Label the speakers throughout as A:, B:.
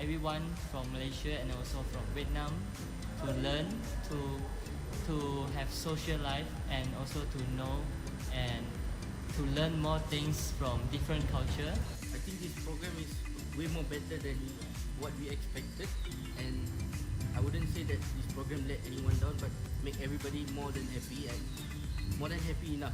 A: everyone from Malaysia and also from Vietnam to learn, to to have social life and also to know and to learn more things from different culture.
B: I think this program is way more better than what we expected, and I wouldn't say that this program let anyone down, but make everybody more than happy and more than happy enough.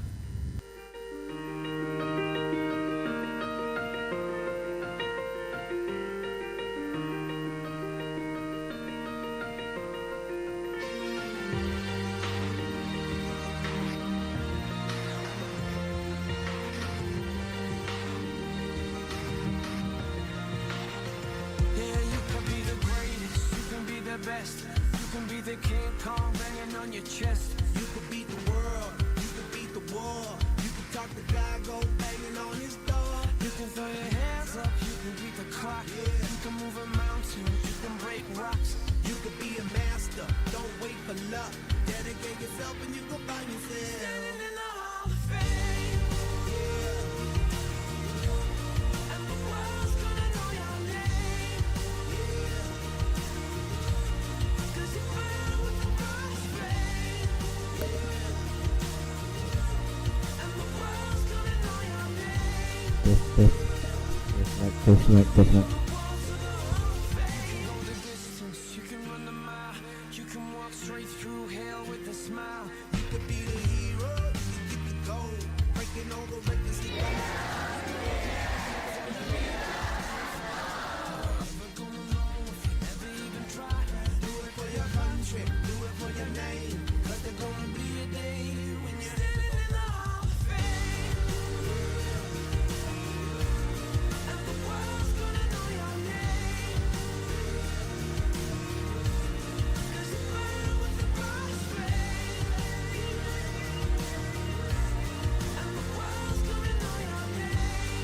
C: Yeah, you can be the greatest, you can be the best, you can be the King Kong banging on your chest.
D: You could beat the world, you could beat the war. You could talk to God, go banging on his door.
C: You can throw your hands up, you can beat the clock. You can move a mountain, you can break rocks.
D: You could be a master, don't wait for luck. Dedicate yourself and you can find yourself.
C: Standing in the Hall of Fame, and the world's gonna know your name. 'Cause you burn with the brightest flame, and the world's gonna know your name.
E: Test mic.
C: You can go the distance, you can run the mile, you can walk straight through hell with a smile.
D: You could be the hero, you could get the gold. Breaking all the records he goes.
C: Never gonna know if you never even try.
D: Do it for your country, do it for your name. 'Cause there's gonna be a day when you're
C: Standing in the Hall of Fame, and the world's gonna know your name. 'Cause you burn with the brightest flame, and the world's gonna know your name.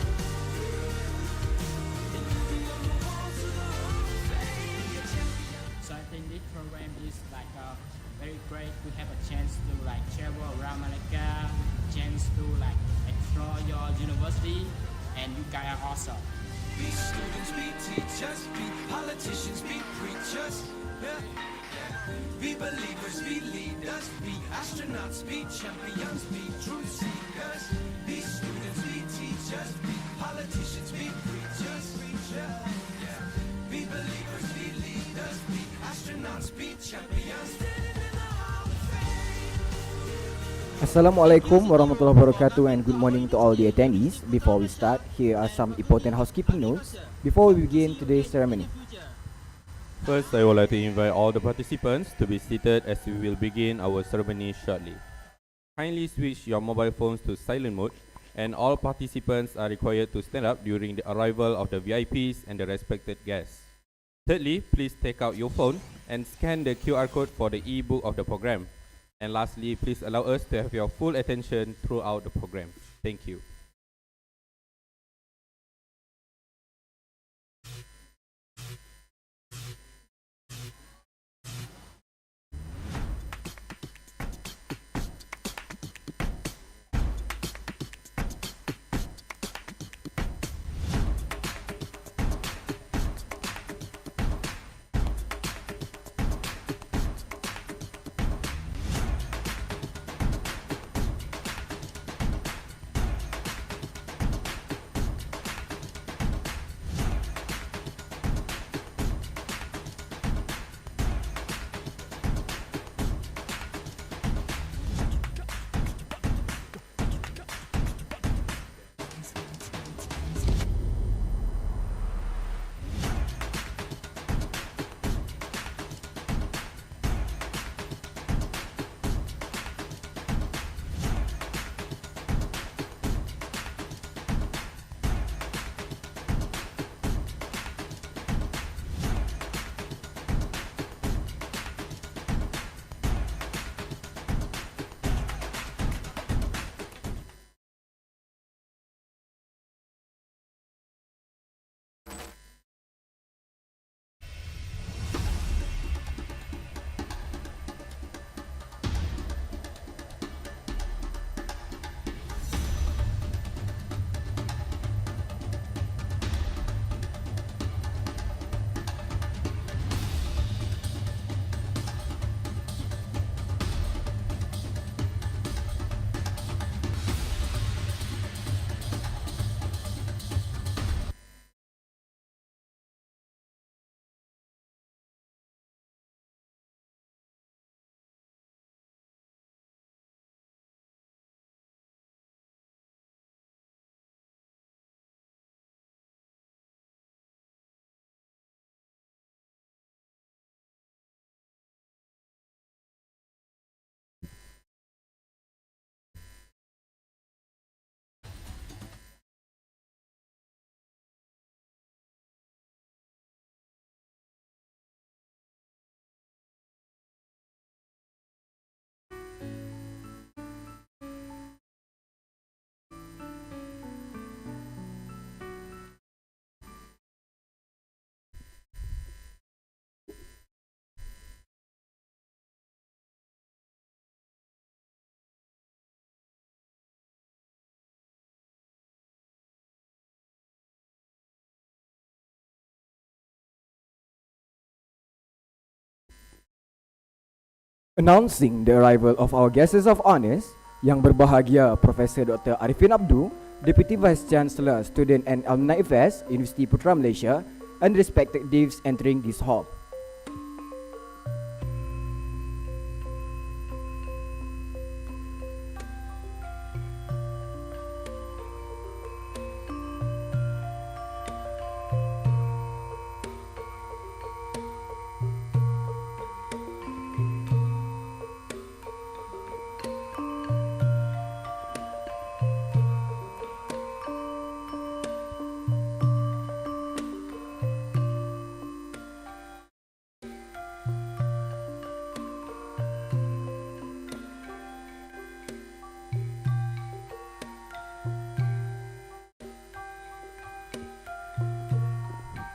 C: And you'll be on the walls of the Hall of Fame.
F: So I think this program is like very great to have a chance to like travel around Malacca, chance to like explore your university, and you guys are awesome.
C: Be students, be teachers, be politicians, be preachers. Yeah. Be believers, be leaders, be astronauts, be champions, be truth seekers. Be students, be teachers, be politicians, be preachers. Yeah. Be believers, be leaders, be astronauts, be champions.
E: Assalamualaikum warahmatullahi wabarakatuh and good morning to all the attendees. Before we start, here are some important housekeeping notes before we begin today's ceremony.
G: First, I would like to invite all the participants to be seated as we will begin our ceremony shortly. Kindly switch your mobile phones to silent mode, and all participants are required to stand up during the arrival of the VIPs and the respected guests. Thirdly, please take out your phone and scan the QR code for the e-book of the program. And lastly, please allow us to have your full attention throughout the program. Thank you.
E: Announcing the arrival of our guests of honors, Yang Berbahagia Profesor Dr. Arifin Abdul, Deputy Vice Chancellor, Student and Alumni Affairs, Universiti Putra Malaysia, and respected divs entering this hall.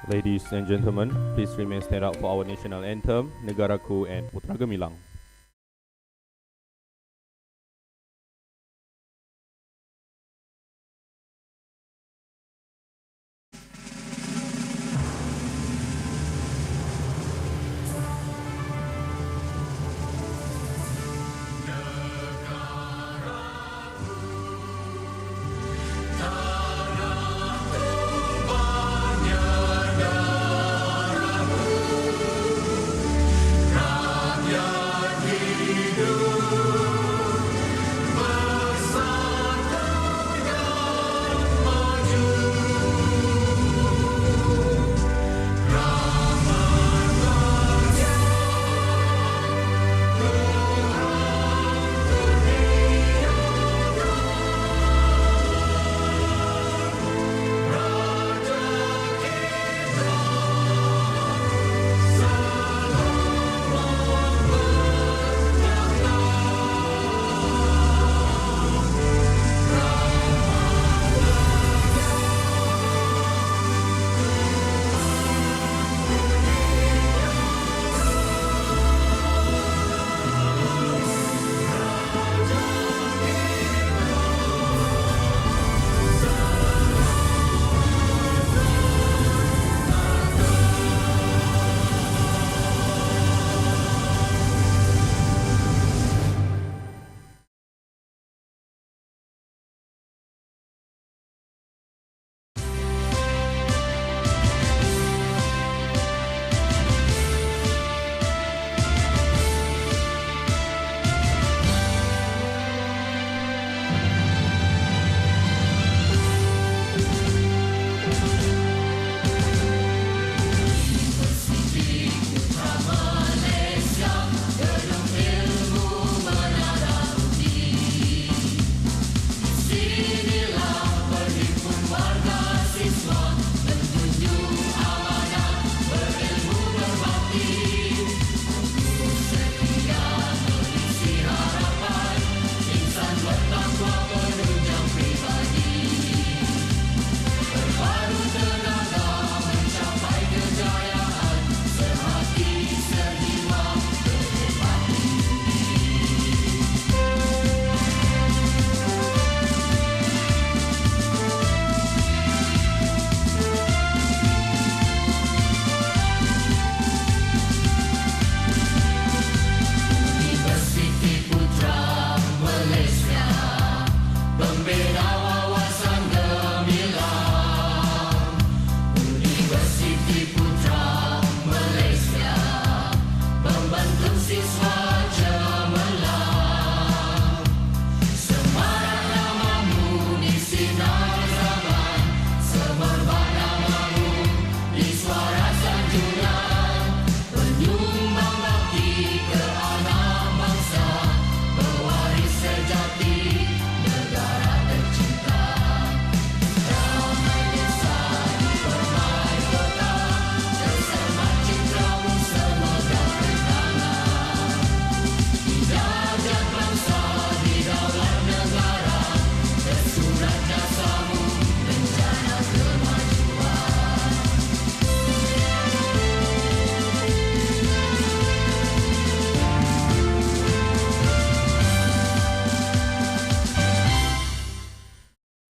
G: Ladies and gentlemen, please remain stand up for our national anthem, Negaraku and Putra Gemilang.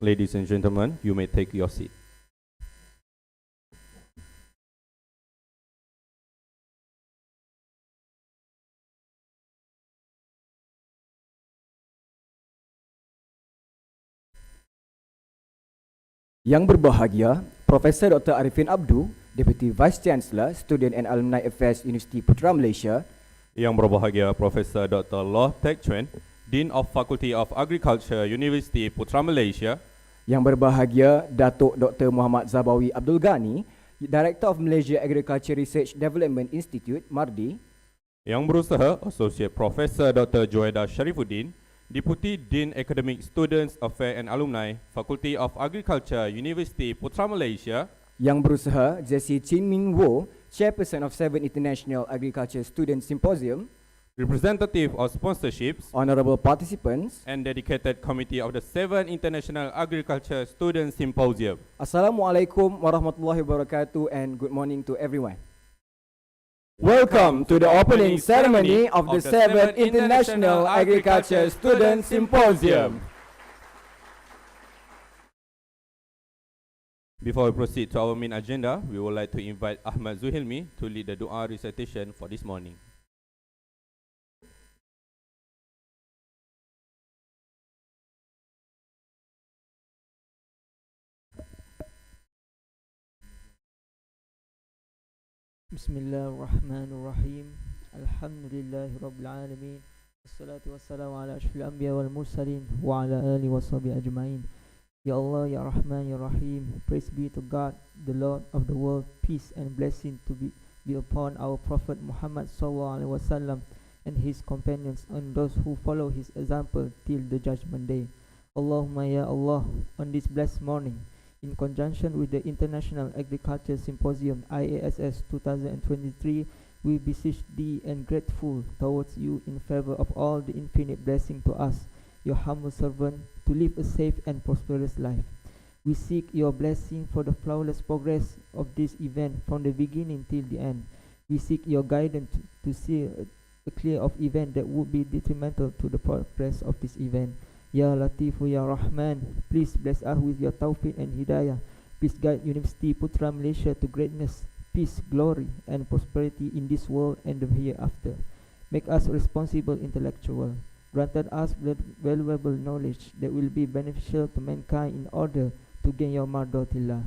G: Ladies and gentlemen, you may take your seat.
E: Yang berbahagia, Profesor Dr. Arifin Abdul, Deputy Vice Chancellor, Student and Alumni Affairs Universiti Putra Malaysia.
G: Yang berbahagia Profesor Dr. Loh Teck Chuan, Dean of Faculty of Agriculture, Universiti Putra Malaysia.
E: Yang berbahagia, Datuk Dr. Muhammad Zabawi Abdul Ghani, Director of Malaysia Agriculture Research Development Institute, MARDI.
G: Yang berusaha, Associate Professor Dr. Joeda Sharifuddin, Deputy Dean Academic Students Affairs and Alumni, Faculty of Agriculture, Universiti Putra Malaysia.
E: Yang berusaha, Jessie Chin Ming Wo, Chairperson of 7 International Agriculture Student Symposium.
G: Representative of Sponsorships,
E: Honorable participants,
G: and dedicated committee of the 7 International Agriculture Student Symposium.
E: Assalamualaikum warahmatullahi wabarakatuh and good morning to everyone. Welcome to the opening ceremony of the 7th International Agriculture Student Symposium.
G: Before we proceed to our main agenda, we would like to invite Ahmad Zuhilmi to lead the dua recitation for this morning.
H: Bismillahirrahmanirrahim. Alhamdulillahi Rabbil Alamin. Wassalatu wassalamu ala ashrafil anbiya wal mursalin wa ala alihi wa sahbihi ajma'in. Ya Allah, Ya Rahman, Ya Rahim. Praise be to God, the Lord of the world. Peace and blessing to be upon our Prophet Muhammad sallallahu alaihi wasallam and his companions and those who follow his example till the judgment day. Allahumma ya Allah, on this blessed morning, in conjunction with the International Agriculture Symposium IASS 2023, we beseech thee and grateful towards you in favor of all the infinite blessing to us, your humble servant, to live a safe and prosperous life. We seek your blessing for the flawless progress of this event from the beginning till the end. We seek your guidance to see a clear of event that would be detrimental to the progress of this event. Ya Latifu Ya Rahman, please bless us with your tawfiq and hidayah. Please guide Universiti Putra Malaysia to greatness, peace, glory and prosperity in this world and the hereafter. Make us responsible intellectual. Granted us valuable knowledge that will be beneficial to mankind in order to gain your mardotillah.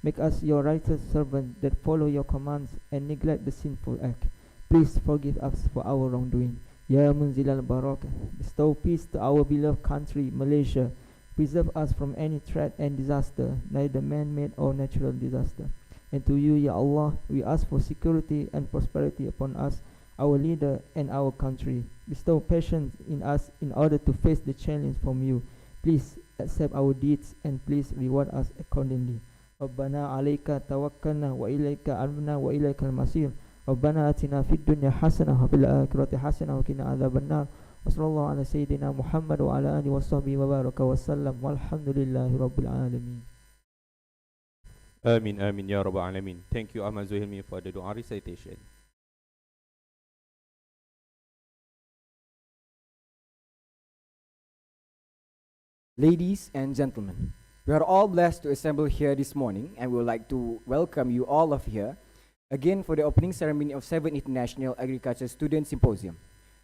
H: Make us your righteous servant that follow your commands and neglect the sinful act. Please forgive us for our wrongdoing. Ya Munzilal Barakah, bestow peace to our beloved country, Malaysia. Preserve us from any threat and disaster, neither man-made or natural disaster. And to you, Ya Allah, we ask for security and prosperity upon us, our leader and our country. Bestow patience in us in order to face the challenge from you. Please accept our deeds and please reward us accordingly. Rabbana alayka tawakkalna wa ilayka anabna wa ilaykal masir. ربنا آتنا في الدنيا حسنة وفي الآخرة حسنة وقنا عذاب النار وصلى الله على سيدنا محمد وعلى آله وصحبه وبارك وسلم والحمد لله رب العالمين.
G: Amin, amin, ya Rabbal Alamin. Thank you, Ahmad Zuhilmi, for the dua recitation.
E: Ladies and gentlemen, we are all blessed to assemble here this morning and we would like to welcome you all of here again for the opening ceremony of 7th International Agriculture Student Symposium.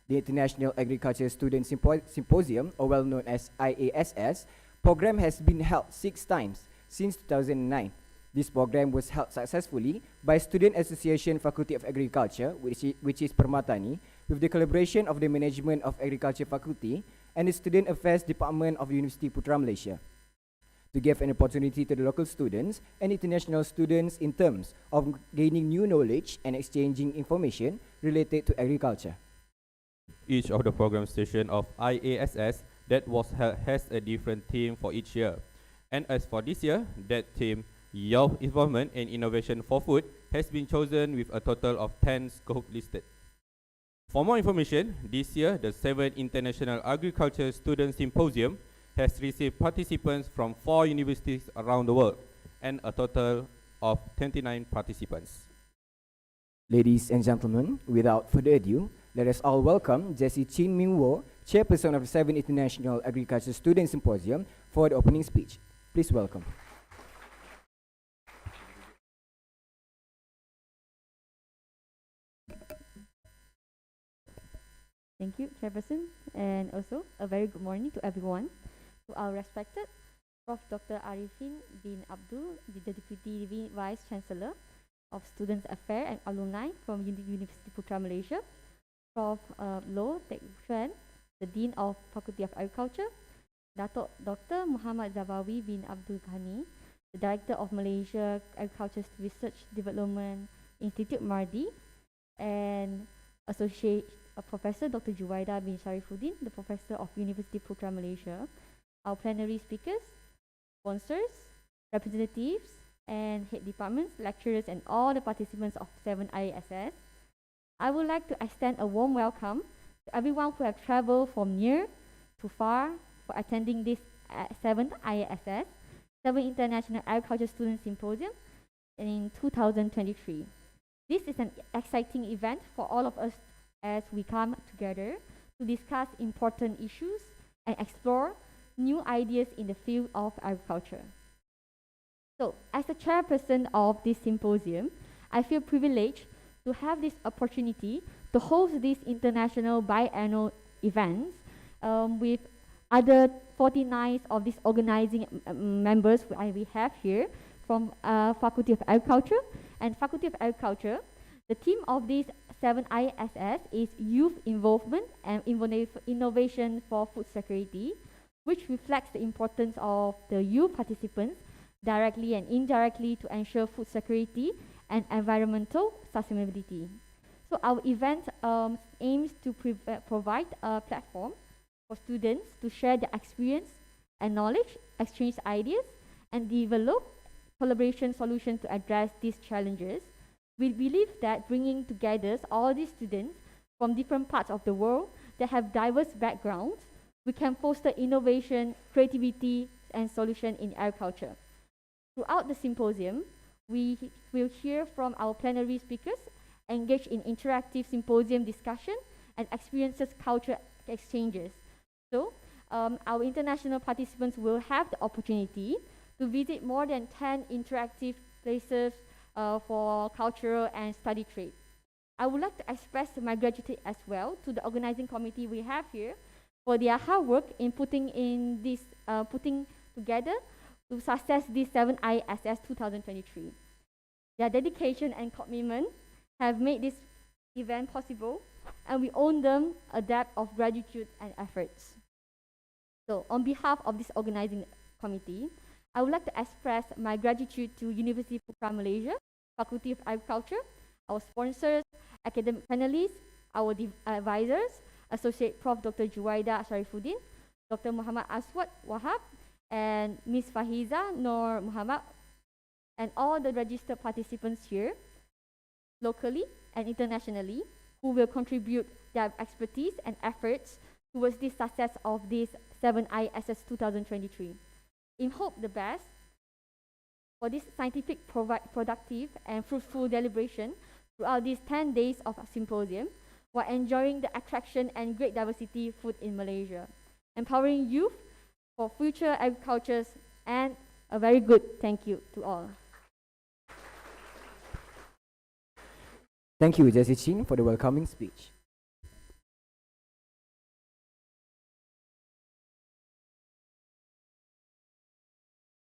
E: The International Agriculture Student Symposium, or well known as IASS, program has been held 6 times since 2009. This program was held successfully by Student Association Faculty of Agriculture, which is Permatani, with the collaboration of the Management of Agriculture Faculty and the Student Affairs Department of Universiti Putra Malaysia, to give an opportunity to the local students and international students in terms of gaining new knowledge and exchanging information related to agriculture.
G: Each of the program station of IASS that was has a different theme for each year. And as for this year, that theme, Youth Involvement and Innovation for Food, has been chosen with a total of 10 scopes listed. For more information, this year, the 7th International Agriculture Student Symposium has received participants from 4 universities around the world and a total of 29 participants.
E: Ladies and gentlemen, without further ado, let us all welcome Jessie Chin Ming Wo, Chairperson of the 7th International Agriculture Student Symposium, for the opening speech. Please welcome.
I: Thank you, Chairperson, and also a very good morning to everyone. To our respected Prof. Dr. Arifin bin Abdul, the Deputy Vice Chancellor of Students Affairs and Alumni from University Putra Malaysia, Prof. Loh Teck Chuan, the Dean of Faculty of Agriculture, Dato' Dr. Muhammad Zabawi bin Abdul Ghani, the Director of Malaysia Agriculture Research Development Institute MARDI, and Associate Professor Dr. Juwaida bin Sharifuddin, the Professor of University Putra Malaysia, our plenary speakers, sponsors, representatives, and head departments, lecturers, and all the participants of 7 IASS. I would like to extend a warm welcome to everyone who have traveled from near to far for attending this 7th IASS, 7 International Agriculture Student Symposium in 2023. This is an exciting event for all of us as we come together to discuss important issues and explore new ideas in the field of agriculture. So, as the chairperson of this symposium, I feel privileged to have this opportunity to host these international biannual events with other 49 of these organizing members we have here from Faculty of Agriculture. And Faculty of Agriculture, the theme of this 7 ISS is Youth Involvement and Innovation for Food Security, which reflects the importance of the youth participants directly and indirectly to ensure food security and environmental sustainability. So our event aims to provide a platform for students to share their experience and knowledge, exchange ideas, and develop collaboration solutions to address these challenges. We believe that bringing together all these students from different parts of the world that have diverse backgrounds, we can foster innovation, creativity, and solution in agriculture. Throughout the symposium, we will hear from our plenary speakers, engage in interactive symposium discussion, and experiences culture exchanges. So, our international participants will have the opportunity to visit more than 10 interactive places for cultural and study trade. I would like to express my gratitude as well to the organizing committee we have here for their hard work in putting together to success this 7 ISS 2023. Their dedication and commitment have made this event possible, and we owe them a debt of gratitude and efforts. So, on behalf of this organizing committee, I would like to express my gratitude to University Putra Malaysia, Faculty of Agriculture, our sponsors, academic panelists, our advisors, Associate Prof. Dr. Juwaida Sharifuddin, Dr. Muhammad Aswad Wahab, and Ms. Fahiza Nur Muhammad, and all the registered participants here, locally and internationally, who will contribute their expertise and efforts towards the success of this 7 ISS 2023. In hope the best for this scientific, productive, and fruitful deliberation throughout these 10 days of a symposium, while enjoying the attraction and great diversity food in Malaysia, empowering youth for future agricultures, and a very good thank you to all.
E: Thank you, Jessie Chin, for the welcoming speech.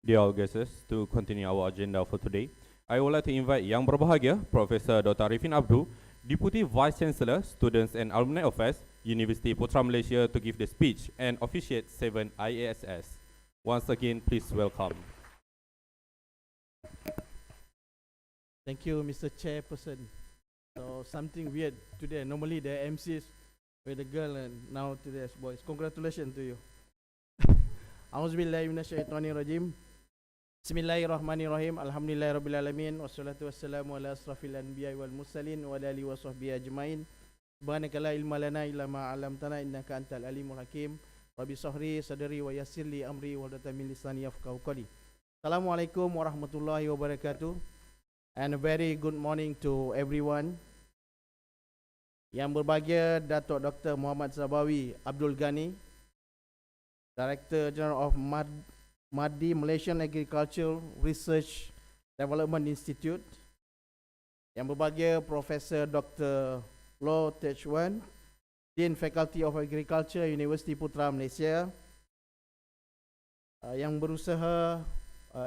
G: Dear all guests, to continue our agenda for today, I would like to invite Yang Berbahagia, Professor Dr. Arifin Abdul, Deputy Vice Chancellor, Students and Alumni Affairs, University Putra Malaysia, to give the speech and officiate 7 IASS. Once again, please welcome.
B: Thank you, Mr. Chairperson. So something weird today. Normally the MCs were the girl and now today as boys. Congratulations to you. Auzubillahi minasyaitonirrajim. Bismillahirrahmanirrahim. Alhamdulillahirabbil alamin wassalatu wassalamu ala asrafil anbiya'i wal mursalin wa ala alihi wa sahbihi ajmain. Subhanaka la ilma lana illa ma 'allamtana innaka antal alimul hakim. Rabbi sahri sadri wa yassir li amri wa hlul min lisani yafqahu qawli. Assalamualaikum warahmatullahi wabarakatuh. And a very good morning to everyone. Yang berbahagia Datuk Dr. Muhammad Zabawi Abdul Ghani, Director General of MADI Malaysian Agricultural Research Development Institute. Yang berbahagia Professor Dr. Loh Teck Chuan, Dean Faculty of Agriculture, University Putra Malaysia.
J: yang berusaha,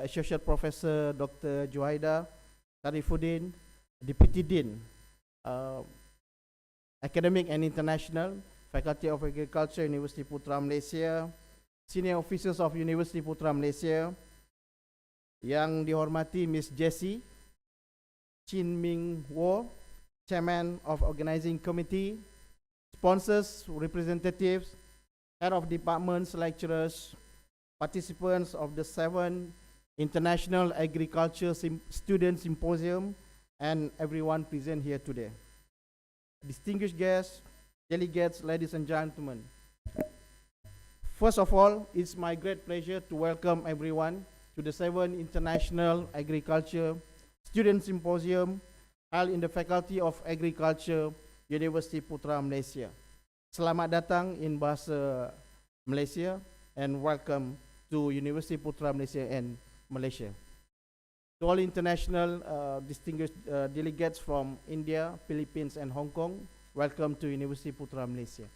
J: Associate Professor Dr. Juhaida Tarifuddin, Deputy Dean, Academic and International, Faculty of Agriculture, University Putra Malaysia, Senior Officers of University Putra Malaysia, yang dihormati Miss Jessie Chin Ming Wo, Chairman of Organizing Committee, sponsors, representatives, head of departments, lecturers, participants of the 7th International Agriculture Student Symposium, and everyone present here today. Distinguished guests, delegates, ladies and gentlemen. First of all, it's my great pleasure to welcome everyone to the 7th International Agriculture Student Symposium held in the Faculty of Agriculture, University Putra Malaysia. Selamat datang in bahasa Malaysia and welcome to University Putra Malaysia and Malaysia. To all international distinguished delegates from India, Philippines and Hong Kong, welcome to University Putra Malaysia.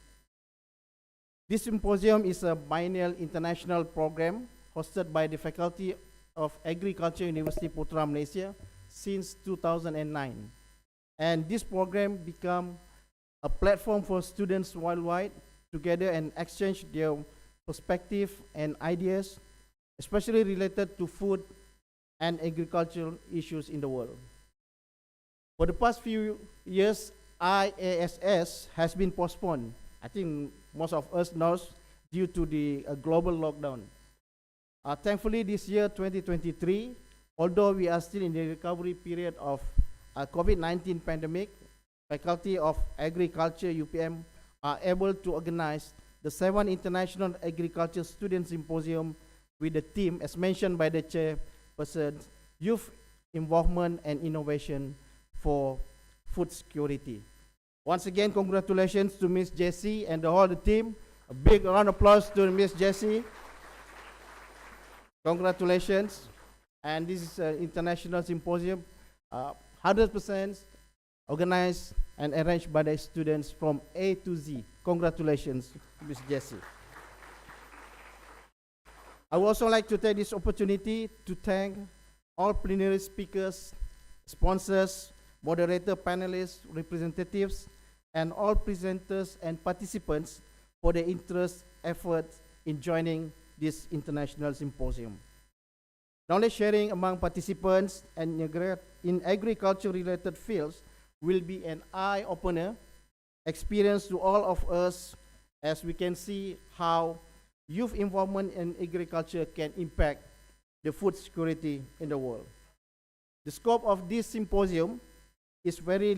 J: This symposium is a biennial international program hosted by the Faculty of Agriculture, University Putra Malaysia since 2009. And this program became a platform for students worldwide to gather and exchange their perspective and ideas, especially related to food and agricultural issues in the world. For the past few years, IASS has been postponed. I think most of us knows due to the global lockdown. Thankfully, this year, 2023, although we are still in the recovery period of COVID-19 pandemic, Faculty of Agriculture, UPM, are able to organize the 7th International Agriculture Student Symposium with the theme, as mentioned by the chairperson, Youth Involvement and Innovation for Food Security. Once again, congratulations to Miss Jessie and the whole team. A big round of applause to Miss Jessie. Congratulations. And this is an international symposium, 100% organized and arranged by the students from A to Z. Congratulations, Miss Jessie. I would also like to take this opportunity to thank all plenary speakers, sponsors, moderator, panelists, representatives, and all presenters and participants for their interest, effort in joining this international symposium. Knowledge sharing among participants and in agriculture-related fields will be an eye-opener experience to all of us, as we can see how youth involvement in agriculture can impact the food security in the world. The scope of this symposium is very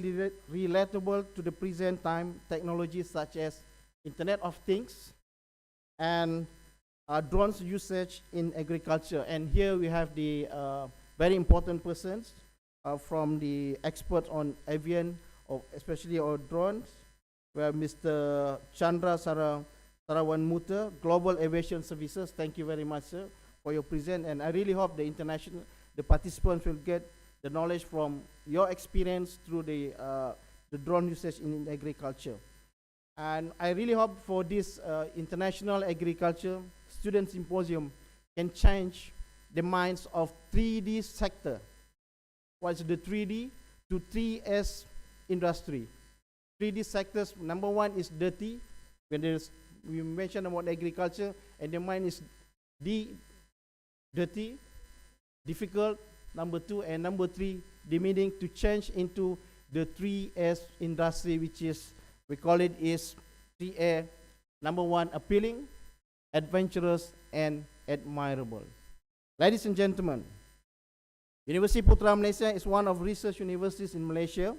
J: relatable to the present time technologies such as Internet of Things and drones usage in agriculture. And here we have the very important persons from the experts on avian, or especially on drones, where Mr. Chandra Sarawan Muta, Global Aviation Services. Thank you very much, sir, for your present. And I really hope the participants will get the knowledge from your experience through the drone usage in agriculture. And I really hope for this International Agriculture Student Symposium can change the minds of 3D sector. What's the 3D to 3S industry? 3D sectors, number one is dirty. When we mention about agriculture, and the mind is dirty, difficult, number two, and number three, the meaning to change into the 3S industry, which is, we call it is 3A. Number one, appealing, adventurous, and admirable. Ladies and gentlemen, University Putra Malaysia is one of research universities in Malaysia.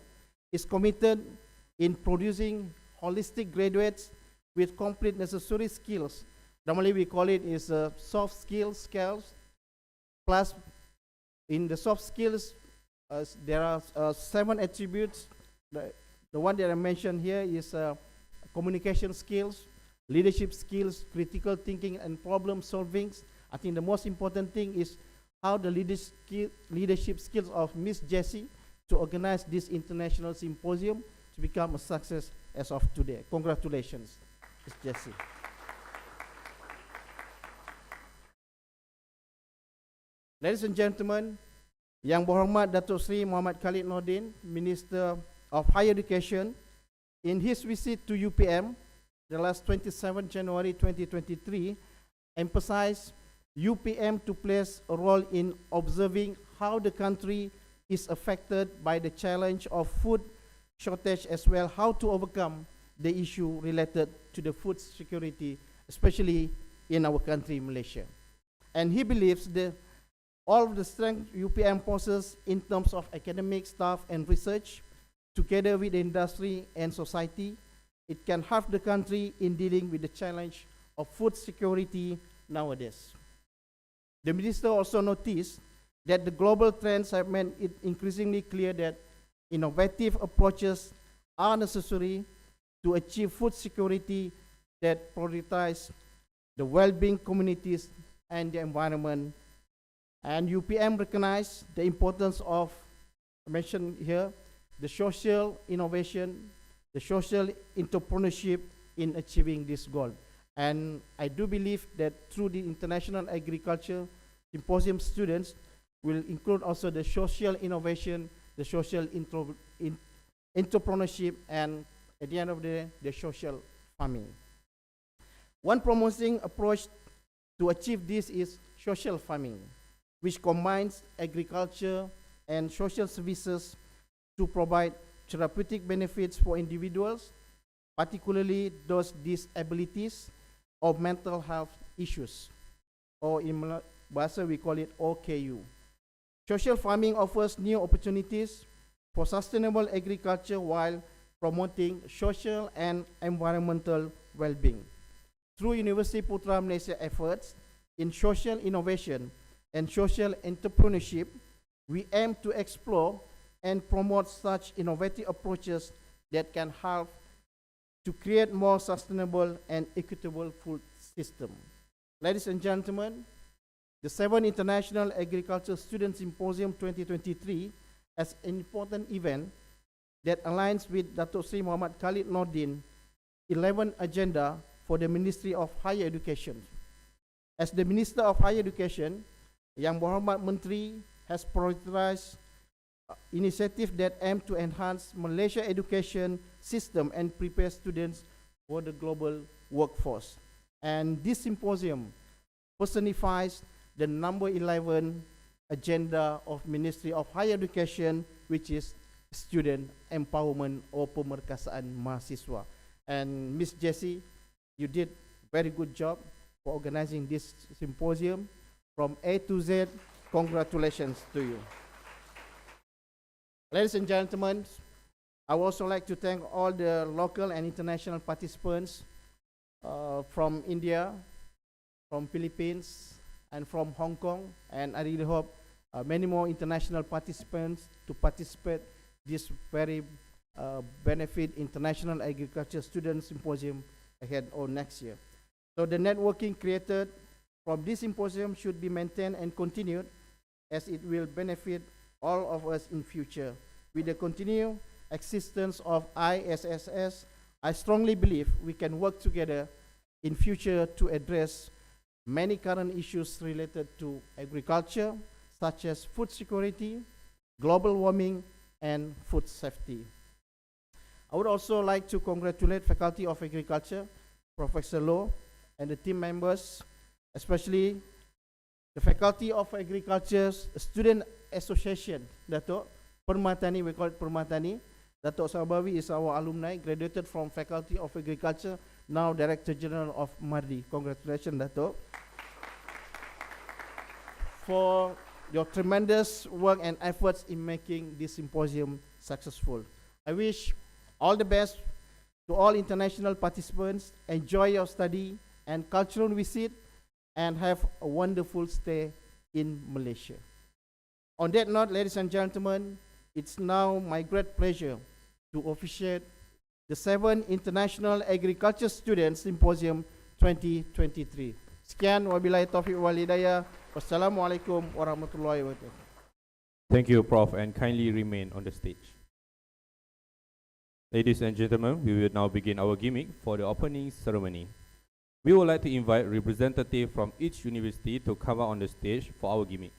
J: It's committed in producing holistic graduates with complete necessary skills. Normally we call it is soft skills, plus in the soft skills, there are 7 attributes. The one that I mentioned here is communication skills, leadership skills, critical thinking, and problem solving. I think the most important thing is how the leadership skills of Miss Jessie to organize this international symposium to become a success as of today. Congratulations, Miss Jessie. Ladies and gentlemen, Yang Berhormat Datuk Seri Muhammad Khalid Nordin, Minister of Higher Education, in his visit to UPM, the last 27 January 2023, emphasized UPM to plays a role in observing how the country is affected by the challenge of food shortage, as well how to overcome the issue related to the food security, especially in our country, Malaysia. And he believes that all of the strength UPM possesses in terms of academic staff and research, together with the industry and society, it can help the country in dealing with the challenge of food security nowadays. The minister also noticed that the global trends have made it increasingly clear that innovative approaches are necessary to achieve food security that prioritize the well-being communities and the environment. And UPM recognized the importance of, mentioned here, the social innovation, the social entrepreneurship in achieving this goal. And I do believe that through the International Agriculture Symposium, students will include also the social innovation, the social entrepreneurship, and at the end of the day, the social farming. One promising approach to achieve this is social farming, which combines agriculture and social services to provide therapeutic benefits for individuals, particularly those disabilities or mental health issues, or in Bahasa we call it OKU. Social farming offers new opportunities for sustainable agriculture while promoting social and environmental well-being. Through University Putra Malaysia efforts in social innovation and social entrepreneurship, we aim to explore and promote such innovative approaches that can help to create more sustainable and equitable food system. Ladies and gentlemen, the 7th International Agriculture Student Symposium 2023 as an important event that aligns with Datuk Seri Muhammad Khalid Nordin 11th agenda for the Ministry of Higher Education. As the Minister of Higher Education, Yang Berhormat Menteri has prioritized initiatives that aim to enhance Malaysia education system and prepare students for the global workforce. And this symposium personifies the number 11 agenda of Ministry of Higher Education, which is student empowerment or pemerkasaan mahasiswa. And Miss Jessie, you did very good job for organizing this symposium. From A to Z, congratulations to you. Ladies and gentlemen, I would also like to thank all the local and international participants from India, from Philippines, and from Hong Kong. And I really hope many more international participants to participate this very benefit International Agriculture Student Symposium ahead or next year. So the networking created from this symposium should be maintained and continued, as it will benefit all of us in future. With the continued existence of IASS, I strongly believe we can work together in future to address many current issues related to agriculture, such as food security, global warming, and food safety. I would also like to congratulate Faculty of Agriculture, Professor Loh, and the team members, especially the Faculty of Agriculture Student Association, Dato' Permatani, we call it Permatani. Dato' Sabawi is our alumni, graduated from Faculty of Agriculture, now Director General of MARDI. Congratulations, Dato', for your tremendous work and efforts in making this symposium successful. I wish all the best to all international participants. Enjoy your study and cultural visit, and have a wonderful stay in Malaysia. On that note, ladies and gentlemen, it's now my great pleasure to officiate the 7th International Agriculture Students Symposium 2023. Sekian, wabillahi taufiq wal hidayah. Wassalamualaikum warahmatullahi wabarakatuh.
G: Thank you, Prof, and kindly remain on the stage. Ladies and gentlemen, we will now begin our gimmick for the opening ceremony. We would like to invite representatives from each university to come out on the stage for our gimmick.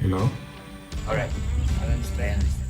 K: Hello?
L: Alright, I'll try and listen.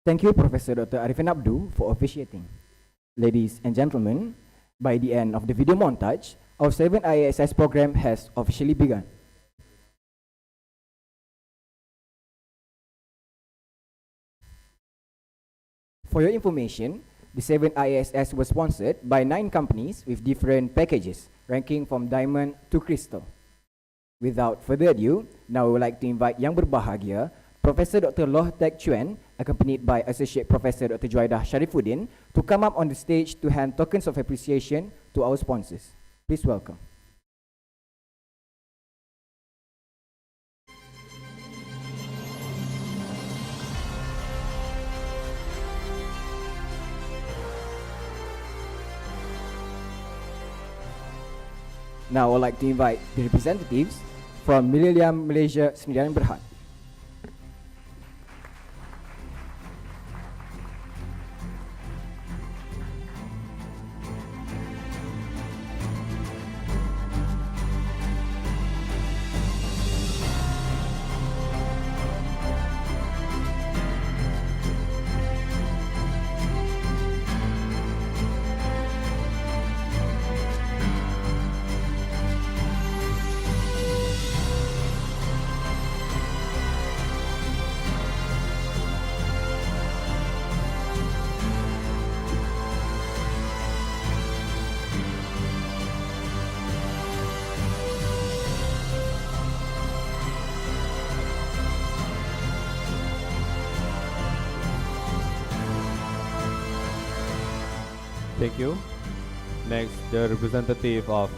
E: Thank you, Professor Dr. Arifin Abdu, for officiating. Ladies and gentlemen, by the end of the video montage, our 7 IASS program has officially begun. For your information, the 7 IASS was sponsored by 9 companies with different packages, ranking from diamond to crystal. Without further ado, now I would like to invite Yang Berbahagia, Professor Dr. Loh Tek Chuan, accompanied by Associate Professor Dr. Juaidah Sharifuddin, to come up on the stage to hand tokens of appreciation to our sponsors. Please welcome. Now I would like to invite the representatives from Millennium Malaysia Sdn Bhd.
G: Thank you. Next, the representative of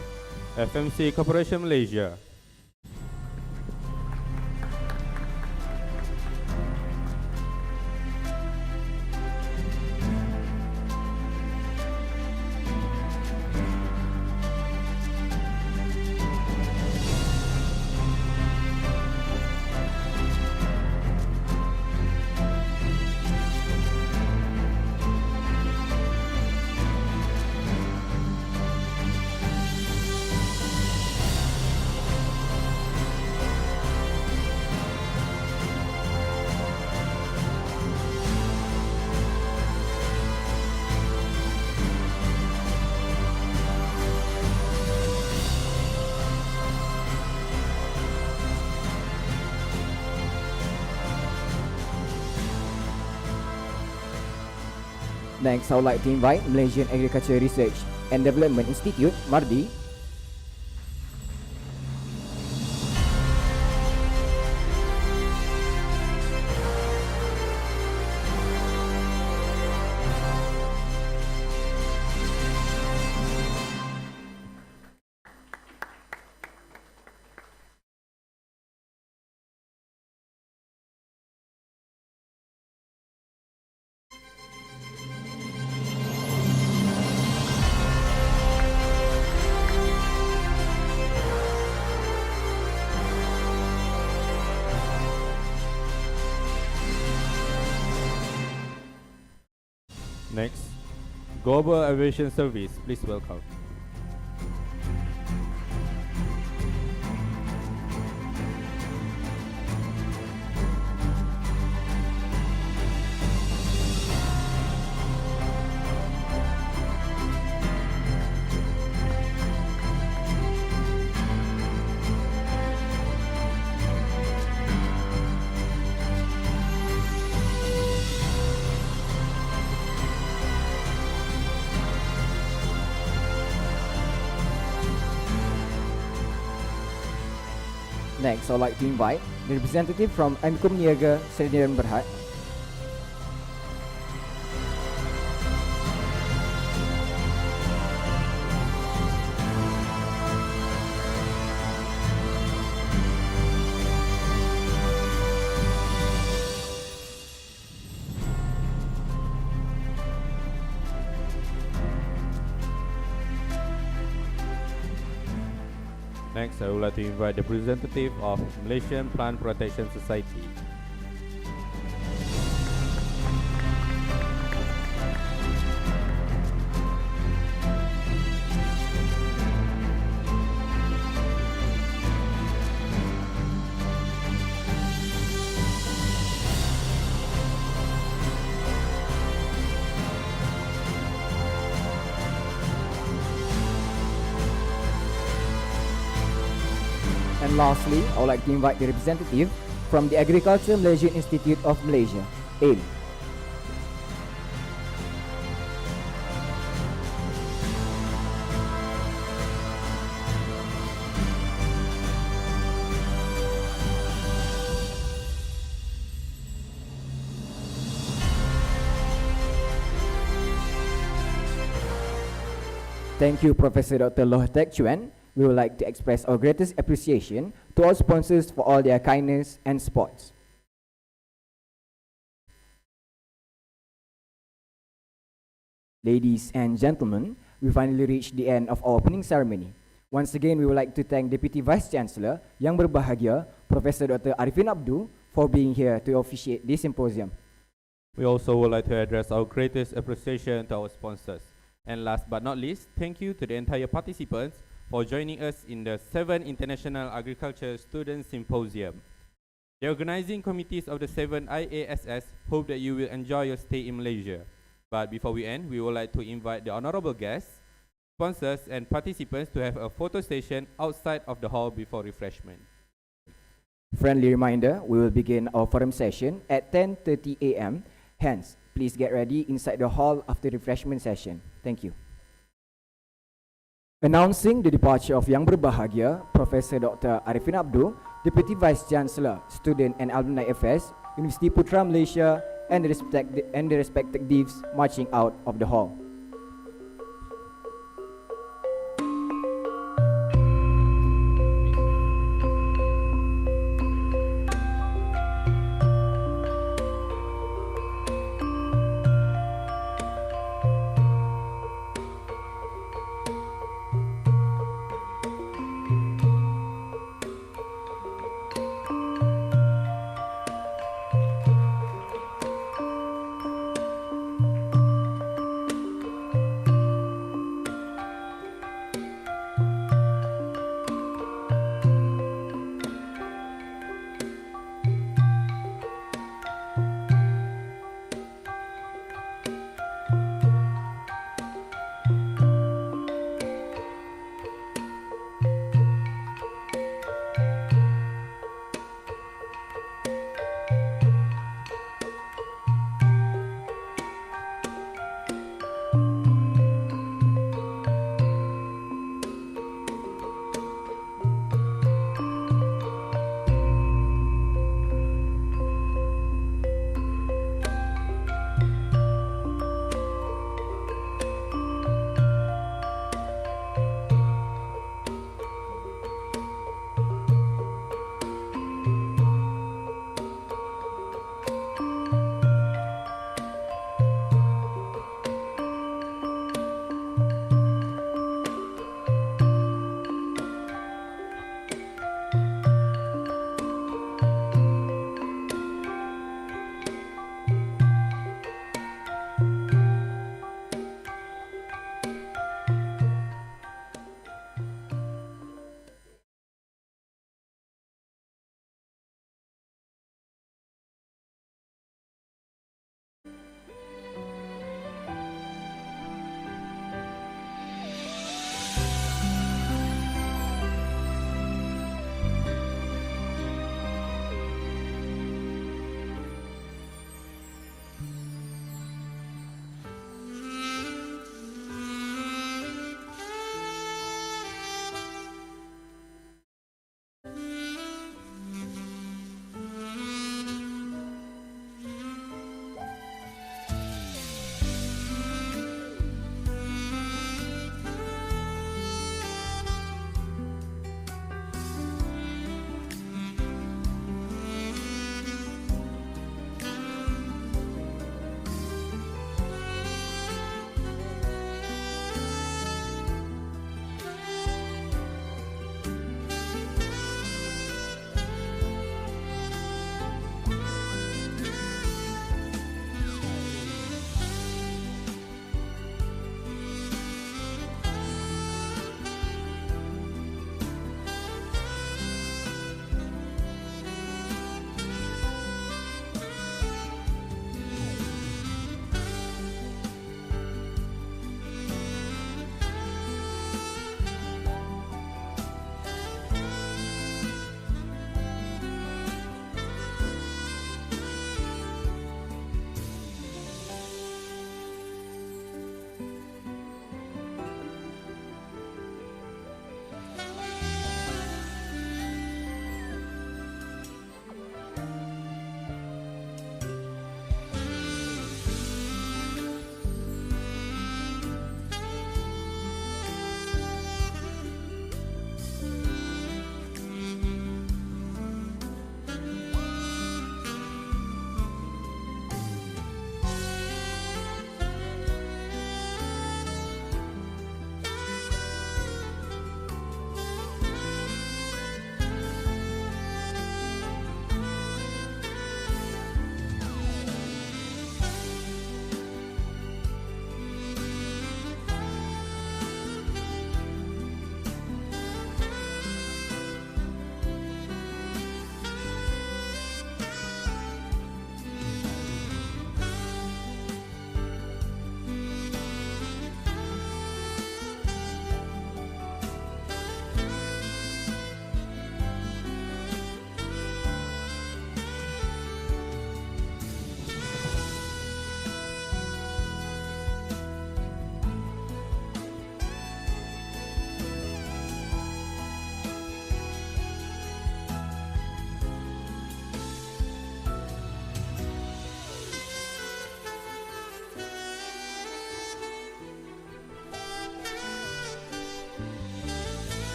G: FMC Corporation Malaysia.
E: Next, I would like to invite Malaysian Agriculture Research and Development Institute, MARDI.
G: Next, Global Aviation Service, please welcome.
E: Next, I would like to invite the representative from Amikum Niaga Sdn Berhad.
G: Next, I would like to invite the representative of Malaysian Plant Protection Society.
E: And lastly, I would like to invite the representative from the Agriculture Malaysian Institute of Malaysia, AIM. Thank you, Professor Dr. Loh Tek Chuan. We would like to express our greatest appreciation to all sponsors for all their kindness and support. Ladies and gentlemen, we finally reached the end of our opening ceremony. Once again, we would like to thank Deputy Vice Chancellor yang berbahagia, Professor Dr. Arifin Abdul, for being here to officiate this symposium.
G: We also would like to address our greatest appreciation to our sponsors. And last but not least, thank you to the entire participants for joining us in the 7th International Agriculture Student Symposium. The organizing committees of the 7th IASS hope that you will enjoy your stay in Malaysia. But before we end, we would like to invite the honorable guests, sponsors and participants to have a photo station outside of the hall before refreshment.
E: Friendly reminder, we will begin our forum session at 10:30 a.m. Hence, please get ready inside the hall after refreshment session. Thank you. Announcing the departure of Yang Berbahagia, Professor Dr. Arifin Abdul, Deputy Vice Chancellor, Student and Alumni Affairs, Universiti Putra Malaysia, and the respected divs marching out of the hall.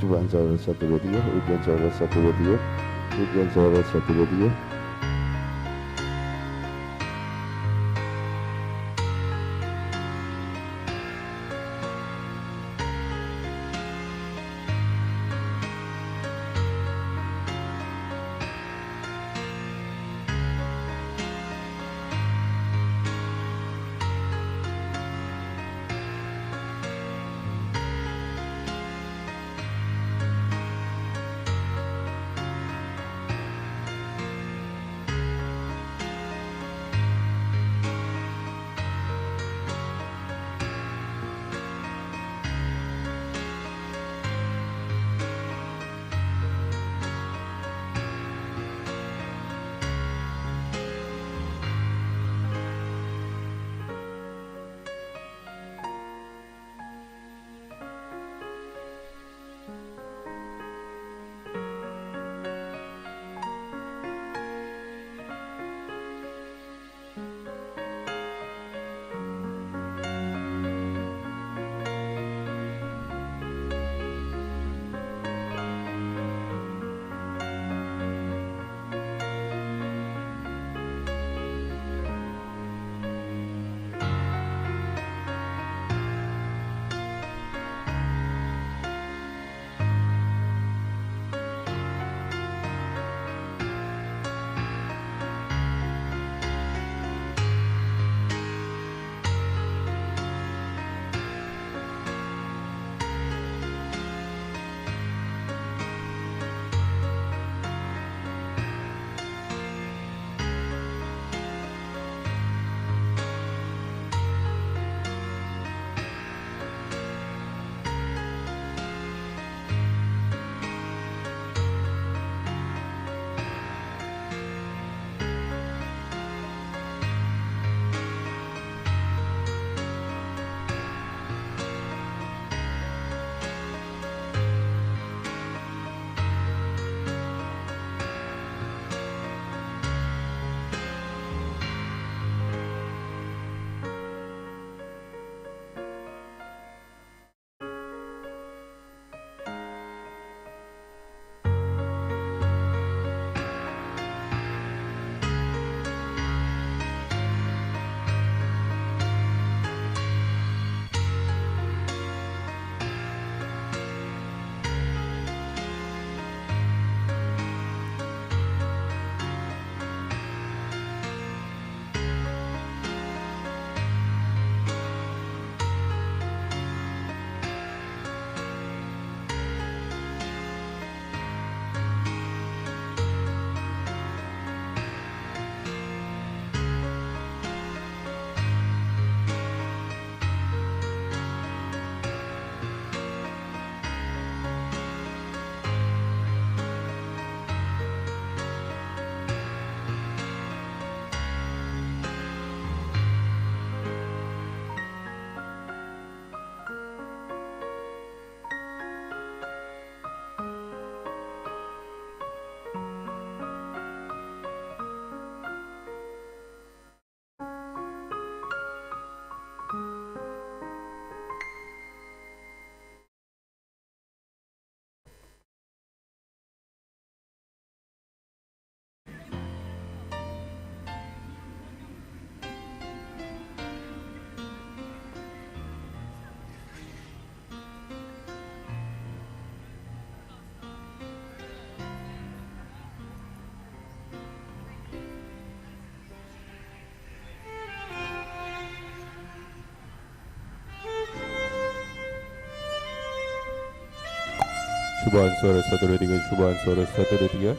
K: Cubaan suara 1 2 3. Ujian suara 1 2 3. Ujian suara 1 2 3.
G: Cubaan suara 1 2 3. Cubaan suara 1 2 3.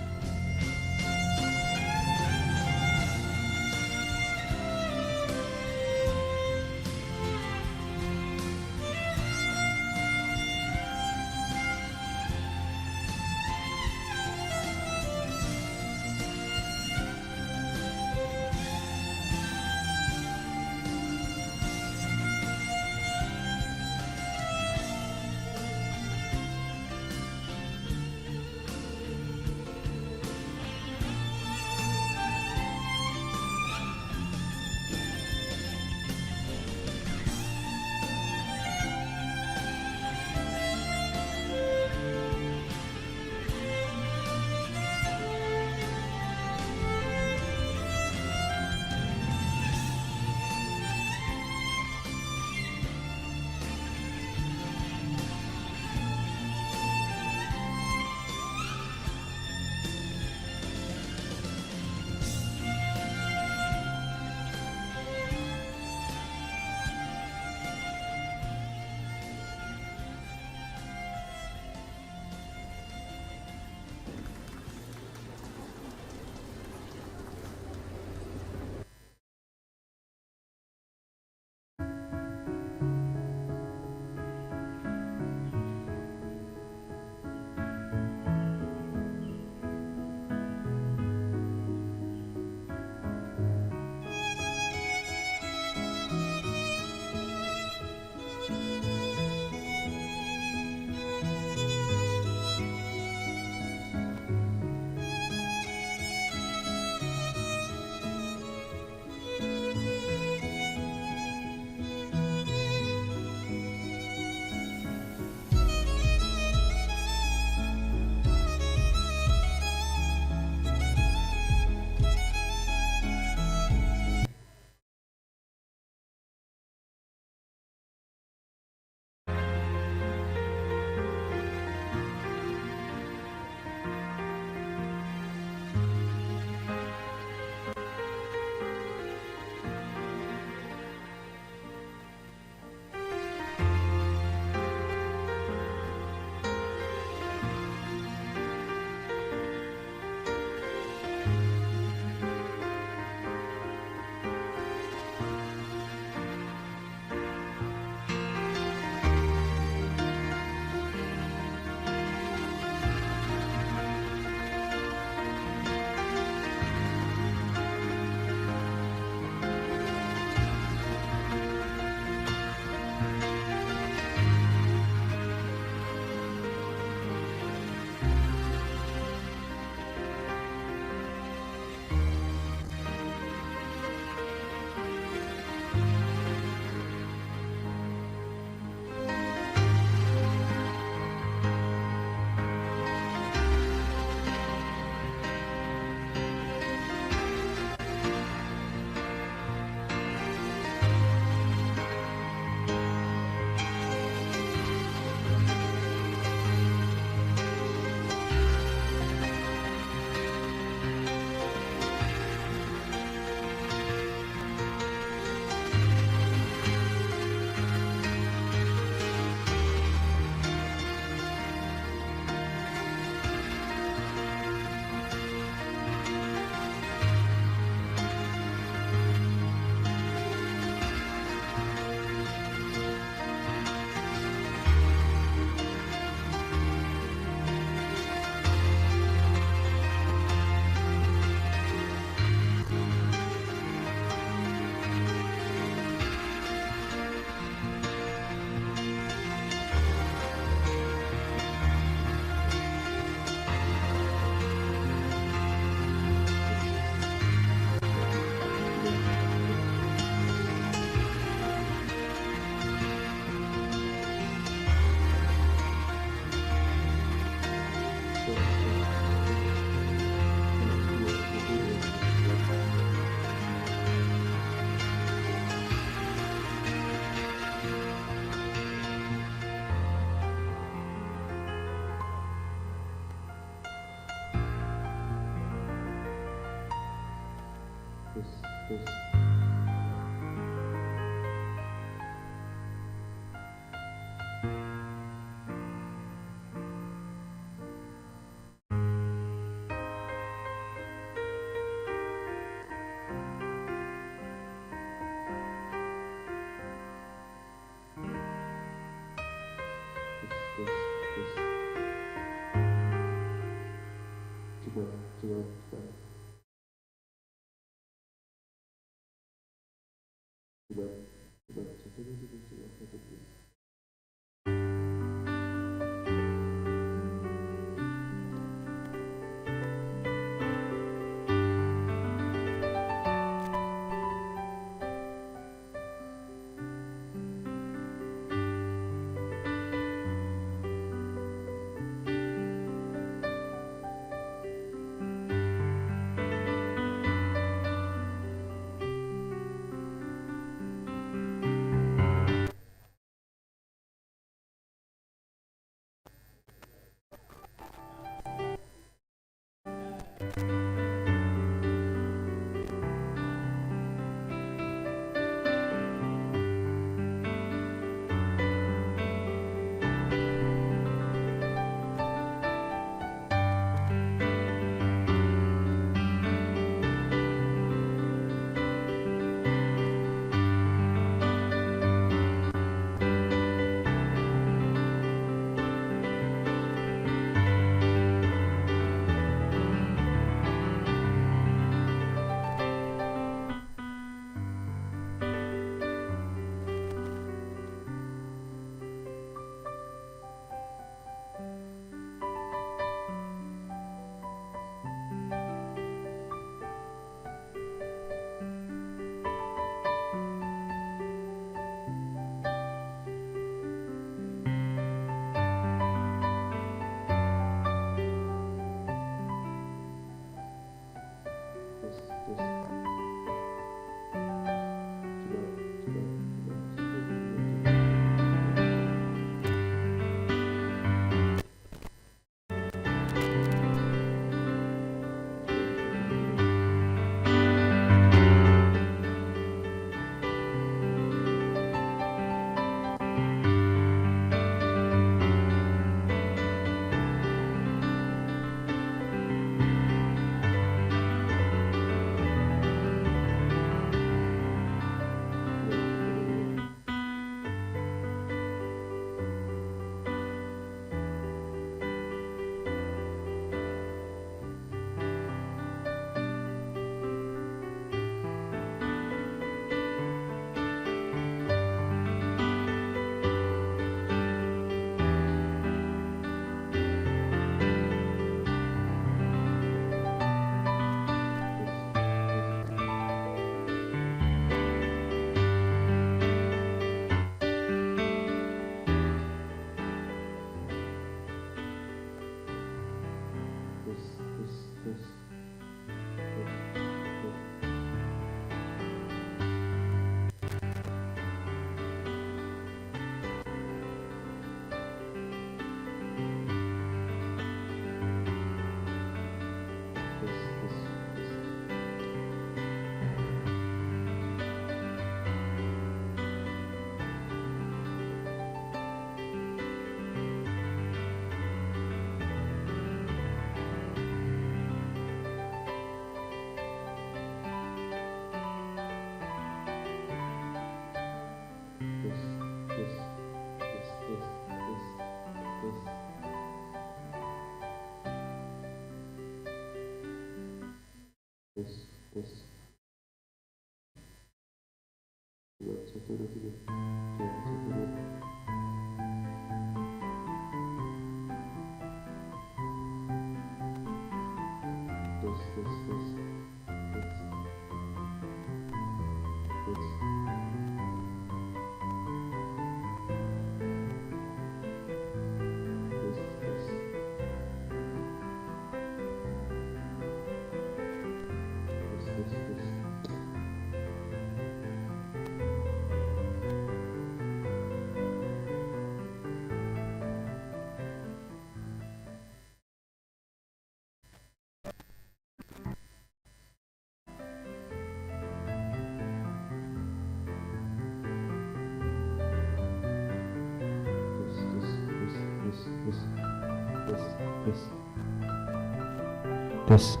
K: Tes.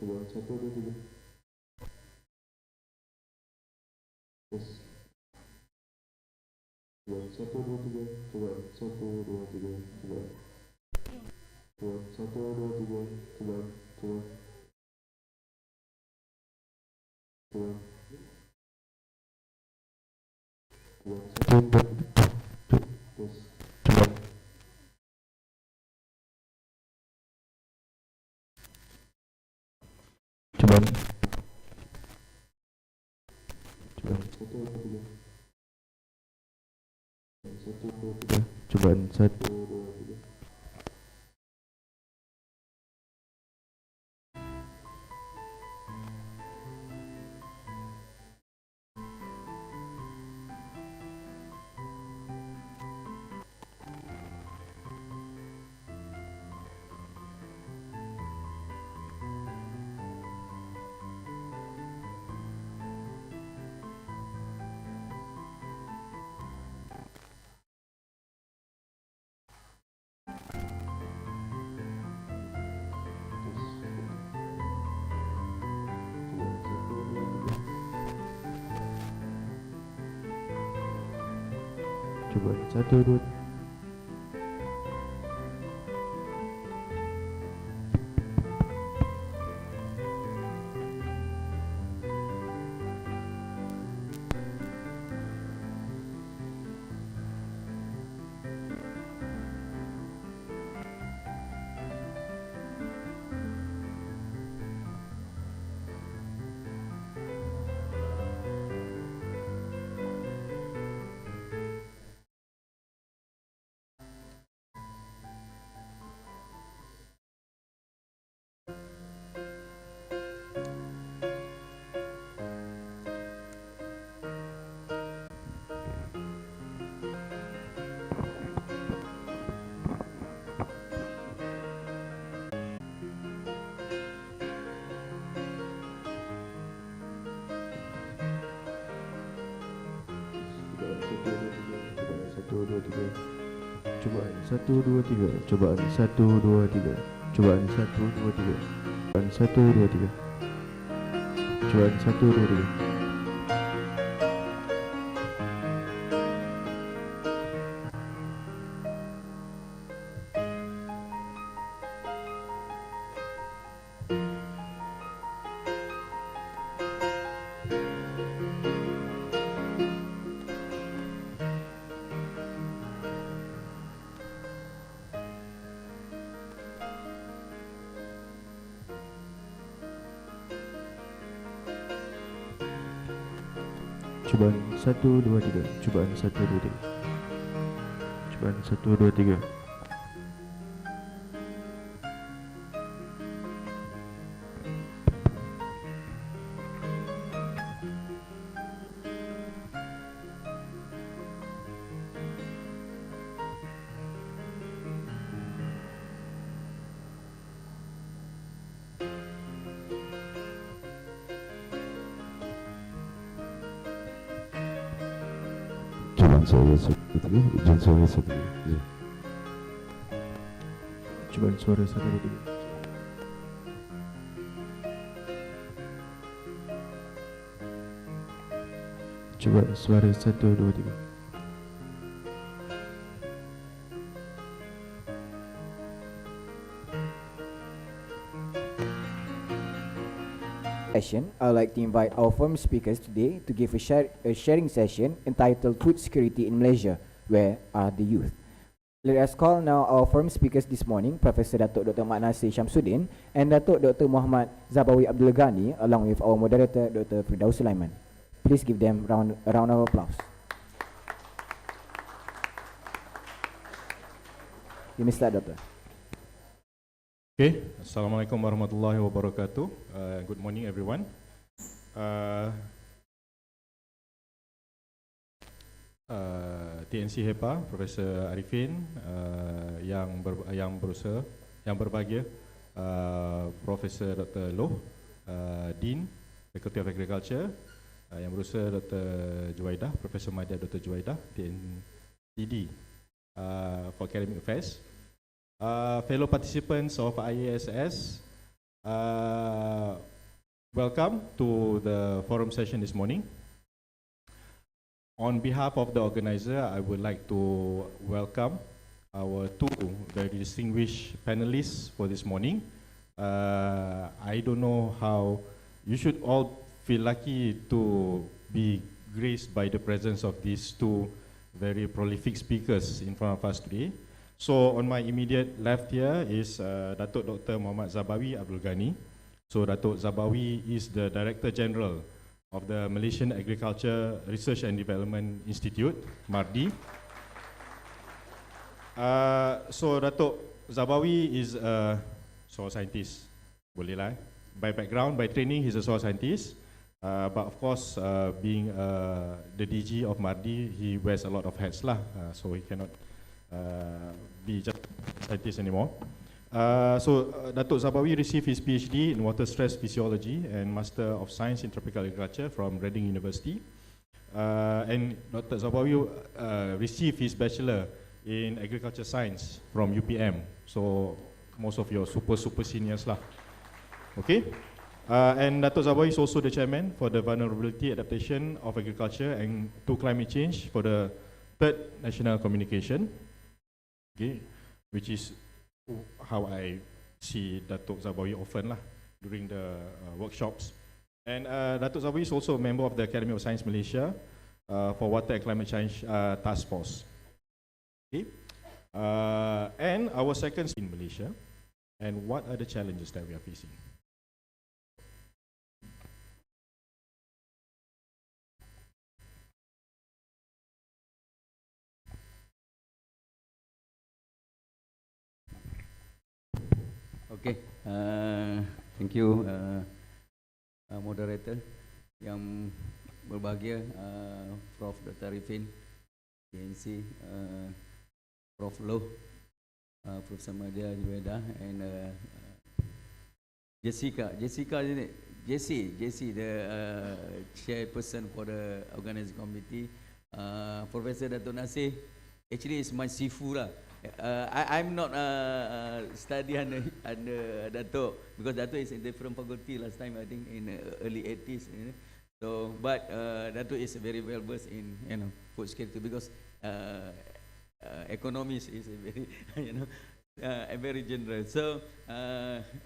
K: Coba 1 2 3. Tes. Coba 1 2 3. Coba 1 2 3. Coba. Coba 1 2 3. Coba. Coba. Coba. Coba 1 2 3. Tes. Coba. Coba. Coba 1 2 3. 1 2 3. Coba 1 2 3. Coba 1 2. Cobaan 1 2 3. Cobaan 1 2 3. Cobaan 1 2 3. Cobaan 1 2 3. Cobaan 1 2 3. Cobaan 1 2 3. Cobaan 1 2 3. Cobaan 1 2 3. Cobaan suara 1 2 3. Ujian suara 1 2 3. Cobaan suara 1 2 3. Coba suara 1 2 3.
E: Session, I'd like to invite our forum speakers today to give a sharing session entitled Food Security in Malaysia, Where Are the Youth? Let us call now our forum speakers this morning, Professor Datuk Dr. Mat Nasir Shamsuddin and Datuk Dr. Muhammad Zabawi Abdul Ghani, along with our moderator Dr. Firdaus Sulaiman. Please give them a round of applause. You may start, Doctor.
M: Okay, Assalamualaikum warahmatullahi wabarakatuh. Good morning everyone. TNC HEPA, Profesor Arifin, yang berbahagia, Profesor Dr. Loh, Dean, Faculty of Agriculture, yang berusaha Dr. Juwaidah, Profesor Madya Dr. Juwaidah, TNCD for Academic Affairs, fellow participants of IASS, welcome to the forum session this morning. On behalf of the organizer, I would like to welcome our two very distinguished panelists for this morning. I don't know how you should all feel lucky to be graced by the presence of these two very prolific speakers in front of us today. So on my immediate left here is Datuk Dr. Muhammad Zabawi Abdul Ghani. So Datuk Zabawi is the Director General of the Malaysian Agriculture Research and Development Institute, MARDI. So Datuk Zabawi is a soil scientist, boleh lah. By background, by training, he's a soil scientist. But of course, being the DG of MARDI, he wears a lot of hats lah. So he cannot be just a scientist anymore. Datuk Zabawi received his PhD in water stress physiology and Master of Science in Tropical Agriculture from Reading University. And Dr. Zabawi received his Bachelor in Agriculture Science from UPM. So most of your super seniors lah. Okay. And Datuk Zabawi is also the Chairman for the Vulnerability Adaptation of Agriculture and to Climate Change for the Third National Communication. Okay, which is how I see Datuk Zabawi often lah during the workshops. And Datuk Zabawi is also a member of the Academy of Science Malaysia for Water and Climate Change Task Force. Okay. And our second in Malaysia, and what are the challenges that we are facing?
N: Okay, thank you moderator yang berbahagia, Prof. Dr. Arifin, PNC, Prof. Loh, Profesor Madya Juwaidah, and Jessica, the chairperson for the organizing committee, Professor Dato' Nasir. Actually, it's my sifu lah. I'm not study under Dato' because Dato' is in different faculty last time, I think in early 80s. You know? So, but Dato' is very well versed in food security because economics is a very very general. So,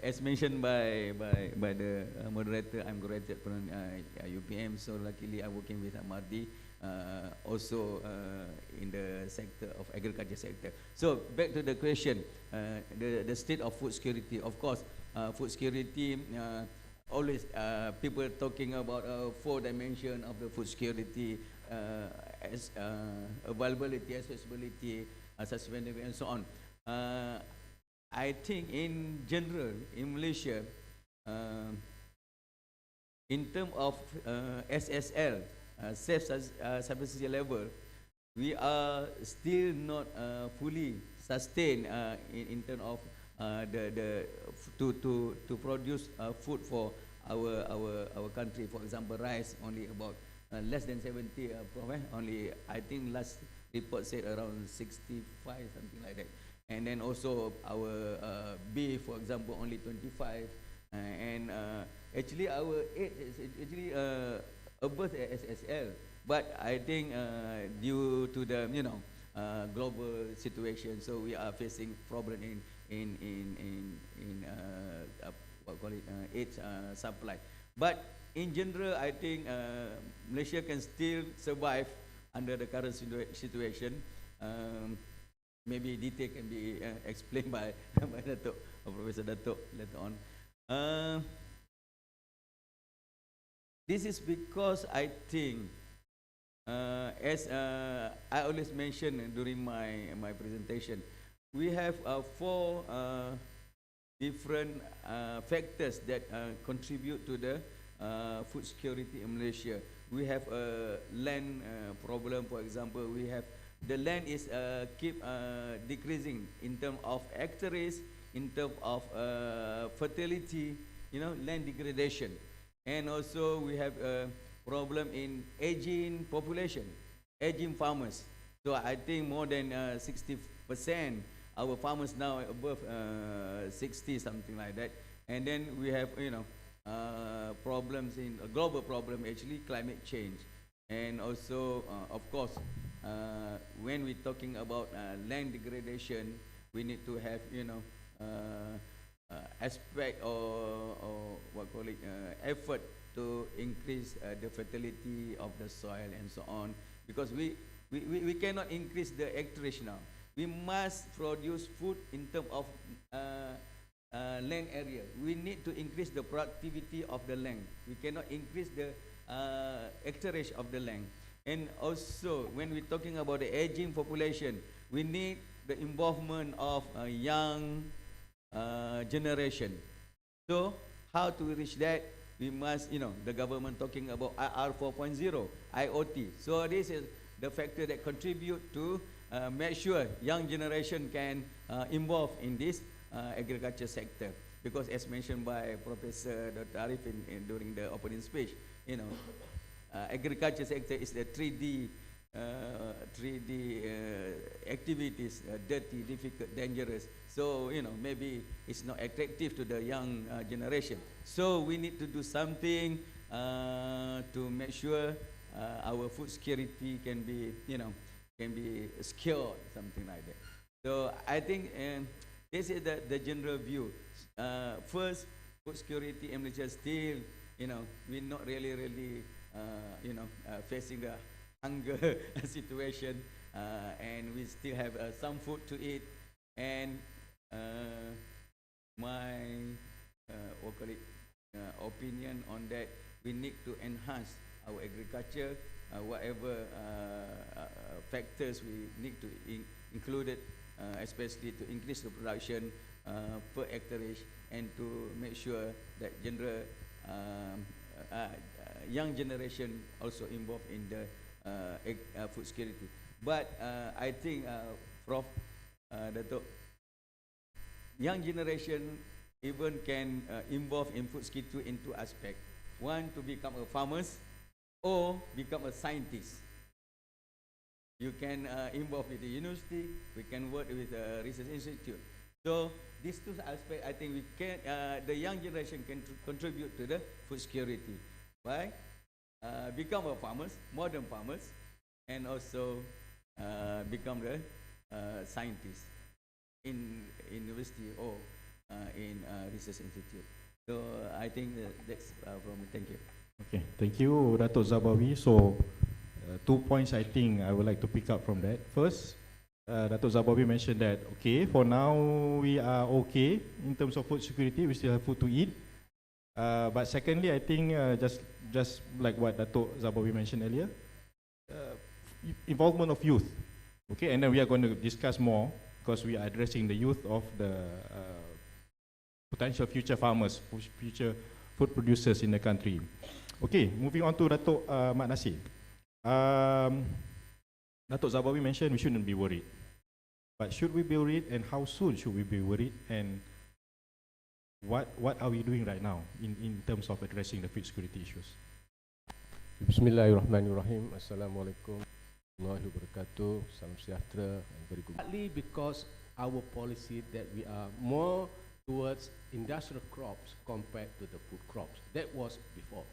N: as mentioned by the moderator, I'm graduate from UPM. So luckily, I'm working with MARDI. Also in the sector of agriculture sector. So back to the question, the state of food security. Of course, food security, always people talking about 4 dimensions of the food security, as availability, accessibility, sustainability, and so on. I think in general, in Malaysia, in terms of SSL, self-sufficiency level, we are still not fully sustained in terms of to produce food for our country. For example, rice only about less than 70. Only I think last report said around 65, something like that. And then also our beef, for example, only 25. And actually our aid is actually above SSL, but I think due to the global situation, so we are facing problem in what call it aid supply. But in general, I think Malaysia can still survive under the current situation. Maybe detail can be explained by Dato' or Professor Dato' later on. This is because I think, as I always mention during my presentation, we have 4 different factors that contribute to the food security in Malaysia. we have a land problem. For example, we have the land is keep decreasing in terms of hectares, in terms of fertility, land degradation. And also we have a problem in aging population, aging farmers. So I think more than 60% our farmers now are above 60, something like that. And then we have, problems in a global problem, actually climate change. And also, of course, when we're talking about land degradation, we need to have, aspect or what call it, effort to increase the fertility of the soil and so on. Because we cannot increase the hectareage now. We must produce food in terms of land area. We need to increase the productivity of the land. We cannot increase the hectareage of the land. And also, when we're talking about the aging population, we need the involvement of a young generation. So, how to reach that? We must, the government talking about IR 4.0, IoT. So, this is the factor that contribute to make sure young generation can involve in this agriculture sector. Because as mentioned by Professor Dr. Arif during the opening speech, agriculture sector is the 3D activities, dirty, difficult, dangerous. So, maybe it's not attractive to the young generation. So we need to do something to make sure our food security can be, can be secured, something like that. So I think this is the general view. First, food security in Malaysia still, we're not really, facing the hunger situation, and we still have some food to eat. And my opinion on that, we need to enhance our agriculture, whatever factors we need to include it, especially to increase the production per hectareage, and to make sure that young generation also involved in the food security. But I think, Prof. Dato', young generation even can involve in food security in two aspects. One, to become a farmers or become a scientist. You can involve with the university, we can work with a research institute. So these two aspects, I think we can, the young generation can contribute to the food security by become a farmers, modern farmers, and also become the scientists in university or in research institute. So I think that's from me. Thank you.
M: Okay, thank you, Dato' Zabawi. So 2 points I think I would like to pick up from that. First, Dato' Zabawi mentioned that, okay, for now we are okay in terms of food security, we still have food to eat. But secondly, I think just like what Dato' Zabawi mentioned earlier, involvement of youth. Okay, and then we are going to discuss more because we are addressing the youth of the potential future farmers, future food producers in the country. Okay, moving on to Dato' Mat Nasir. Dato' Zabawi mentioned we shouldn't be worried. But should we be worried, and how soon should we be worried, and what are we doing right now in terms of addressing the food security issues?
O: Bismillahirrahmanirrahim. Assalamualaikum warahmatullahi wabarakatuh. Salam sejahtera and very good. Partly because our policy that we are more towards industrial crops compared to the food crops. That was before.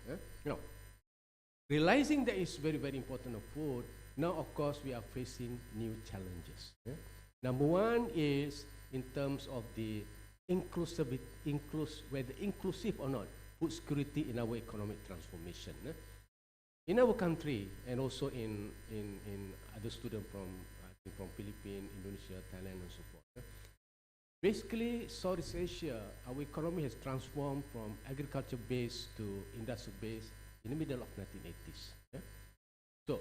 O: Realizing that it's very, very important of food, now of course we are facing new challenges. Number one is in terms of the whether inclusive or not, food security in our economic transformation. In our country, and also in other students from Philippines, Indonesia, Thailand, and so forth. Basically, Southeast Asia, our economy has transformed from agriculture-based to industrial-based in the middle of 1980s. So,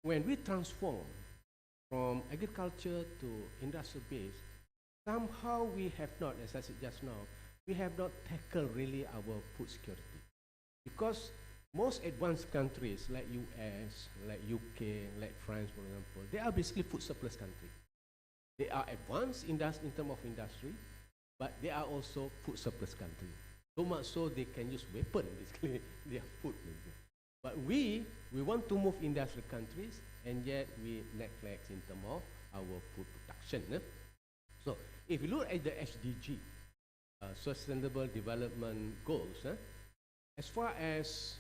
O: when we transform from agriculture to industrial-based, somehow we have not, as I said just now, we have not tackled really our food security. Because most advanced countries like US, like UK, like France, for example, they are basically food surplus countries. They are advanced in terms of industry, but they are also food surplus country. So much so they can use weapon, basically, their food. But we want to move industrial countries, and yet we neglect in terms of our food production. So if you look at the SDG, Sustainable Development Goals, as far as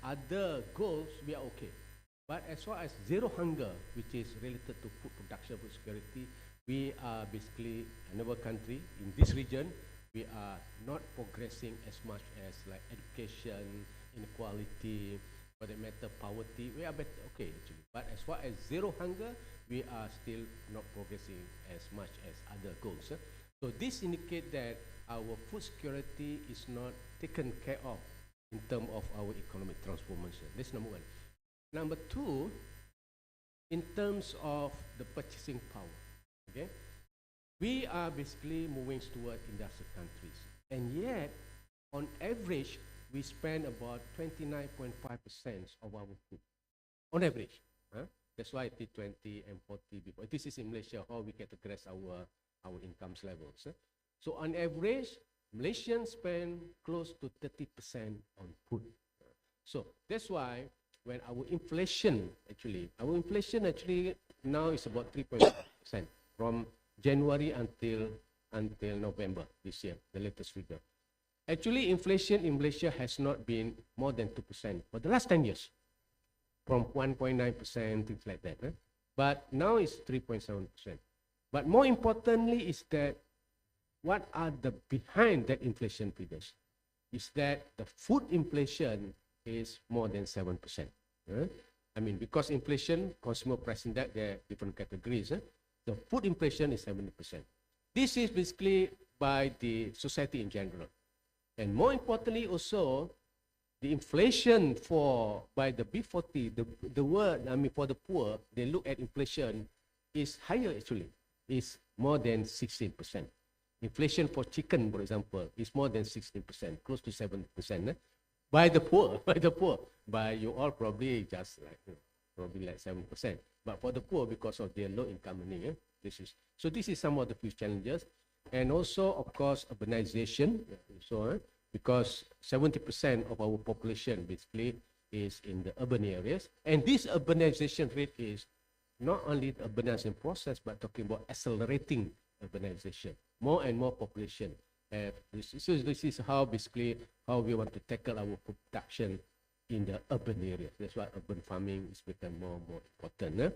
O: other goals, we are okay. But as far as zero hunger, which is related to food production, food security, we are basically another country in this region. We are not progressing as much as like education, inequality, for that matter, poverty. We are better, okay, actually. But as far as zero hunger, we are still not progressing as much as other goals. So this indicates that our food security is not taken care of in terms of our economic transformation. That's number one. Number two, in terms of the purchasing power, okay? We are basically moving toward industrial countries. And yet, on average, we spend about 29.5% of our food. On average. That's why I did 20 and 40 before. This is in Malaysia, how we categorize our incomes levels. So on average, Malaysians spend close to 30% on food. So that's why when our inflation actually now is about 3.5% from January until November this year, the latest figure. Actually, inflation in Malaysia has not been more than 2% for the last 10 years, from 1.9%, things like that. But now it's 3.7%. But more importantly is that what are the behind that inflation figures? Is that the food inflation is more than 7%. I mean, because inflation, consumer price index, there are different categories. The food inflation is 70%. This is basically by the society in general. And more importantly also, the inflation by the B40, the word, I mean, for the poor, they look at inflation is higher actually, is more than 16%. Inflation for chicken, for example, is more than 16%, close to 7%. By the poor, by you all probably just like, probably like 7%. But for the poor, because of their low income earning, this is some of the few challenges. And also, of course, urbanization. So, because 70% of our population basically is in the urban areas. And this urbanization rate is not only the urbanization process, but talking about accelerating urbanization. More and more population. This is how basically how we want to tackle our production in the urban areas. That's why urban farming is becoming more and more important.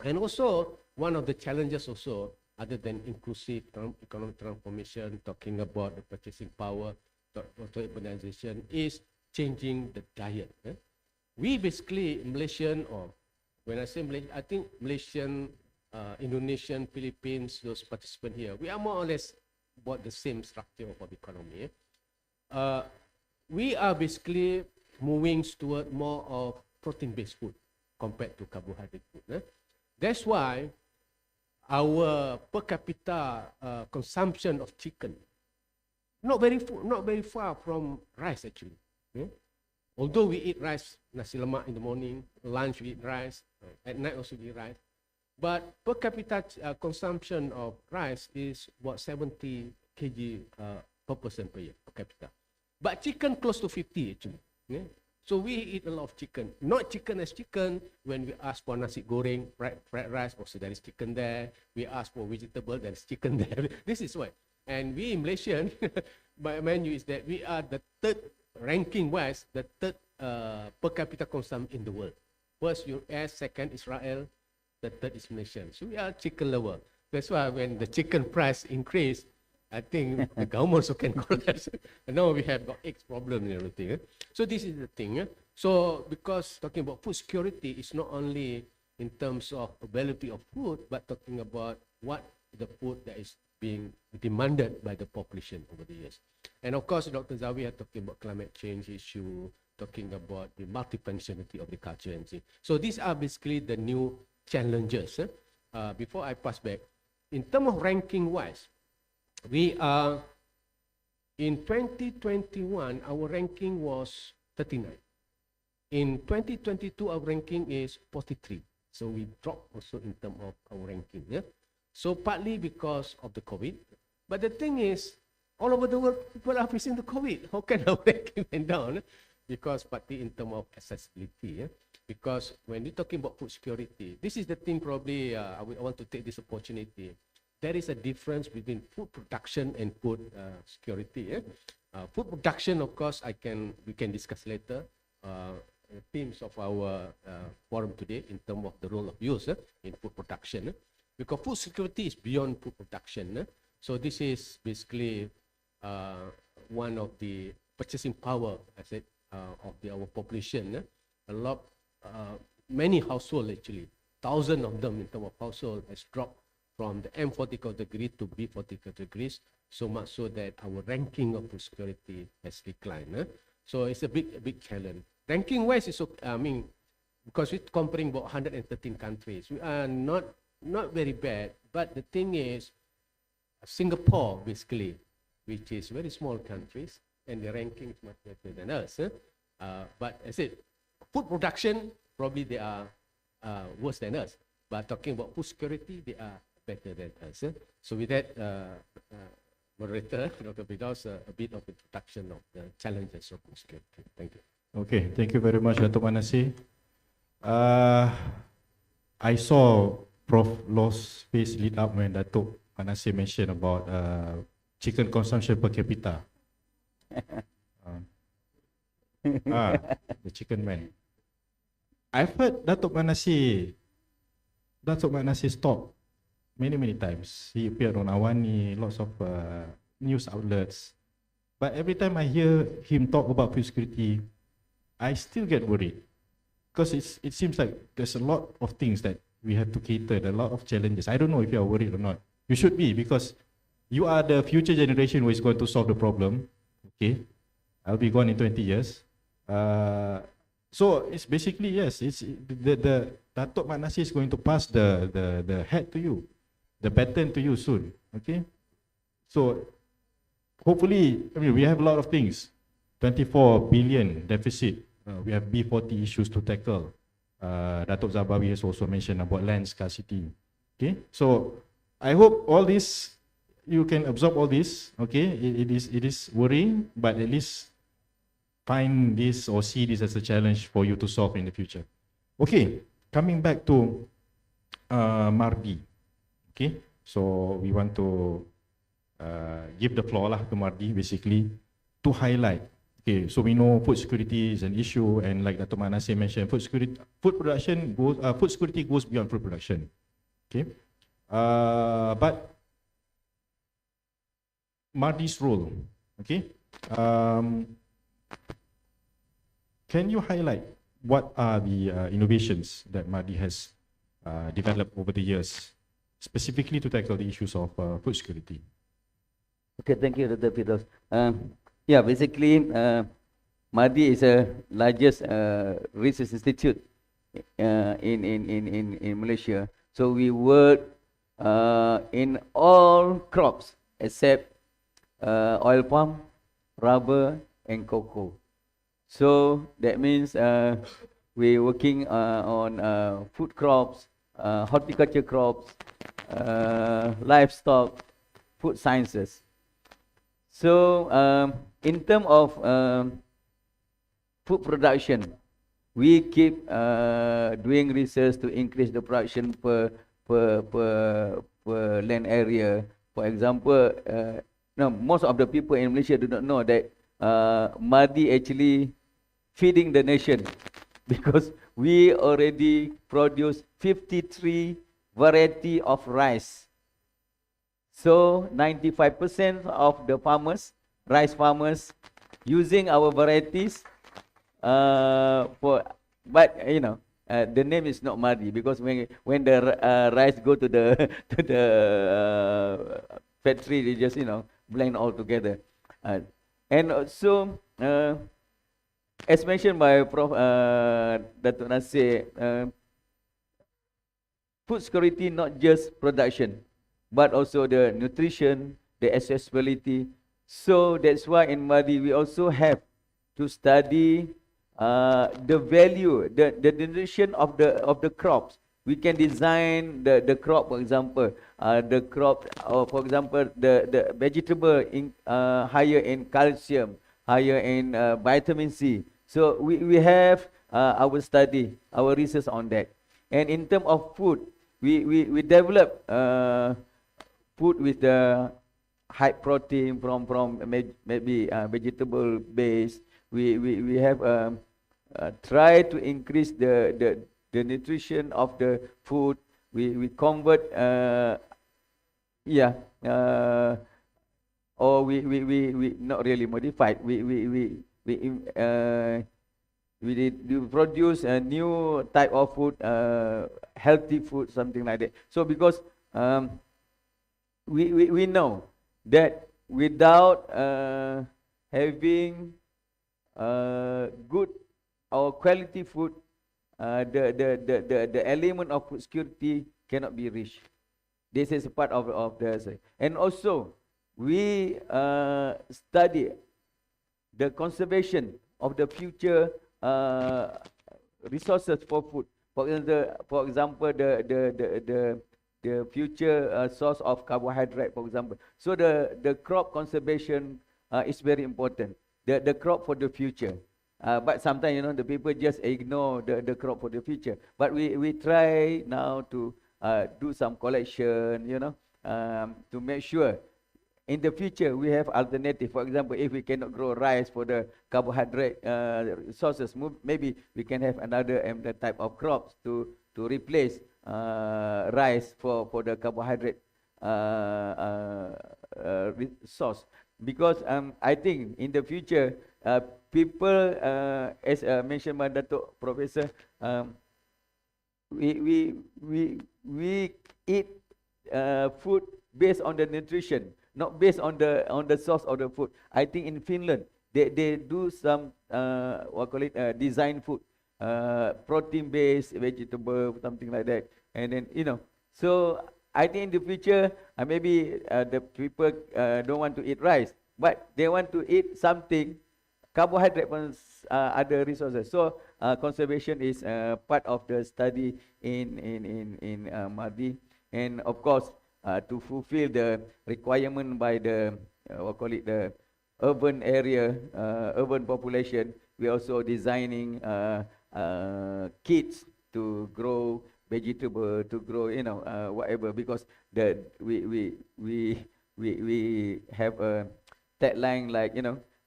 O: And also, one of the challenges also, other than inclusive economic transformation, talking about the purchasing power, urbanization, is changing the diet. We basically, Malaysian, or when I say Malaysian, I think Malaysian, Indonesian, Philippines, those participants here, we are more or less about the same structure of our economy. We are basically moving toward more of protein-based food compared to carbohydrate food. That's why our per capita consumption of chicken not very far from rice actually. Although we eat rice, nasi lemak in the morning, lunch we eat rice, at night also we eat rice, but per capita consumption of rice is about 70 kg per person per year per capita. But chicken close to 50 actually. So we eat a lot of chicken. Not chicken as chicken. When we ask for nasi goreng, fried rice, also there is chicken there. We ask for vegetable, there is chicken there. This is why. And we in Malaysian, my menu is that we are the third ranking wise, the third per capita consumption in the world. First US, second Israel, the third is Malaysian. So we are chicken lover. That's why when the chicken price increase, I think the government also can collapse. And now we have got eggs problem and everything. So this is the thing. So because talking about food security is not only in terms of availability of food, but talking about what the food that is being demanded by the population over the years. And of course, Dr. Zawi are talking about climate change issue, talking about the multifunctionality of the culture and things. So these are basically the new challenges. Before I pass back, in terms of ranking wise, we are In 2021, our ranking was 39. In 2022, our ranking is 43. So we dropped also in terms of our ranking. Yeah? So partly because of the COVID. But the thing is, all over the world, people are facing the COVID. How can our ranking went down? Because partly in terms of accessibility. Yeah? Because when you're talking about food security, this is the thing probably I want to take this opportunity. There is a difference between food production and food security. Food production, of course, we can discuss later. Themes of our forum today in terms of the role of youth in food production. Because food security is beyond food production. So this is basically one of the purchasing power, I said, of our population. Many households actually, thousands of them in terms of household has dropped from the M40 category to B40 categories, so much so that our ranking of food security has declined. So it's a big challenge. Ranking wise is okay, because we're comparing about 113 countries, we are not very bad. But the thing is, Singapore basically, which is very small countries, and the ranking is much better than us. But as I said, food production probably they are worse than us. But talking about food security, they are better than us. So with that, moderator, Dr. Bidaus, a bit of introduction of the challenges of food security. Thank you.
M: Okay, thank you very much, Dato' Manasih. I saw Prof. Law's face lit up when Dato' Manasih mentioned about chicken consumption per capita. The chicken man. I've heard Dato' Manasih talk many times. He appeared on Awani, lots of news outlets. But every time I hear him talk about food security, I still get worried. Because it seems like there's a lot of things that we have to cater, a lot of challenges. I don't know if you are worried or not. You should be, because you are the future generation who is going to solve the problem. Okay, I'll be gone in 20 years. So it's basically, yes, it's the Dato' Manasih is going to pass the hat to you, the baton to you soon. Okay, so hopefully, we have a lot of things. 24 billion deficit. We have B40 issues to tackle. Dato' Zabawi has also mentioned about land scarcity. Okay, so I hope all this, you can absorb all this. Okay, it is worrying, but at least find this or see this as a challenge for you to solve in the future. Okay, coming back to Mardi. Okay, so we want to give the floor to Mardi basically to highlight. Okay, so we know food security is an issue, and like Dato' Manasih mentioned, food security goes beyond food production. Okay, but Mardi's role. Okay, can you highlight what are the innovations that Mardi has developed over the years, specifically to tackle the issues of food security?
N: Okay, thank you, Dr. Fidos. Yeah, basically, Mardi is the largest research institute in Malaysia. So we work in all crops except oil palm, rubber, and cocoa. So that means we're working on food crops, horticulture crops, livestock, food sciences. So in terms of food production, we keep doing research to increase the production per land area. For example, most of the people in Malaysia do not know that Mardi actually feeding the nation, because we already produce 53 variety of rice. So 95% of the farmers, rice farmers, using our varieties but the name is not Mardi, because when the rice go to the factory, they just blend all together. And also, as mentioned by Prof. Dato' Nasir, food security not just production, but also the nutrition, the accessibility,
P: So that's why in Madi we also have to study the value, the nutrition of the crops. We can design the crop, for example, the crop, for example, the vegetable in higher in calcium, higher in vitamin C. So we have our study, our research on that. And in terms of food, we develop food with the high protein from maybe vegetable base. We have try to increase the nutrition of the food. We convert yeah or we not really modified. We produce a new type of food, healthy food, something like that. So because we know that without having good or quality food, the element of food security cannot be reached. This is a part of the, and also we study the conservation of the future resources for food. For example, the future source of carbohydrate, for example. So the crop conservation is very important. The crop for the future. But sometimes, the people just ignore the crop for the future. But we try now to do some collection, to make sure in the future we have alternative. For example, if we cannot grow rice for the carbohydrate sources, maybe we can have another type of crops to replace rice for the carbohydrate source. Because I think in the future, people, as mentioned by Dato' Professor, we eat food based on the nutrition, not based on the source of the food. I think in Finland they do some design food, protein based vegetable, something like that. And then so I think in the future maybe the people don't want to eat rice, but they want to eat something carbohydrate from other resources. So conservation is part of the study in Madi, and of course to fulfill the requirement by the the urban area, urban population, we also designing kits to grow vegetable, to grow whatever, because we have a tagline like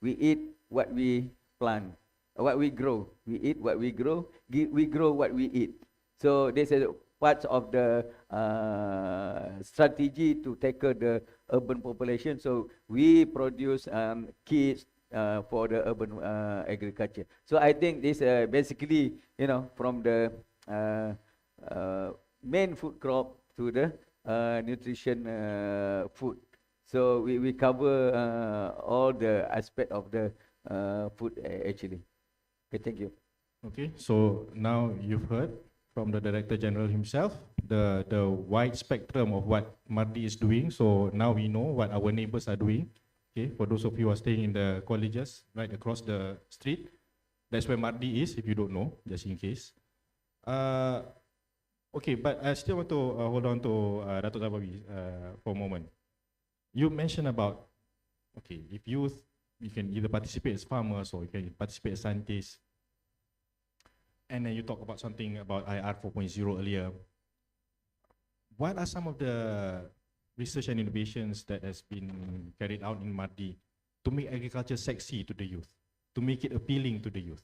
P: we eat what we plant, what we grow. We eat what we grow. We grow what we eat. So this is part of the strategy to tackle the urban population. So we produce kits for the urban agriculture. So I think this basically from the main food crop to the nutrition food. So we cover all the aspect of the food actually. Okay, thank you.
M: Okay, so now you've heard from the Director General himself the wide spectrum of what Mardi is doing. So now we know what our neighbors are doing. Okay, for those of you who are staying in the colleges right across the street, that's where Mardi is, if you don't know, just in case. Okay, but I still want to hold on to Dato' Zabawi for a moment. You mentioned about, okay, if youth, you can either participate as farmers or you can participate as scientists. And then you talk about something about IR 4.0 earlier. What are some of the research and innovations that has been carried out in Mardi to make agriculture sexy to the youth, to make it appealing to the youth?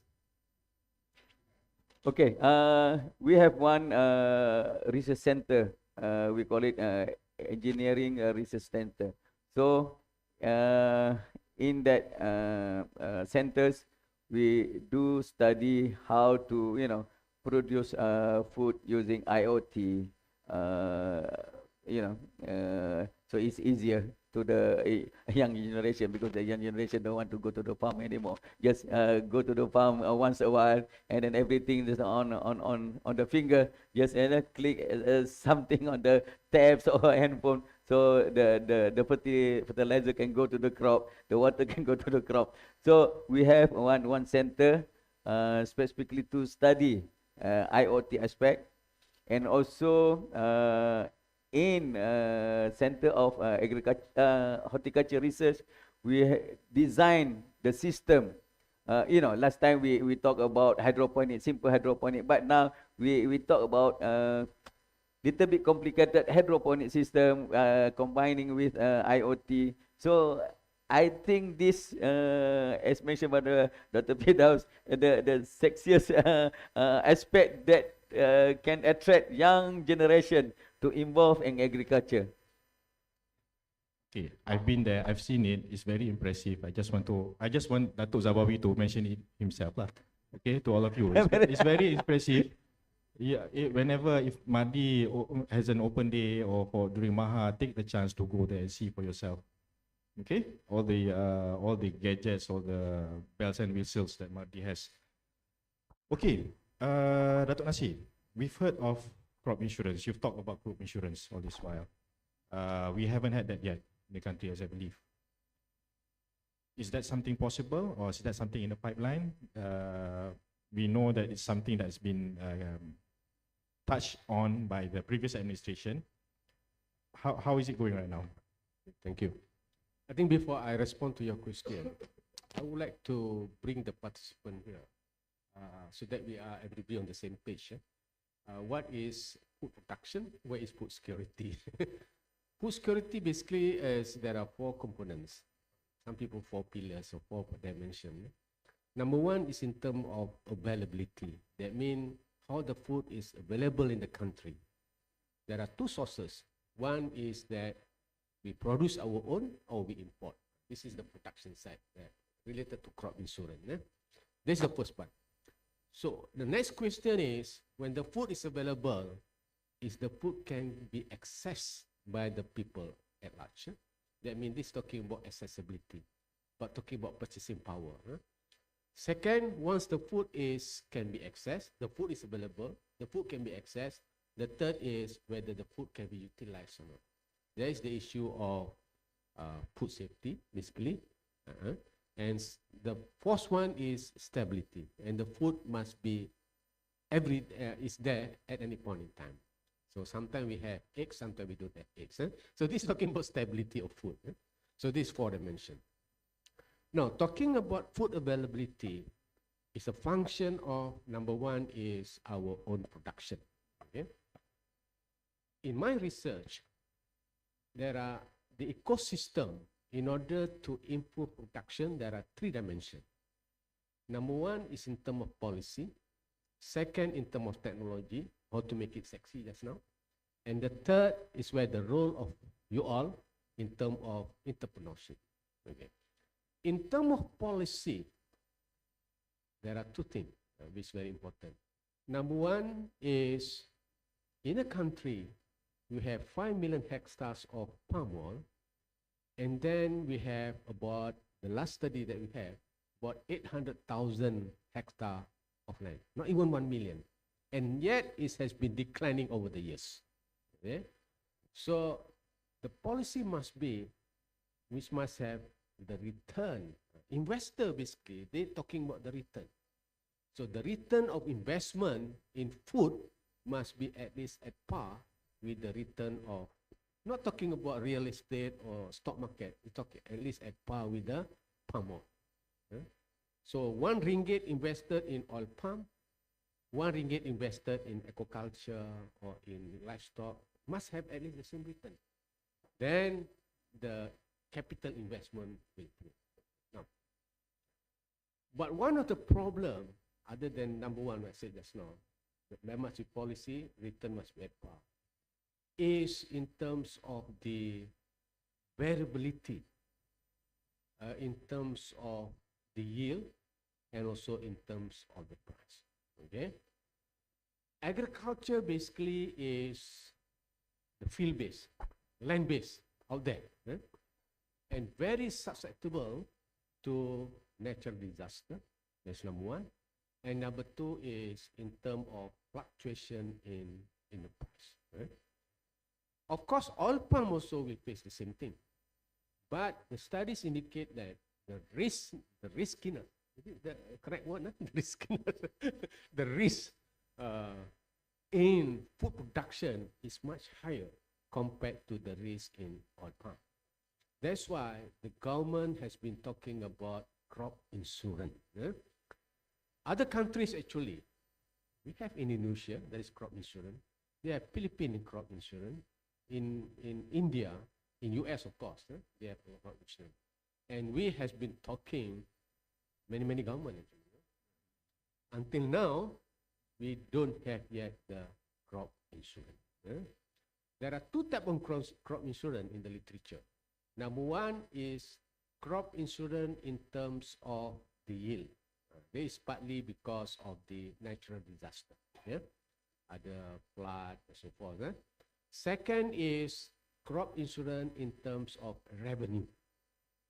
P: Okay, we have one research center. We call it engineering research center. So in that centers, we do study how to produce food using IoT. So it's easier to the young generation, because the young generation don't want to go to the farm anymore. Just go to the farm once a while, and then everything is on the finger. Just click something on the tabs or handphone. So the fertilizer can go to the crop, the water can go to the crop. So we have one center specifically to study IoT aspect, and also in Center of Horticulture Research, we design the system. Last time we talk about hydroponic, simple hydroponic, but now we talk about little bit complicated hydroponic system combining with IoT. So I think this, as mentioned by the Dr. Firdaus, the sexiest aspect that can attract young generation to involve in agriculture.
M: Okay, I've been there. I've seen it. It's very impressive. I just want Datuk Zabawi to mention it himself, lah. Okay, to all of you, it's very impressive. Yeah, whenever if Madi has an open day or for during Maha, take the chance to go there and see for yourself. Okay, all the gadgets, all the bells and whistles that Madi has. Okay, Datuk Nasir, we've heard of crop insurance. You've talked about crop insurance all this while. We haven't had that yet in the country, as I believe. Is that something possible, or is that something in the pipeline? We know that it's something that's been touched on by the previous administration. How is it going right now?
O: Thank you. I think before I respond to your question, I would like to bring the participant here so that we are everybody on the same page. What is food production? What is food security? Food security basically is there are 4 components. Some people 4 pillars or 4 dimensions. Number 1 is in terms of availability. That means how the food is available in the country. There are 2 sources. One is that we produce our own or we import. This is the production side related to crop insurance. This is the first part. So the next question is, when the food is available, is the food can be accessed by the people at large? That means this talking about accessibility, but talking about purchasing power. Second, once the food can be accessed, the food is available, the food can be accessed. The third is whether the food can be utilized or not. There is the issue of food safety, basically. And the fourth one is stability. And the food must be is there at any point in time. So sometimes we have eggs, sometimes we don't have eggs. So this is talking about stability of food. So this is 4 dimensions. Now, talking about food availability is a function of, number 1 is our own production. Okay? In my research, there are the ecosystem. In order to improve production, there are 3 dimensions. Number 1 is in terms of policy. Second, in terms of technology, how to make it sexy just now. And the third is where the role of you all in terms of entrepreneurship. Okay. In terms of policy, there are 2 things which are very important. Number 1 is, in a country, we have 5 million hectares of palm oil, and then we have about, the last study that we have, about 800,000 hectares of land, not even 1 million. And yet it has been declining over the years. Okay? So the policy must be, which must have the return. Investor, basically, they're talking about the return. So the return of investment in food must be at least at par with the return of, not talking about real estate or stock market, we're talking at least at par with the palm oil. So 1 ringgit invested in oil palm, 1 ringgit invested in aquaculture or in livestock must have at least the same return. Then the capital investment will improve. Now, but one of the problem, other than number 1 I said just now, there must be policy, return must be at par, is in terms of the variability, in terms of the yield, and also in terms of the price. Okay? Agriculture basically is the field-based, land-based out there, and very susceptible to natural disaster. That's number 1. And number 2 is in terms of fluctuation in the price. Of course, oil palm also will face the same thing. But the studies indicate that the riskiness, is it the correct word? The riskiness, the risk in food production is much higher compared to the risk in oil palm. That's why the government has been talking about crop insurance. Other countries actually, we have Indonesia, that is crop insurance. They have Philippines crop insurance. In India, in US of course, they have crop insurance. And we has been talking many governments actually. Until now, we don't have yet the crop insurance. There are two types of crop insurance in the literature. Number one is crop insurance in terms of the yield. This is partly because of the natural disaster, other flood and so forth. Second is crop insurance in terms of revenue,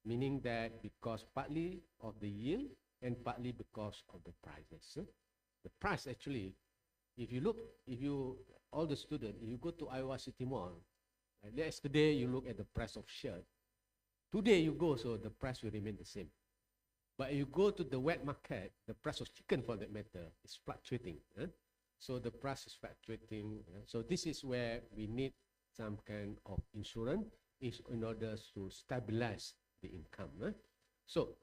O: meaning that because partly of the yield and partly because of the prices. The price actually, if you all the students, if you go to Iowa City Mall, yesterday you look at the price of shirt. Today you go, so the price will remain the same. But if you go to the wet market, the price of chicken for that matter is fluctuating. So the price is fluctuating. So this is where we need some kind of insurance is in order to stabilize the income. So,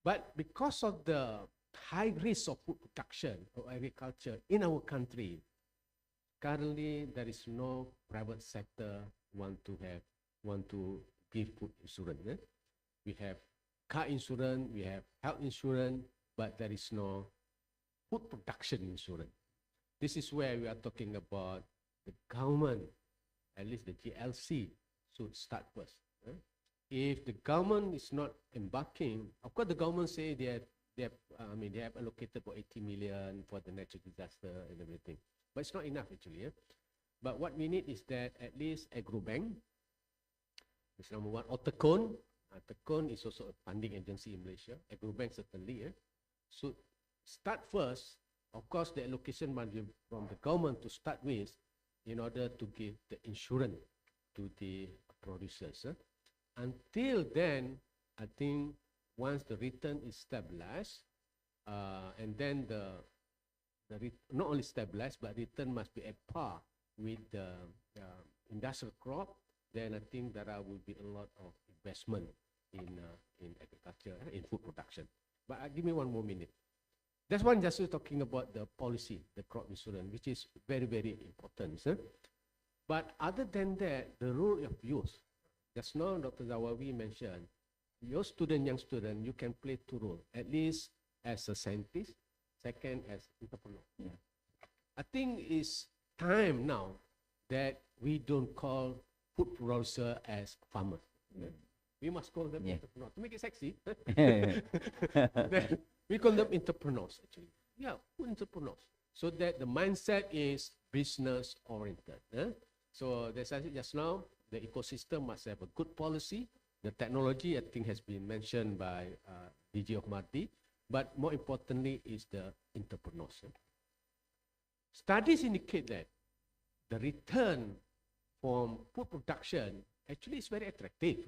O: but because of the high risk of food production or agriculture in our country, currently there is no private sector want to give food insurance. We have car insurance, we have health insurance, but there is no food production insurance. This is where we are talking about the government, at least the GLC, should start first. If the government is not embarking, of course the government say they have allocated for 80 million for the natural disaster and everything, but it's not enough actually. But what we need is that at least AgroBank, that's number one, or Tekun. Tekun is also a funding agency in Malaysia. AgroBank certainly should start first. Of course, the allocation must be from the government to start with in order to give the insurance to the producers. Until then, I think once the return is stabilized, and then not only stabilized, but return must be at par with the industrial crop, then I think there will be a lot of investment in agriculture, in food production. But give me one more minute. That's one just talking about the policy, the crop insurance, which is very important. But other than that, the role of youth. Just now, Dr. Zawawi mentioned, young student, you can play two roles, at least as a scientist, second as entrepreneur. I think it's time now that we don't call food producer as farmers. We must call them entrepreneurs to make it sexy. We call them entrepreneurs actually. Food entrepreneurs. So that the mindset is business oriented. So as I said just now, the ecosystem must have a good policy. The technology I think has been mentioned by DG of Marti, but more importantly is the entrepreneurs. Studies indicate that the return from food production actually is very attractive.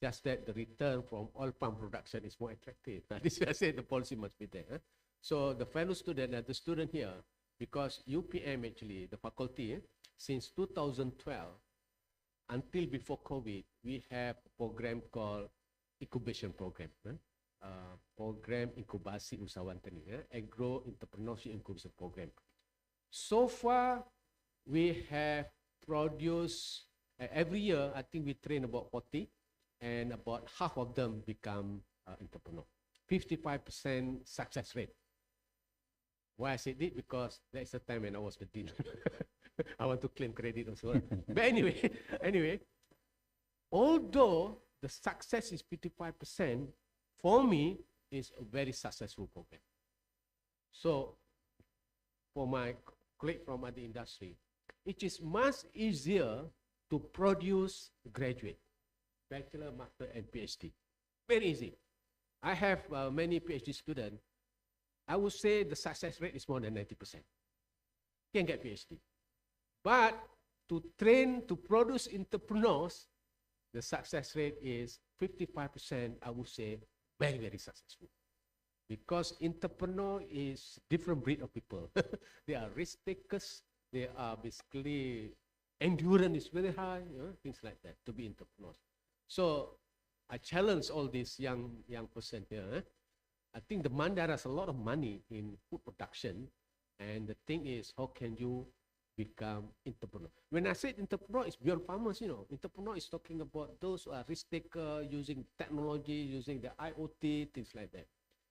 O: Just that the return from oil palm production is more attractive. This is why I said the policy must be there. So the fellow student, the student here, because UPM actually, the faculty, since 2012 until before COVID, we have a program called incubation program. Program Inkubasi Usahawan Tani, Agro Entrepreneurship Incubation Program. So far, we have produced, every year, I think we train about 40, and about half of them become entrepreneur. 55% success rate. Why I said it? Because that's the time when I was the dean. I want to claim credit also. But anyway, although the success is 55%, for me, it's a very successful program. So, for my colleague from other industry, it is much easier to produce graduate, bachelor, master, and PhD. Very easy. I have many PhD students. I would say the success rate is more than 90%. Can get PhD. But to train, to produce entrepreneurs, the success rate is 55%, I would say, very, very successful. Because entrepreneur is different breed of people. They are risk takers. They are basically, endurance is very high, things like that, to be entrepreneurs. So I challenge all these young person here. I think there is a lot of money in food production. And the thing is, how can you become entrepreneur? When I say entrepreneur, it's beyond farmers, Entrepreneur is talking about those who are risk taker, using technology, using the IoT, things like that.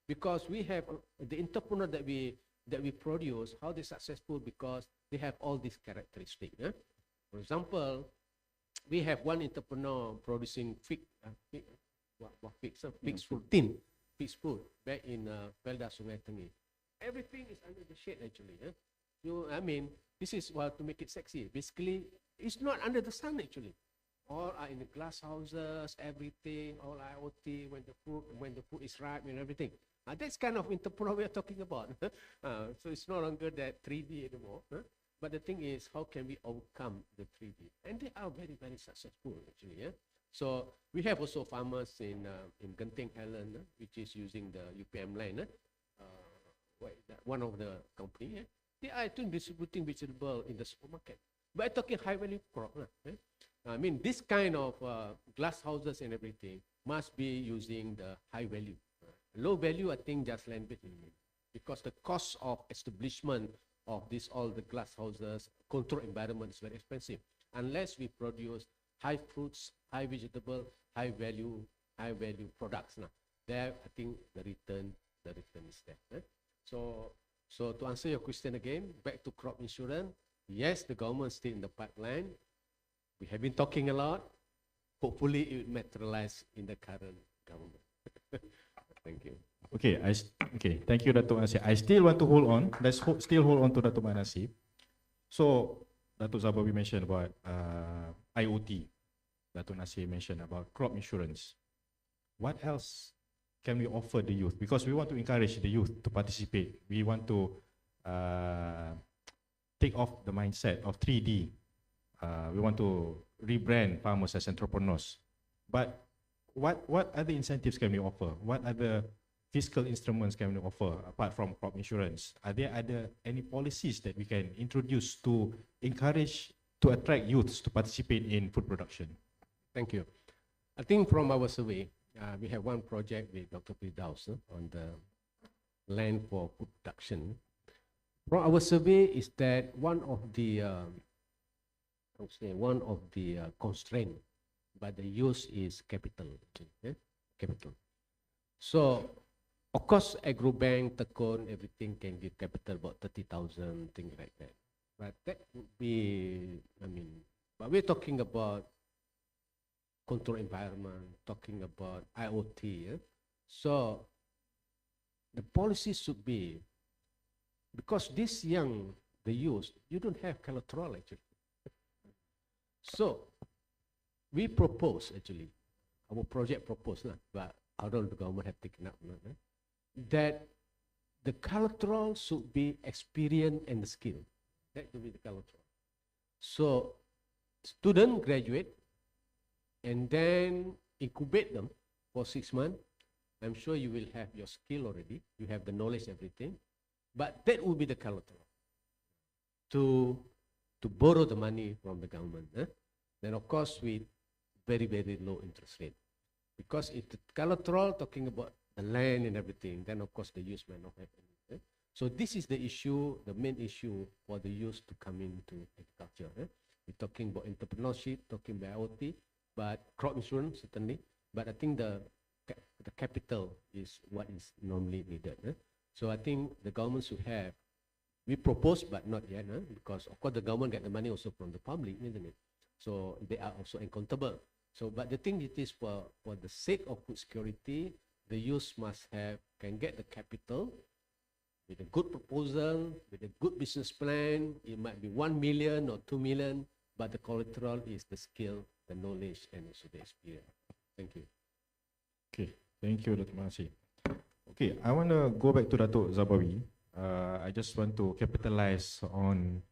O: Because we have the entrepreneur that we produce, how they're successful because they have all these characteristics. For example, we have one entrepreneur producing fig fruit, figs food back in Pelda Sungai Tenggiri. Everything is under the shade actually. This is to make it sexy. Basically, it's not under the sun actually. All are in the glass houses, everything, all IoT, when the food is ripe and everything. That's kind of entrepreneur we are talking about. So it's no longer that 3D anymore. But the thing is, how can we overcome the 3D? And they are very, very successful actually. So we have also farmers in Genting Island, which is using the UPM land. One of the company. They are distributing vegetable in the supermarket. But I'm talking high value crop. This kind of glass houses and everything must be using the high value. Low value, I think, just land between, because the cost of establishment of all the glass houses, control environment is very expensive. Unless we produce high fruits, high vegetable, high value products. There, I think the return is there. So to answer your question again, back to crop insurance. Yes, the government is still in the pipeline. We have been talking a lot. Hopefully, it will materialize in the current government. Thank you.
M: Okay, thank you, Datuk Nasib. I still want to hold on. Let's still hold on to Datuk Nasib. So, Datuk Zabawi mentioned about IoT. Datuk Nasib mentioned about crop insurance. What else can we offer the youth? Because we want to encourage the youth to participate. We want to take off the mindset of 3D. We want to rebrand farmers as entrepreneurs. But what other incentives can we offer? What other fiscal instruments can we offer apart from crop insurance? Are there any policies that we can introduce to encourage, to attract youths to participate in food production?
O: Thank you. I think from our survey, we have one project with Dr. Firdaus on the land for food production. From our survey is that one of the constraint by the use is capital. Capital. So, of course, AgroBank, Tekon, everything can give capital about 30,000, things like that. But that would be, but we're talking about control environment, talking about IoT. So, the policy should be, because this young, the youth, you don't have collateral actually. So, we propose actually, our project proposed, but I don't know if the government have taken up, that the collateral should be experience and skill. That should be the collateral. So, student graduate and then incubate them for 6 months. I'm sure you will have your skill already. You have the knowledge, everything. But that will be the collateral to borrow the money from the government. Then of course with very, very low interest rate. Because if the collateral talking about the land and everything, then of course the youth might not have any. So this is the issue, the main issue for the youth to come into agriculture. We're talking about entrepreneurship, talking about IoT, but crop insurance certainly. But I think the capital is what is normally needed. So I think the government should have, we propose but not yet, because of course the government get the money also from the public, isn't it? So they are also accountable. So, but the thing it is for the sake of food security, the youth can get the capital with a good proposal, with a good business plan. It might be 1 million or 2 million, but the collateral is the skill, the knowledge, and also the experience. Thank you.
M: Okay, thank you, Dr. Manasi. Okay, I want to go back to Datuk Zabawi. I just want to capitalize on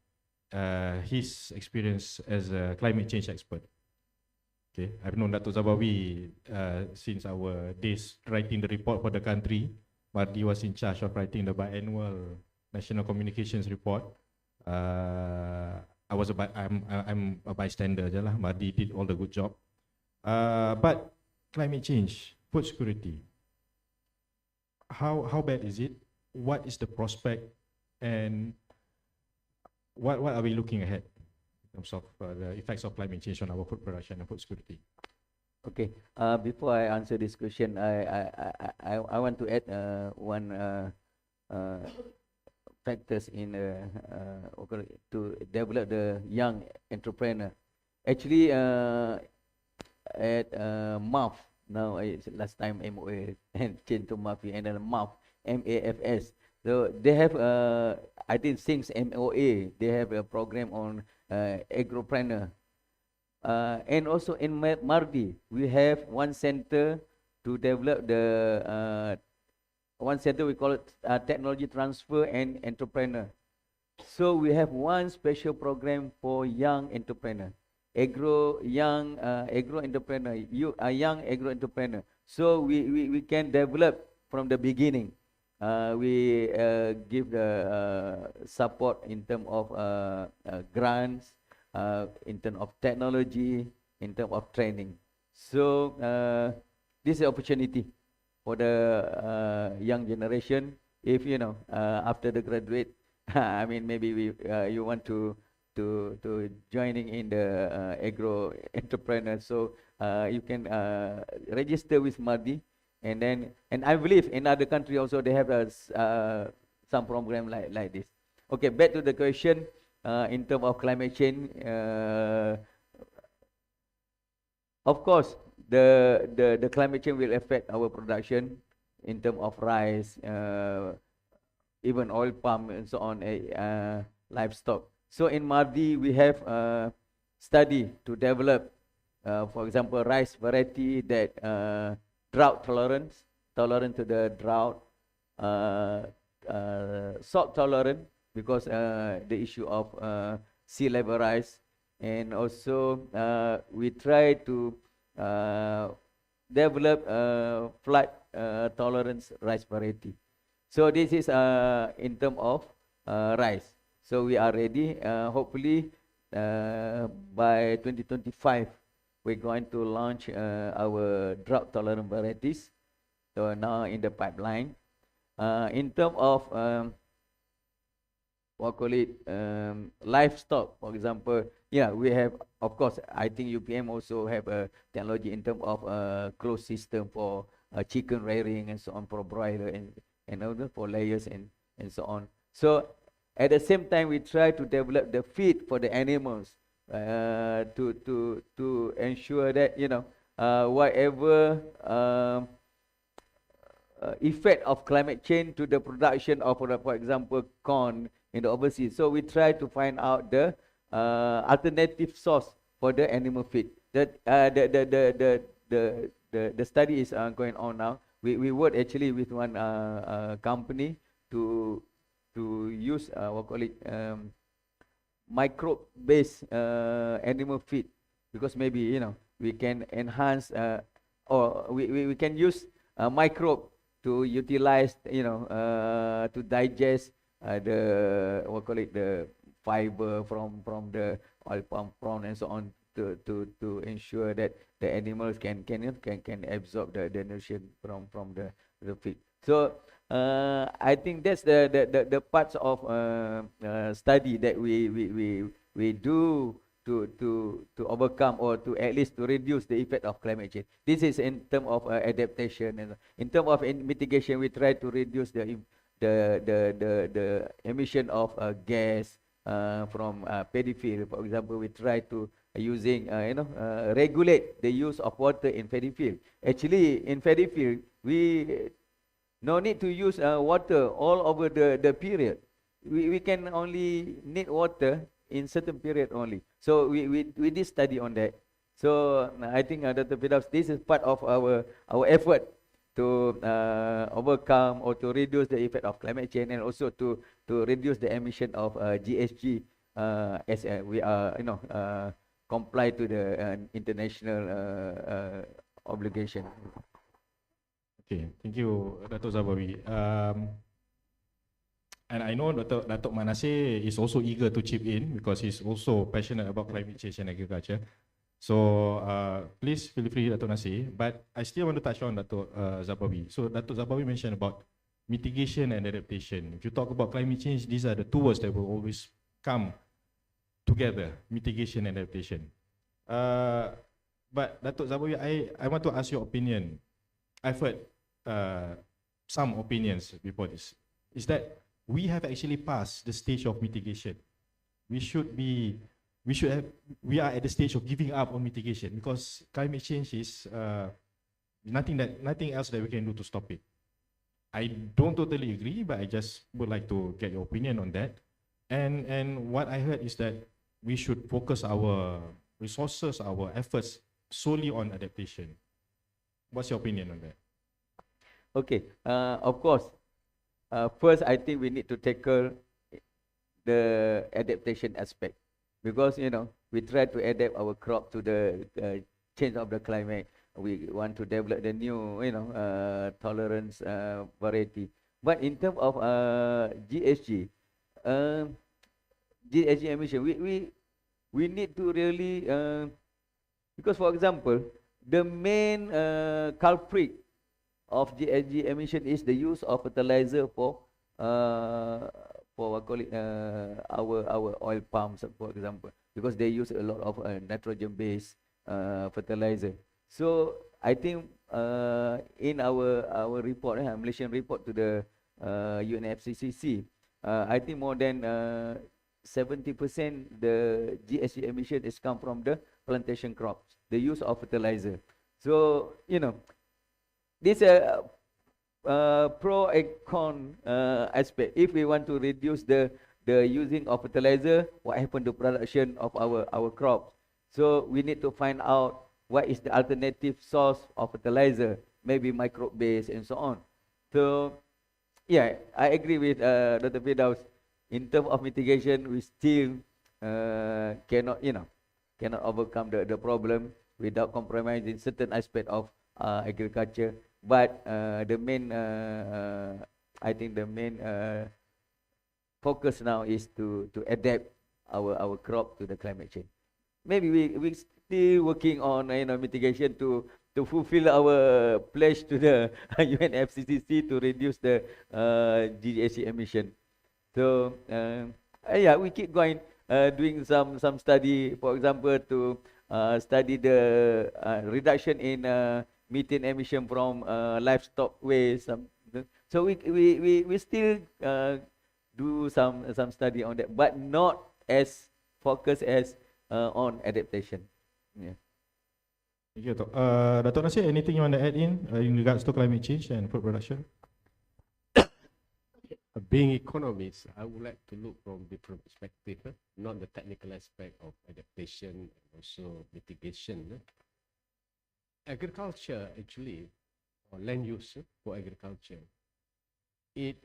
M: his experience as a climate change expert. Okay, I've known Dr. Zabawi since our days writing the report for the country. Mardi was in charge of writing the biannual National Communications Report. I'm a bystander je lah. Mardi did all the good job. But climate change, food security, how bad is it? What is the prospect, and what are we looking ahead in terms of the effects of climate change on our food production and food security?
P: Okay. Before I answer this question, I want to add one factors in to develop the young entrepreneur. Actually, at MAF now, last time MOA and changed to MAFI, and then MAF, MAFS. So they have I think since MOA they have a program on agropreneur. And also in Mardi, we have one center to develop the one center we call it technology transfer and entrepreneur. So we have one special program for young entrepreneur, agro entrepreneur, young agro entrepreneur. So we can develop from the beginning. We give the support in terms of grants, in terms of technology, in terms of training. So this is an opportunity for the young generation. If after the graduate, I mean maybe you want to joining in the agro entrepreneur. So you can register with Mardi, and I believe in other country also they have some program like this. Okay, back to the question. In terms of climate change, of course, the climate change will affect our production in terms of rice, even oil palm and so on, livestock. So in Mardi, we have a study to develop, for example, rice variety that drought tolerant to the drought, salt tolerant, because the issue of sea level rise, and also we try to develop flood tolerance rice variety. So this is in terms of rice. So we are ready. Hopefully by 2025 we're going to launch our drought tolerant varieties. So now in the pipeline. In terms of livestock, for example, we have, of course, I think UPM also have a technology in terms of closed system for chicken rearing and so on, for broiler and other for layers and so on. So at the same time, we try to develop the feed for the animals to ensure that whatever effect of climate change to the production of, for example, corn in the overseas. So we try to find out the alternative source for the animal feed. The study is going on now. We work actually with one company to use microbe-based animal feed, because maybe we can enhance or we can use microbe to utilize to digest the fiber from the oil palm frond and so on, to ensure that the animals can absorb the nutrition from the feed. So I think that's the parts of study that we do to overcome, or to at least to reduce the effect of climate change. This is in terms of adaptation, and in terms of mitigation, we try to reduce the emission of gas from paddy field. For example, we try to using regulate the use of water in paddy field. Actually, in paddy field, we no need to use water all over the period. We can only need water in certain period only. So we did study on that. So I think Dr. Firdaus, this is part of our effort to overcome or to reduce the effect of climate change, and also to reduce the emission of GHG as we are, comply to the international obligation.
M: Okay, thank you, Dato' Zabawi. And I know Dato' Manasseh is also eager to chip in because he's also passionate about climate change and agriculture. So please feel free, Dato' Nasir. But I still want to touch on Dato' Zabawi. So Dato' Zabawi mentioned about mitigation and adaptation. If you talk about climate change, these are the two words that will always come together, mitigation and adaptation. But Dato' Zabawi, I want to ask your opinion. I've heard some opinions before this. Is that we have actually passed the stage of mitigation. We are at the stage of giving up on mitigation because climate change is nothing else that we can do to stop it. I don't totally agree, but I just would like to get your opinion on that. And what I heard is that we should focus our resources, our efforts solely on adaptation. What's your opinion on that?
P: Okay, of course. First, I think we need to tackle the adaptation aspect because we try to adapt our crop to the change of the climate. We want to develop the new tolerance variety. But in terms of GHG, GHG emission, we need to really because, for example, the main culprit of GHG emission is the use of fertilizer for what call it our oil palms, for example, because they use a lot of nitrogen-based fertilizer. So I think in our report, Malaysian report to the UNFCCC, I think more than 70% the GHG emission is come from the plantation crops, the use of fertilizer. So this pro and con aspect. If we want to reduce the using of fertilizer, what happened to production of our crops? So we need to find out what is the alternative source of fertilizer, maybe microbe based and so on. So yeah, I agree with Dr. Firdaus. In terms of mitigation, we still cannot overcome the problem without compromising certain aspect of agriculture. But the main, I think the main focus now is to adapt our crop to the climate change. Maybe we still working on mitigation to fulfill our pledge to the UNFCCC to reduce the GHG emission. So yeah, we keep going doing some study, for example, to study the reduction in methane emission from livestock waste. So we still do some study on that, but not as focused as on adaptation. Yeah.
M: Thank you, Dato' Nasir, anything you want to add in regards to climate change and food production?
O: Being economists, I would like to look from different perspective, not the technical aspect of adaptation and also mitigation. Agriculture actually, or land use for agriculture, it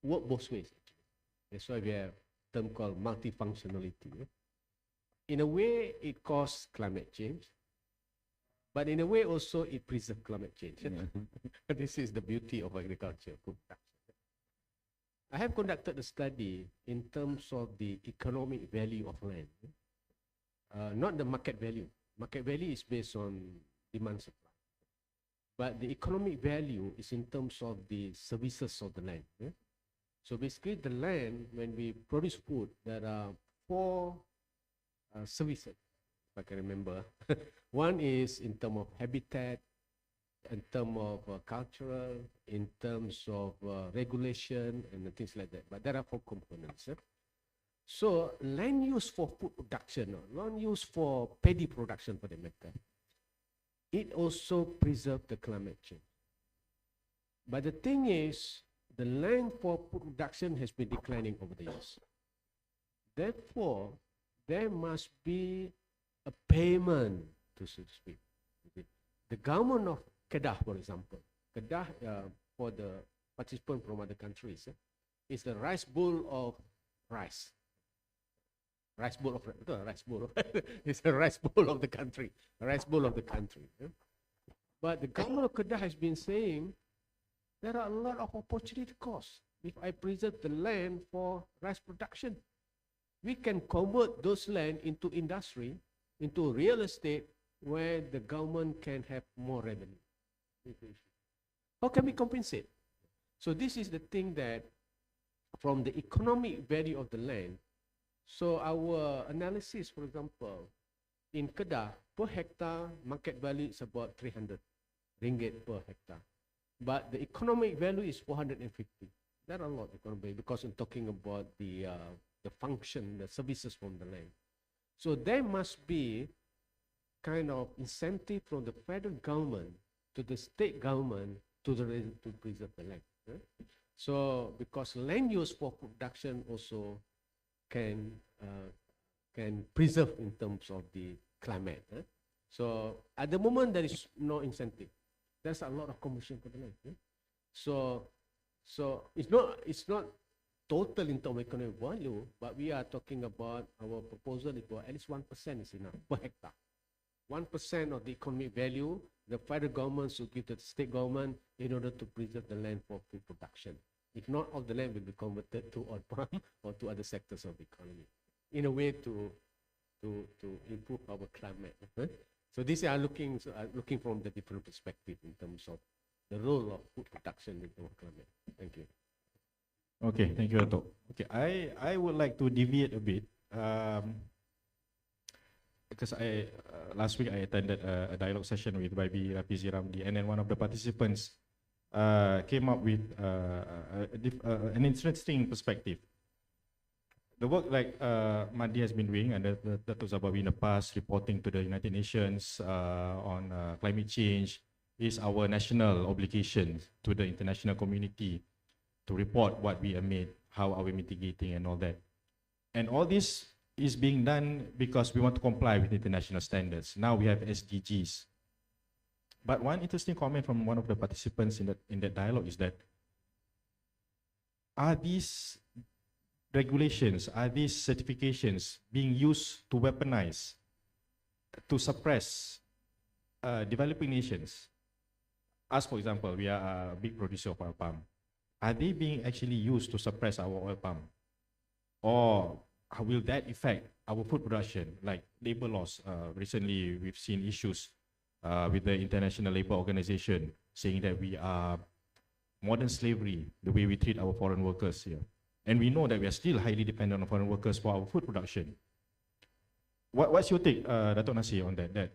O: works both ways actually. That's why we have a term called multifunctionality. In a way, it causes climate change, but in a way also it preserves climate change. This is the beauty of agriculture. I have conducted a study in terms of the economic value of land, not the market value. Market value is based on demand supply, but the economic value is in terms of the services of the land. So basically, the land, when we produce food, there are 4 services, if I can remember. One is in terms of habitat, in terms of cultural, in terms of regulation and things like that. But there are 4 components. So land use for food production, land use for paddy production for the matter, it also preserves the climate change. But the thing is, the land for food production has been declining over the years. Therefore, there must be a payment, to so to speak. The government of Kedah, for example, Kedah, for the participants from other countries, is the rice bowl of rice. rice bowl of rice bowl. It's a rice bowl of the country, a rice bowl of the country. Yeah? But the government of Kedah has been saying there are a lot of opportunity costs if I preserve the land for rice production. We can convert those land into industry, into real estate, where the government can have more revenue. How can we compensate? So this is the thing that from the economic value of the land, so our analysis, for example, in Kedah, per hectare, market value is about 300 ringgit per hectare. But the economic value is 450. That a lot economic because I'm talking about the function, the services from the land. So there must be kind of incentive from the federal government to the state government to preserve the land. So because land use for production also can preserve in terms of the climate. So at the moment there is no incentive. There's a lot of commission for the land. So it's not total in terms of economic value, but we are talking about our proposal is for at least 1% is enough per hectare. 1% of the economic value, the federal government should give to the state government in order to preserve the land for food production. If not, all the land will be converted to oil palm or to other sectors of the economy, in a way to improve our climate. So these are looking from the different perspective in terms of the role of food production in our climate. Thank you.
M: Okay, thank you, Dato'. Okay, I would like to deviate a bit. Because last week I attended a dialogue session with Babi Rafizi Ramli, and then one of the participants came up with an interesting perspective. The work like Madi has been doing, and Dato' Zabawi in the past, reporting to the United Nations on climate change, is our national obligation to the international community to report what we emit, how are we mitigating and all that. And all this is being done because we want to comply with international standards. Now we have SDGs. But one interesting comment from one of the participants in that dialogue is that, are these regulations, are these certifications being used to weaponize, to suppress developing nations? Us, for example, we are a big producer of oil palm. Are they being actually used to suppress our oil palm? Or how will that affect our food production, like labor laws? Recently, we've seen issues with the International Labour Organization saying that we are modern slavery, the way we treat our foreign workers here. And we know that we are still highly dependent on foreign workers for our food production. What's your take, Dato' Nasir, on that? That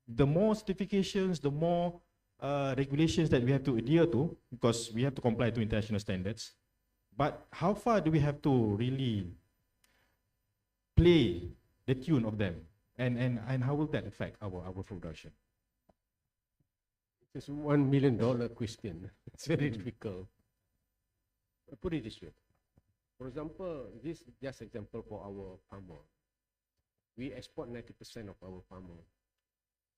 M: the more certifications, the more regulations that we have to adhere to, because we have to comply to international standards, but how far do we have to really play the tune of them, and how will that affect our food production?
O: It's $1 million question. It's very difficult. I'll put it this way. For example, this is just example for our palm oil. We export 90% of our palm oil.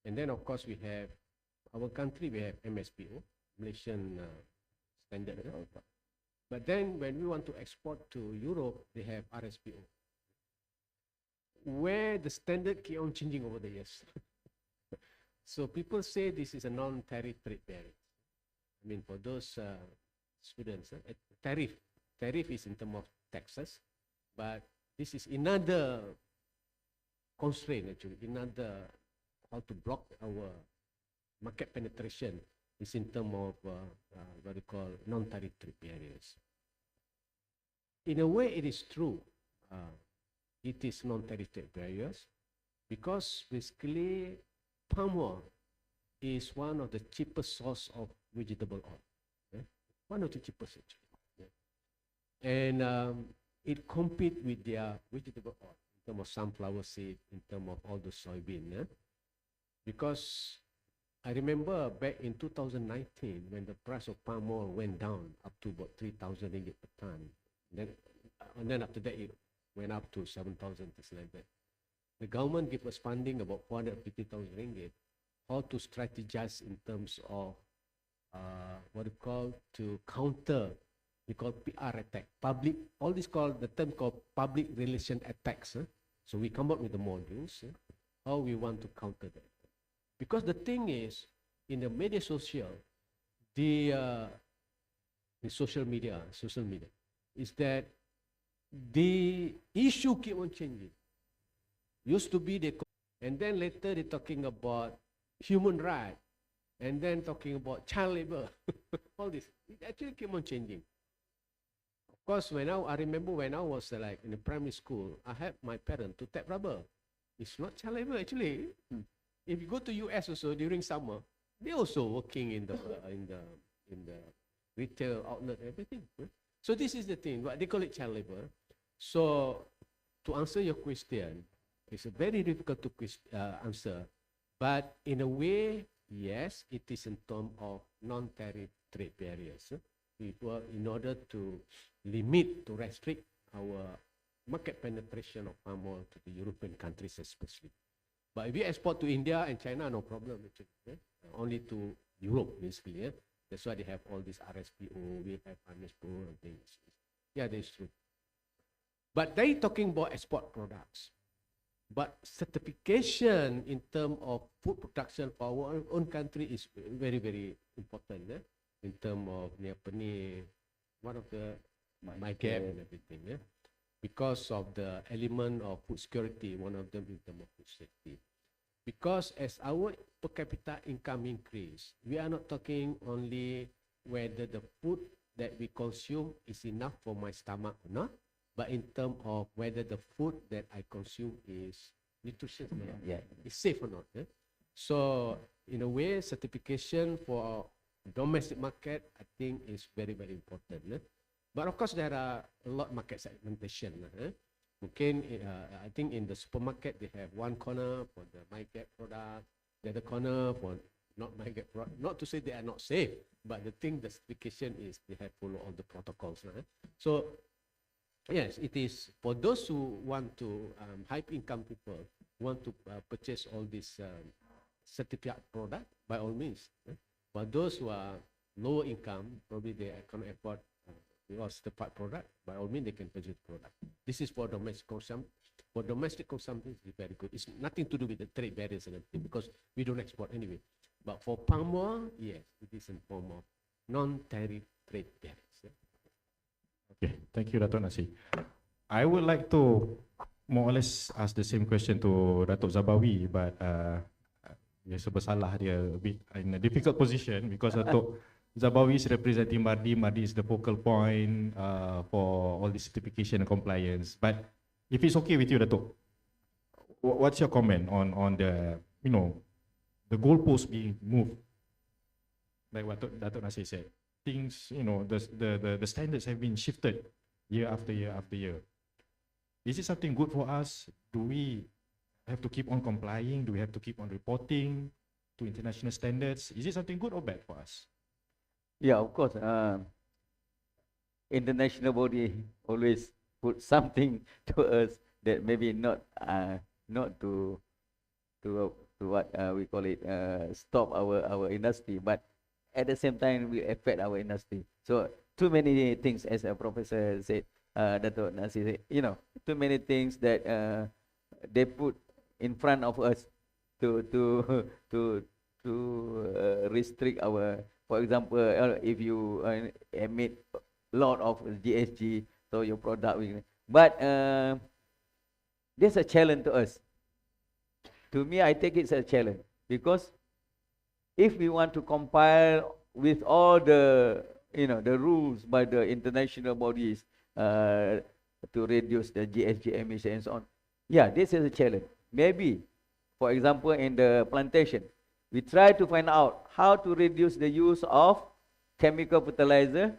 O: And then of course we have, our country we have MSPO, Malaysian Standard. But then when we want to export to Europe, they have RSPO, where the standard keep on changing over the years. So people say this is a non-tariff trade barrier. I mean, for those students, tariff is in terms of taxes, but this is another constraint actually, another how to block our market penetration is in terms of what we call non-tariff trade barriers. In a way, it is true. It is non-tariff trade barriers because basically palm oil is one of the cheapest source of vegetable oil. Yeah? One of the cheapest actually. Yeah? And it competes with their vegetable oil in terms of sunflower seed, in terms of all the soybean. Yeah? Because I remember back in 2019 when the price of palm oil went down up to about 3,000 ringgit per ton. And then after that it went up to 7,000, things like that. The government gave us funding about 450,000 ringgit, how to strategize in terms of what we call to counter, we call PR attack, public, all this called, the term called public relation attacks. So we come up with the modules, how we want to counter that. Because the thing is, in the media social, the social media, is that the issue keep on changing. Used to be and then later they're talking about human rights, and then talking about child labor. All this, it actually keep on changing. Of course, I remember when I was like in the primary school, I had my parents to tap rubber. It's not child labor actually. If you go to US also during summer, they also working in the retail outlet, everything. So this is the thing, what they call it child labor. So to answer your question, it's a very difficult to answer, but in a way, yes, it is in terms of non-tariff trade barriers. In order to limit, to restrict our market penetration of palm oil to the European countries especially. But if you export to India and China, no problem actually. Only to Europe basically. That's why they have all this RSPO, we have RSPO and things. Yeah, that's true. But they talking about export products. But certification in terms of food production for our own country is very, very important. In terms of one of the my gap and everything. Because of the element of food security, one of them in terms of food safety. Because as our per capita income increase, we are not talking only whether the food that we consume is enough for my stomach or not, but in terms of whether the food that I consume is nutritious or not, is safe or not. So in a way, certification for domestic market, I think is very, very important. But of course, there are a lot market segmentation. Mungkin, I think in the supermarket, they have one corner for the MyGap product, the other corner for not MyGap product. Not to say they are not safe, but the thing, the certification is they have follow all the protocols. So, yes, it is for those who want to, high income people, want to purchase all these certificate product, by all means. But those who are lower income, probably they cannot afford certified product, by all means they can purchase product. This is for domestic consumption. For domestic consumption, it's very good. It's nothing to do with the trade barriers and everything because we don't export anyway. But for palm oil, yes, it is in form of non-tariff trade barriers.
M: Okay, thank you, Dato' Nasi. I would like to more or less ask the same question to Dato' Zabawi, but biasa bersalah dia a bit in a difficult position because Dato' Zabawi is representing Mardi. Mardi is the focal point for all the certification and compliance. But if it's okay with you, Dato', what's your comment on the, the goalpost being moved? Like what Dato' Nasir said, things, the standards have been shifted year after year after year. Is it something good for us? Do we have to keep on complying? Do we have to keep on reporting to international standards? Is it something good or bad for us?
P: Yeah, of course. International body always put something to us that maybe not to what we call it stop our industry, but at the same time will affect our industry. So too many things, as a professor said, Dato' Nasir said, too many things that they put in front of us to restrict our. For example, if you emit a lot of GHG, so your product will. But there's a challenge to us. To me, I take it as a challenge because if we want to compile with all the the rules by the international bodies to reduce the GHG emission and so on, yeah, this is a challenge. Maybe, for example, in the plantation, we try to find out how to reduce the use of chemical fertilizer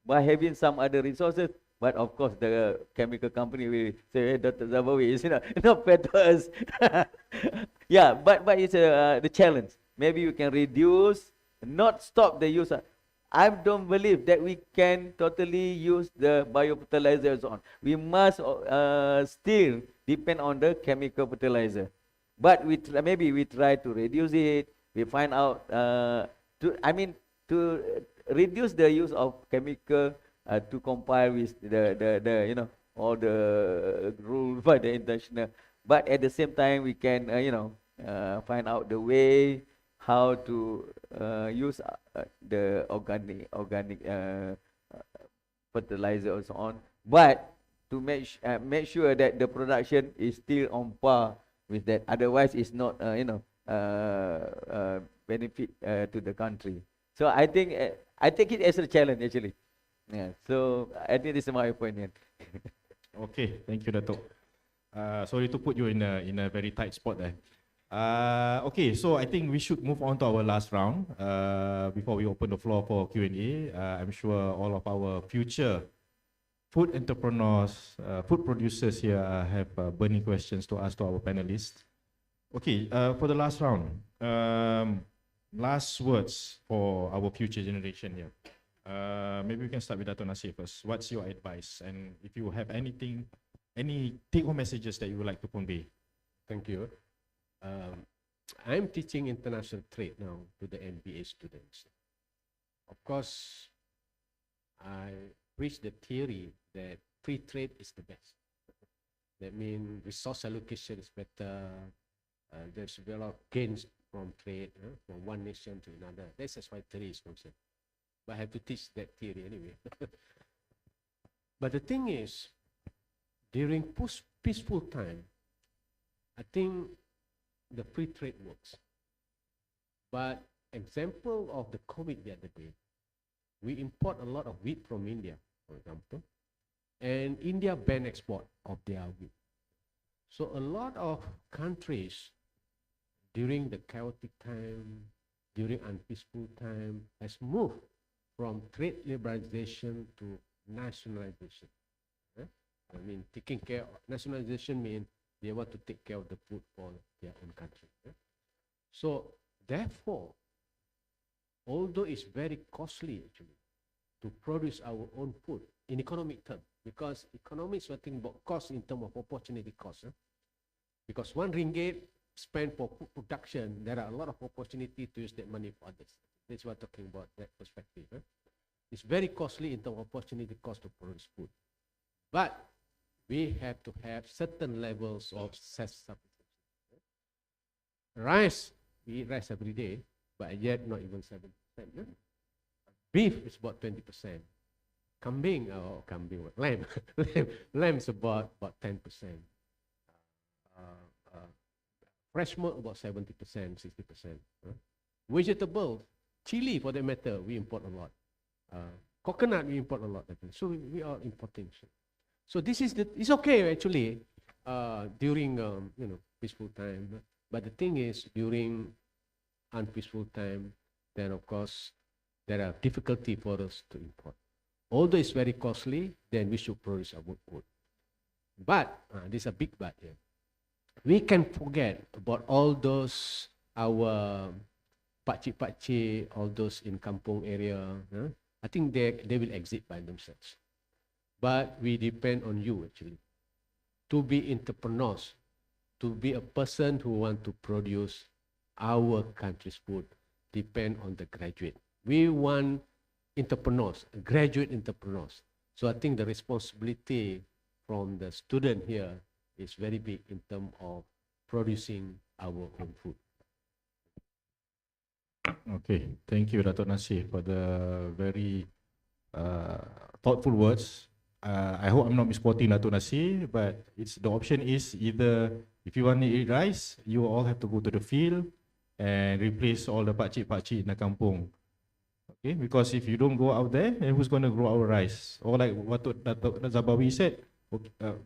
P: by having some other resources. But of course, the chemical company will say, hey, Dr. Zabawi, it's not fair to us. Yeah, but it's the challenge. Maybe we can reduce, not stop the use. I don't believe that we can totally use the biofertilizer and so on. We must still depend on the chemical fertilizer. But maybe we try to reduce it. We find out to reduce the use of chemical to comply with the all the rules by the international. But at the same time, we can, find out the way how to use the organic fertilizer and so on. But to make sure that the production is still on par with that. Otherwise, it's not, benefit to the country. So I think I take it as a challenge actually. Yeah. So I think this is my opinion.
M: Okay, thank you, Dato'. Sorry to put you in a very tight spot there. Okay, so I think we should move on to our last round before we open the floor for Q&A. I'm sure all of our future food entrepreneurs, food producers here have burning questions to ask to our panelists. Okay, for the last round, last words for our future generation here. Maybe we can start with Dato' Nasir first. What's your advice? And if you have anything, any take-home messages that you would like to convey?
O: Thank you. I'm teaching international trade now to the MBA students. Of course, I preach the theory that free trade is the best. That means resource allocation is better. There's a lot of gains from trade, from one nation to another. That's as far as theory is concerned. But I have to teach that theory anyway. But the thing is, during peaceful time, I think the free trade works. But example of the COVID the other day, we import a lot of wheat from India, for example, and India banned export of their wheat. So a lot of countries during the chaotic time, during unpeaceful time, has moved from trade liberalization to nationalization. I mean, taking care of nationalization means they want to take care of the food for their own country. So therefore, although it's very costly actually to produce our own food in economic terms, because economics are thinking about cost in terms of opportunity cost. Because 1 ringgit spent for food production, there are a lot of opportunity to use that money for others. That's what I'm talking about, that perspective. It's very costly in terms of opportunity cost to produce food. But we have to have certain levels of self-sufficiency. Rice, we eat rice every day, but yet not even 7%. Beef is about 20%. Lamb. Lamb is about 10%. Fresh milk about 70%, 60%. Vegetables, chili for that matter, we import a lot. Coconut, we import a lot. So we are importing. So this is it's okay actually during peaceful time. But the thing is, during unpeaceful time, then of course there are difficulty for us to import. Although it's very costly, then we should produce our food. But there's a big but here. We can forget about all those our pakcik-pakcik, all those in kampung area. I think they will exit by themselves. But we depend on you actually to be entrepreneurs, to be a person who want to produce our country's food. Depend on the graduate. We want entrepreneurs, graduate entrepreneurs. So I think the responsibility from the student here is very big in terms of producing our own food.
M: Okay, thank you, Dato' Nasir, for the very thoughtful words. I hope I'm not misquoting Dato' Nasir, but the option is either if you want to eat rice, you all have to go to the field and replace all the pakcik-pakcik in the kampung. Okay, because if you don't go out there, then who's going to grow our rice? Or like what Dato' Zabawi said,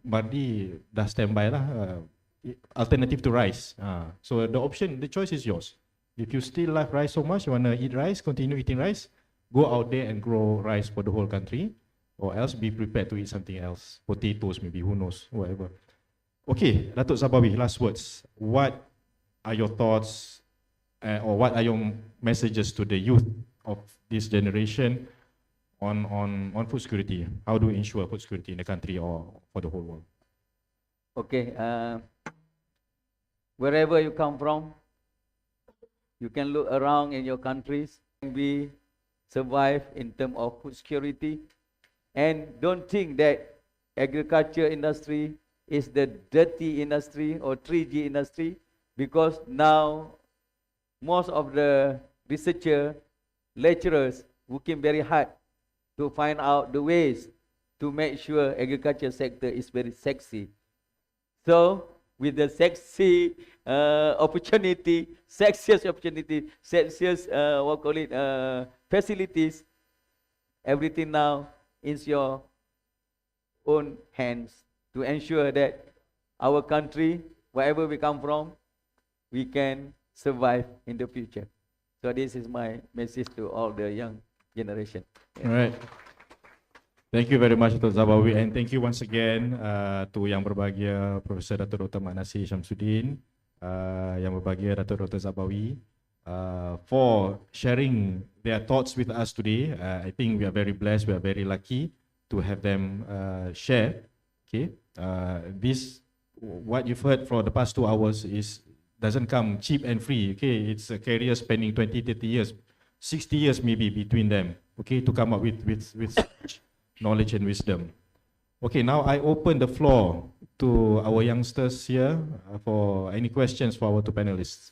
M: Mardi dah standby lah, alternative to rice. So the choice is yours. If you still like rice so much, you want to eat rice, continue eating rice, go out there and grow rice for the whole country, or else be prepared to eat something else, potatoes maybe, who knows, whatever. Okay, Dato' Zabawi, last words. What are your thoughts or what are your messages to the youth of this generation on food security? How do we ensure food security in the country or for the whole world?
P: Okay, wherever you come from, you can look around in your countries. We survive in terms of food security, and don't think that agriculture industry is the dirty industry or 3G industry, because now most of the researcher, lecturers working very hard to find out the ways to make sure agriculture sector is very sexy. So with the sexy opportunity, sexiest opportunity, sexiest what call it facilities, everything now is your own hands to ensure that our country, wherever we come from, we can survive in the future. So this is my message to all the young generation.
M: All right. Thank you very much Dr. Zabawi, and thank you once again to Yang Berbahagia Profesor Dato' Dr. Mak Nasir Syamsuddin, Yang Berbahagia Dato' Dr. Zabawi, for sharing their thoughts with us today. I think we are very blessed, we are very lucky to have them share. Okay, this, what you've heard for the past 2 hours doesn't come cheap and free. Okay, it's a career spanning 20, 30 years, 60 years maybe between them. Okay, to come up with such knowledge and wisdom. Okay, now I open the floor to our youngsters here for any questions for our two panelists.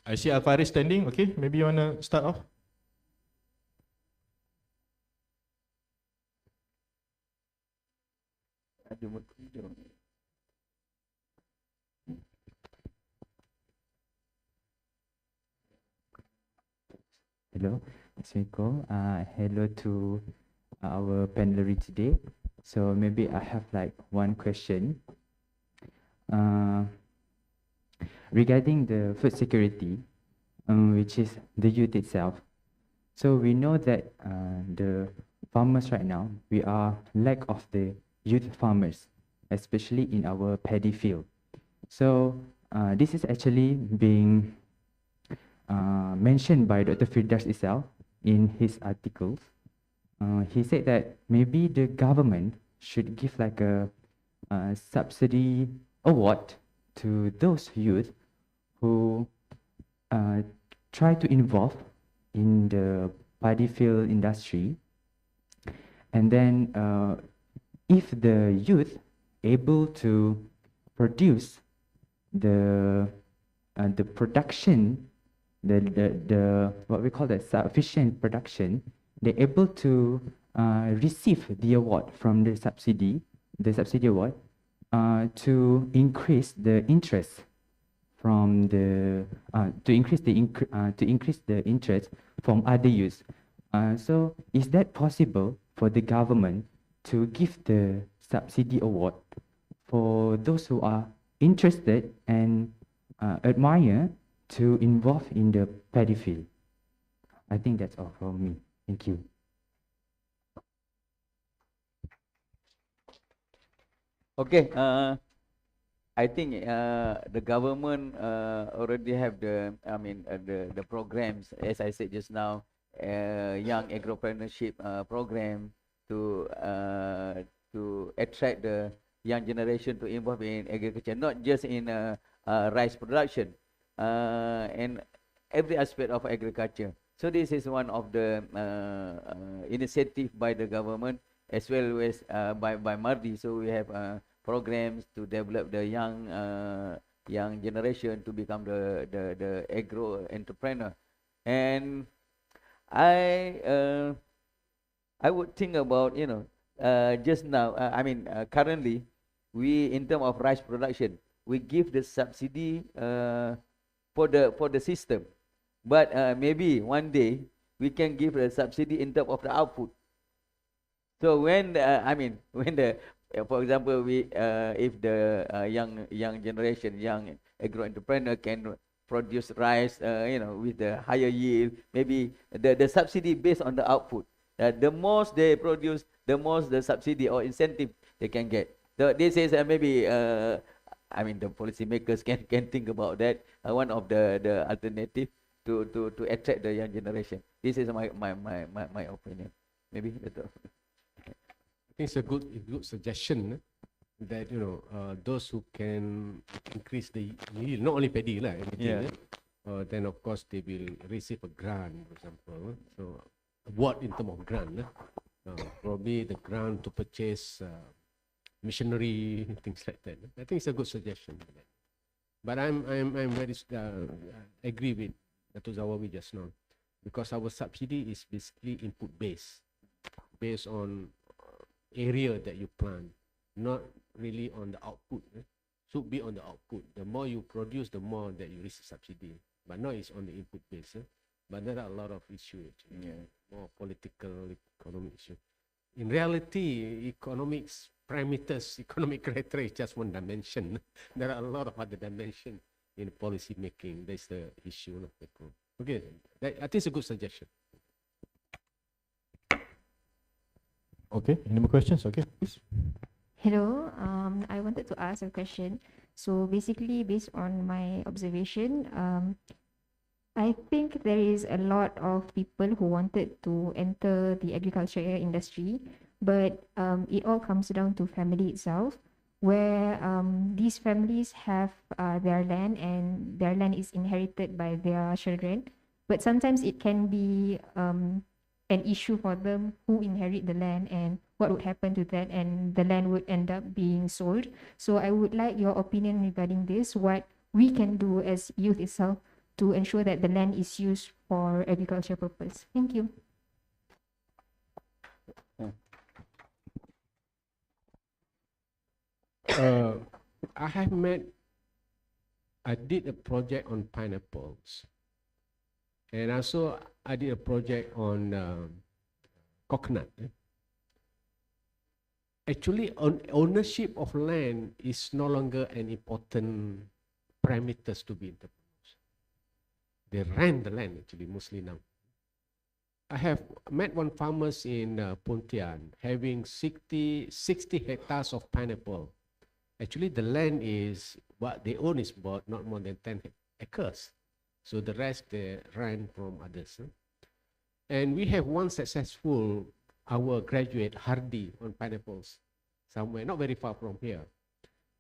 M: I see Alfaris standing. Okay, maybe you want to start off?
Q: Hello, Assalamualaikum. Hello to our panelist today. So maybe I have like one question. Regarding the food security, which is the youth itself. So we know that the farmers right now, we are lack of the youth farmers, especially in our paddy field. So this is actually being mentioned by Dr. Firdaus itself in his articles. He said that maybe the government should give like a subsidy award to those youth who try to involve in the paddy field industry. And then if the youth able to produce the production, the what we call the sufficient production, they're able to receive the award from the subsidy award to increase the interest from the to increase the interest from other youths. So is that possible for the government to give the subsidy award for those who are interested and admire to involve in the paddy field? I think that's all from me. Thank you.
P: Okay, I think the government already have the, the programs, as I said just now, young agropreneurship program to attract the young generation to involve in agriculture, not just in rice production, and every aspect of agriculture. So this is one of the initiative by the government as well as by Mardi. So we have programs to develop the young generation to become the agro entrepreneur. And I would think about, just now, currently we, in terms of rice production, we give the subsidy for the system, but maybe one day we can give a subsidy in terms of the output. So when for example, if the young generation, young agro entrepreneur can produce rice, with the higher yield, maybe the subsidy based on the output. The most they produce, the most the subsidy or incentive they can get. So this is maybe the policymakers can think about that. One of the alternative to attract the young generation. This is my opinion. Maybe better.
O: I think it's a good suggestion that those who can increase the yield, not only paddy lah, then of course they will receive a grant, for example. So award in terms of grant. probably the grant to purchase machinery, things like that. I think it's a good suggestion. But I'm very agree with Dr. Zawawi just now, because our subsidy is basically input based on area that you plant, not really on the output. Should be on the output. The more you produce, the more that you receive subsidy. But now it's on the input base. But there are a lot of issues actually. More political, economic issue. In reality, economics parameters, economic criteria is just one dimension. There are a lot of other dimensions in policy making. That's the issue. Okay, I think it's a good suggestion.
M: Okay, any more questions? Okay, please.
R: Hello, I wanted to ask a question. So basically, based on my observation, I think there is a lot of people who wanted to enter the agriculture industry, but it all comes down to family itself, where these families have their land and their land is inherited by their children, but sometimes it can be an issue for them who inherit the land and what would happen to that, and the land would end up being sold. So I would like your opinion regarding this, what we can do as youth itself to ensure that the land is used for agriculture purpose. Thank you.
O: I did a project on pineapples, and also I did a project on coconut. Actually, ownership of land is no longer an important parameters to be entrepreneurs. They rent the land actually mostly now. I have met one farmers in Pontian having 60 hectares of pineapple. Actually, the land is what they own is about not more than 10 acres. So the rest they rent from others. And we have one successful, our graduate Hardy on pineapples, somewhere not very far from here.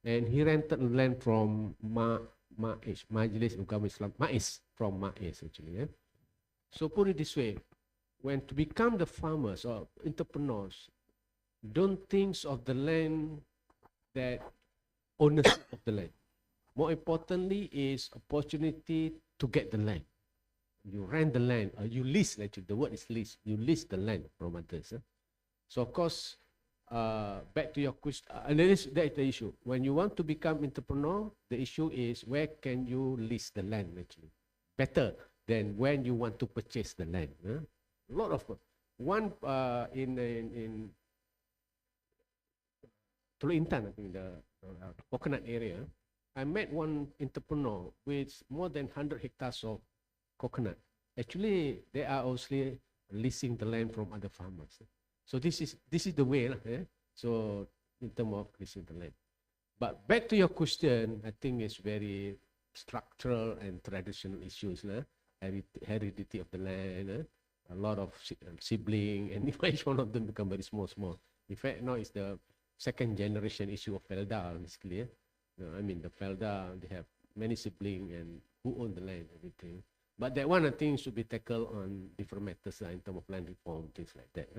O: And he rented land from Majlis Ugama Islam, MAIS, from MAIS actually. So put it this way, when to become the farmers or entrepreneurs, don't think of the land that ownership of the land. More importantly is opportunity to get the land. You rent the land or you lease, actually the word is lease, you lease the land from others. So of course, back to your question, and that is the issue. When you want to become entrepreneur, the issue is where can you lease the land actually. Better than when you want to purchase the land. A lot of, one in Teluk Intan, I think the coconut area, I met one entrepreneur with more than 100 hectares of coconut. Actually, they are also leasing the land from other farmers. So this is the way. So in terms of leasing the land. But back to your question, I think it's very structural and traditional issues. Heredity of the land, a lot of sibling, and each one of them become very small. In fact, now it's the second generation issue of Felda, basically. I mean, the Felda, they have many siblings and who own the land, everything. But that one, I think, should be tackled on different matters in terms of land reform, things like that.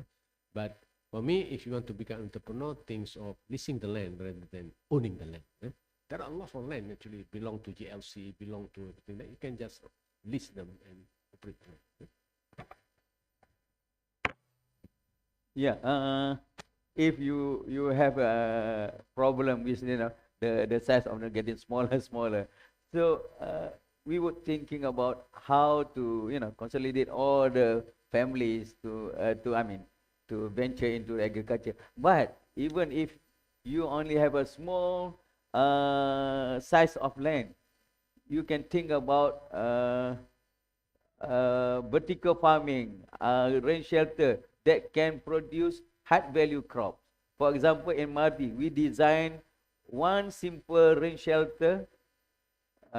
O: But for me, if you want to become an entrepreneur, think of leasing the land rather than owning the land. There are a lot of land actually belong to GLC, belong to everything that you can just lease them and operate them.
P: Yeah, if you have a problem with the size of the getting smaller, so we were thinking about how to consolidate all the families to venture into agriculture. But even if you only have a small size of land, you can think about vertical farming, rain shelter that can produce high value crops. For example, in Mardi, we designed one simple rain shelter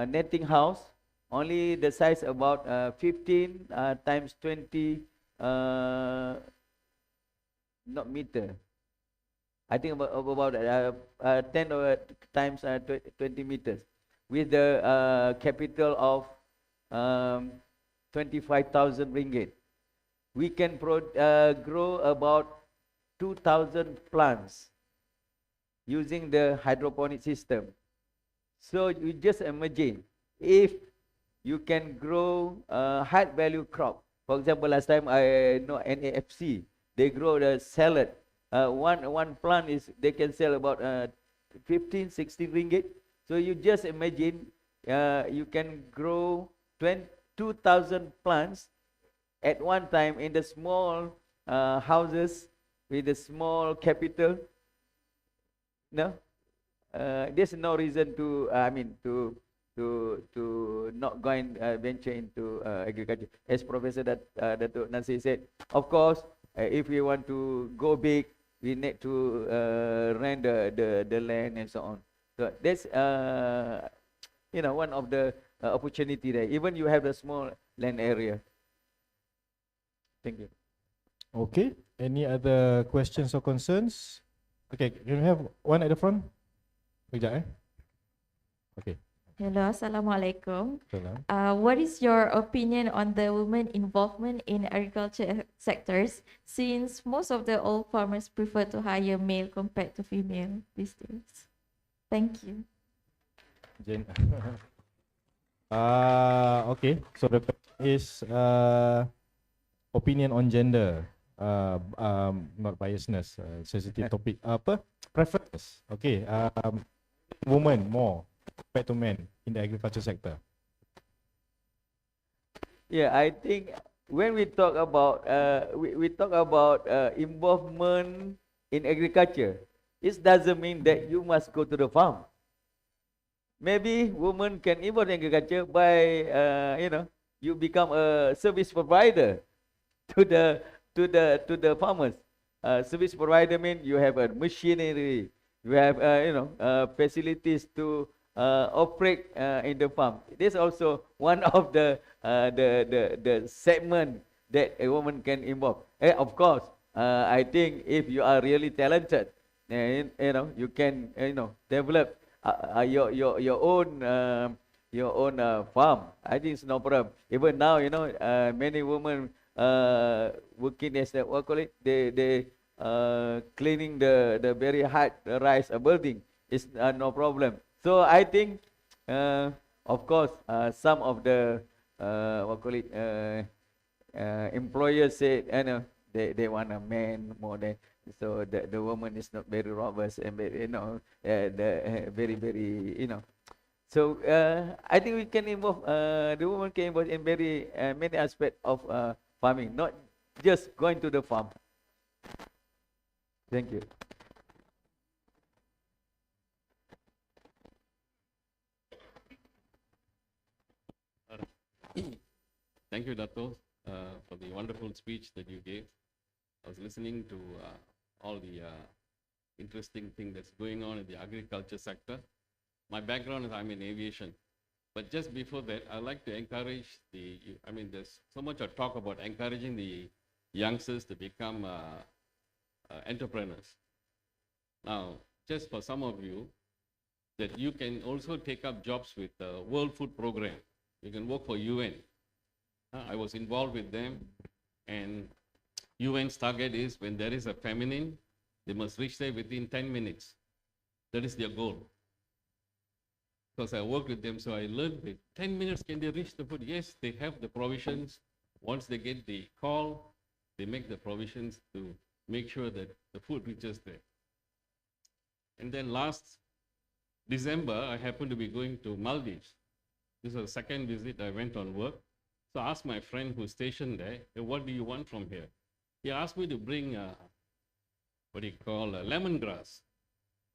P: netting house, only the size about 15 times 20 not meter. I think about 10 or times 20 meters, with the capital of 25,000 ringgit. We can grow about 2,000 plants using the hydroponic system. So you just imagine if you can grow high value crop. For example, last time I know NAFC, they grow the salad. One plant is they can sell about 15, 16 ringgit. So you just imagine you can grow 2,000 plants at one time in the small houses with a small capital. No, there's no reason to to not go and venture into agriculture. As Professor Datuk Nasir said, of course, if we want to go big, we need to rent the land and so on. So that's one of the opportunity there. Even you have the small land area. Thank you.
M: Okay. Any other questions or concerns? Okay, can we have one at the front? Sekejap, Okay.
S: Hello, Assalamualaikum.
M: Salam.
S: What is your opinion on the women involvement in agriculture sectors, since most of the old farmers prefer to hire male compared to female these days? Thank you.
M: Okay. So the question is opinion on gender, not biasness, sensitive topic. Preference. Okay. Women more compared to men in the agriculture sector.
P: Yeah, I think when we talk about involvement in agriculture, it doesn't mean that you must go to the farm. Maybe women can involve in agriculture by you become a service provider to the farmers. Service provider means you have a machinery, you have facilities to operate in the farm. This is also one of the segment that a woman can involve. Of course, I think if you are really talented, you can develop your own farm. I think it's no problem. Even now, many women working as they cleaning the very high rise building. It's no problem. So I think, of course, some of the employers say, they want a man more than, so the woman is not very robust and very, very. So I think we can involve the woman can involve in very many aspects of farming, not just going to the farm. Thank you.
T: Thank you, Dato, for the wonderful speech that you gave. I was listening to all the interesting thing that's going on in the agriculture sector. My background is I'm in aviation. But just before that, I'd like to encourage there's so much of talk about encouraging the youngsters to become entrepreneurs. Now, just for some of you, that you can also take up jobs with the World Food Program. You can work for UN. I was involved with them, and UN's target is when there is a famine, they must reach there within 10 minutes. That is their goal. Because I worked with them, so I learned that 10 minutes can they reach the food? Yes, they have the provisions. Once they get the call, they make the provisions to make sure that the food reaches there. And then last December, I happened to be going to Maldives. This was the second visit I went on work. So I asked my friend who's stationed there, "Hey, what do you want from here?" He asked me to bring, lemongrass.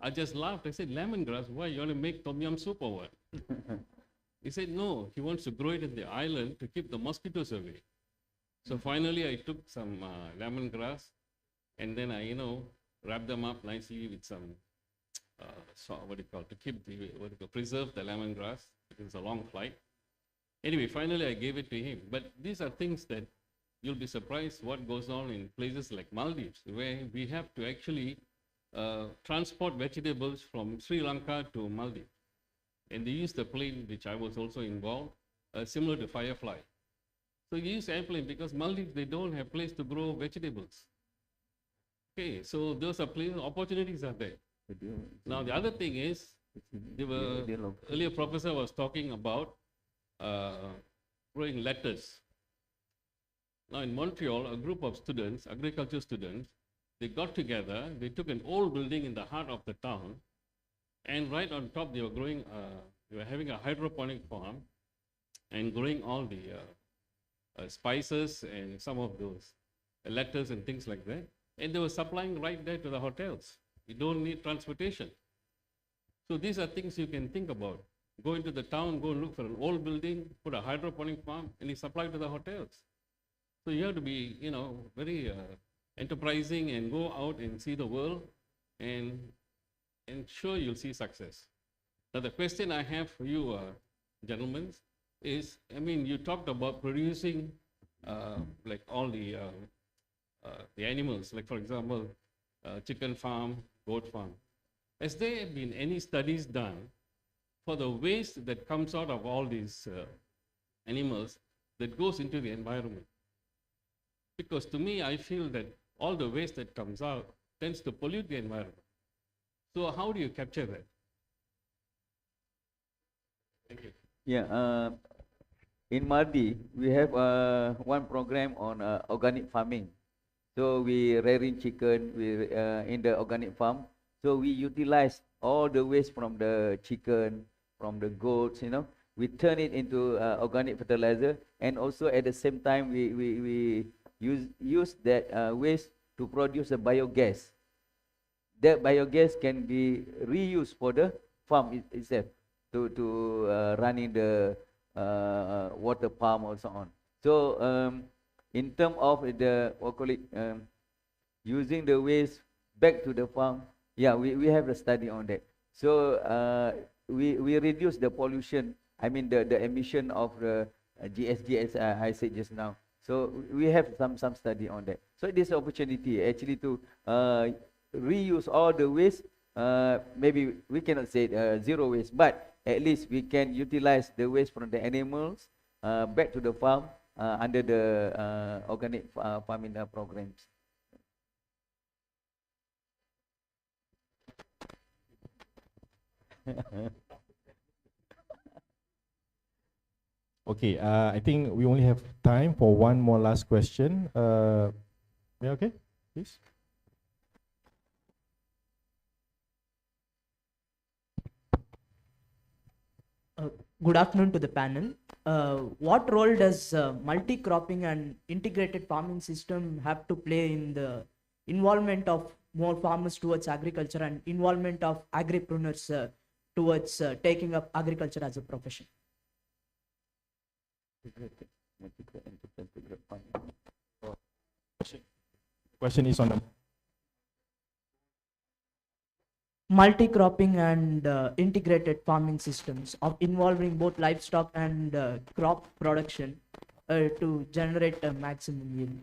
T: I just laughed. I said, "Lemongrass? Why? You want to make tom yum soup or what?" He said, "No, he wants to grow it in the island to keep the mosquitoes away." So finally, I took some lemongrass, and then I, wrapped them up nicely with some, preserve the lemongrass, because it's a long flight. Anyway, finally, I gave it to him. But these are things that you'll be surprised what goes on in places like Maldives, where we have to actually transport vegetables from Sri Lanka to Maldives. And they use the plane, which I was also involved, similar to Firefly. So you use airplane because Maldives, they don't have place to grow vegetables. Okay, so those are plenty opportunities are there. Now the other thing is, earlier professor was talking about growing lettuce. Now in Montreal, a group of students, agriculture students, they got together, they took an old building in the heart of the town, and right on top they were growing, they were having a hydroponic farm and growing all the spices and some of those lettuce and things like that. And they were supplying right there to the hotels. You don't need transportation. So these are things you can think about. Go into the town, go and look for an old building, put a hydroponic farm, and you supply to the hotels. So you have to be, very enterprising and go out and see the world, and sure you'll see success. Now the question I have for you, gentlemen, is, you talked about producing like all the animals, like for example, chicken farm, goat farm. Has there been any studies done for the waste that comes out of all these animals that goes into the environment? Because to me, I feel that all the waste that comes out tends to pollute the environment. So how do you capture that? Thank you.
P: Yeah, in Mardi, we have one program on organic farming. So we rearing chicken in the organic farm. So we utilize all the waste from the chicken, from the goats, we turn it into organic fertilizer, and also at the same time we use that waste to produce a biogas. That biogas can be reused for the farm itself to running the water pump or so on. So in terms of the using the waste back to the farm, yeah, we have a study on that. So we reduce the pollution. The emission of the GSG, as I said just now. So we have some study on that. So it is an opportunity actually to reuse all the waste. Maybe we cannot say zero waste, but at least we can utilize the waste from the animals back to the farm under the organic farming programs.
M: Okay, I think we only have time for one more last question. Yeah, okay, please.
U: Good afternoon to the panel. What role does multi-cropping and integrated farming system have to play in the involvement of more farmers towards agriculture and involvement of agripreneurs towards taking up agriculture as a profession?
M: Question is on the
U: multi-cropping and integrated farming systems of involving both livestock and crop production to generate a maximum yield.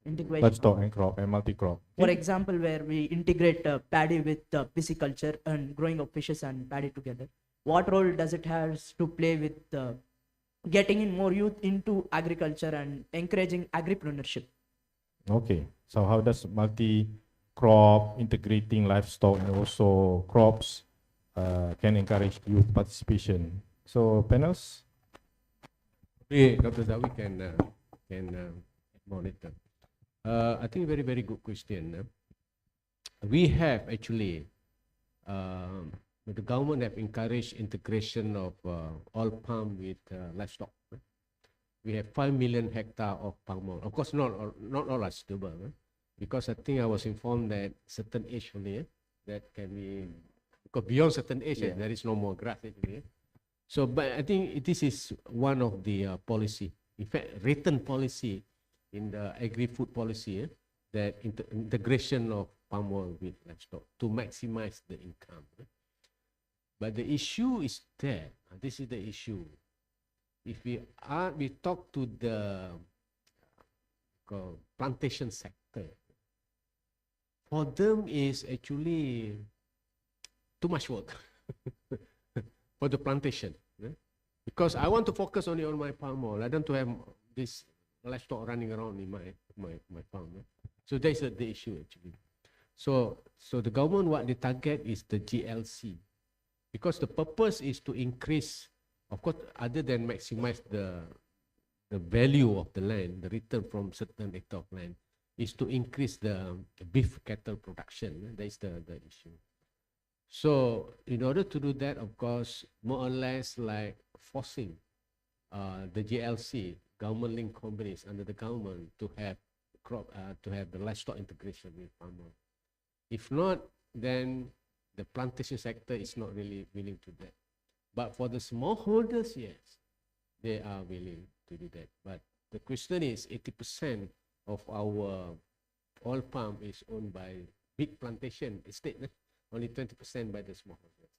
U: Integration.
M: livestock and crop and multi-crop.
U: For example, where we integrate paddy with pisciculture and growing of fishes and paddy together. What role does it have to play with getting in more youth into agriculture and encouraging agripreneurship?
M: Okay, so how does multi-crop, integrating livestock and also crops can encourage youth participation? So panels?
O: Dr. Zawi can monitor. I think very, very good question. We have actually, the government have encouraged integration of oil palm with livestock. We have 5 million hectare of palm oil. Of course, not all are suitable, because I think I was informed that certain age only that can be, because beyond certain age there is no more grass actually. So, but I think this is one of the policy, in fact, written policy in the agri-food policy, that integration of palm oil with livestock to maximize the income. But the issue is there. This is the issue. If we talk to the plantation sector, for them is actually too much work for the plantation. Because I want to focus only on my palm oil. I don't want to have this livestock running around in my farm. So that's the issue actually. So the government, what they target is the GLC, because the purpose is to increase, of course, other than maximize the value of the land, the return from certain hectare of land, is to increase the beef cattle production. That is the issue. So in order to do that, of course, more or less like forcing the GLC, government-linked companies under the government, to have to have the livestock integration with farmer. If not, then the plantation sector is not really willing to do that. But for the smallholders, yes, they are willing to do that. But the question is, 80% of our oil palm is owned by big plantation estate, only 20% by the smallholders.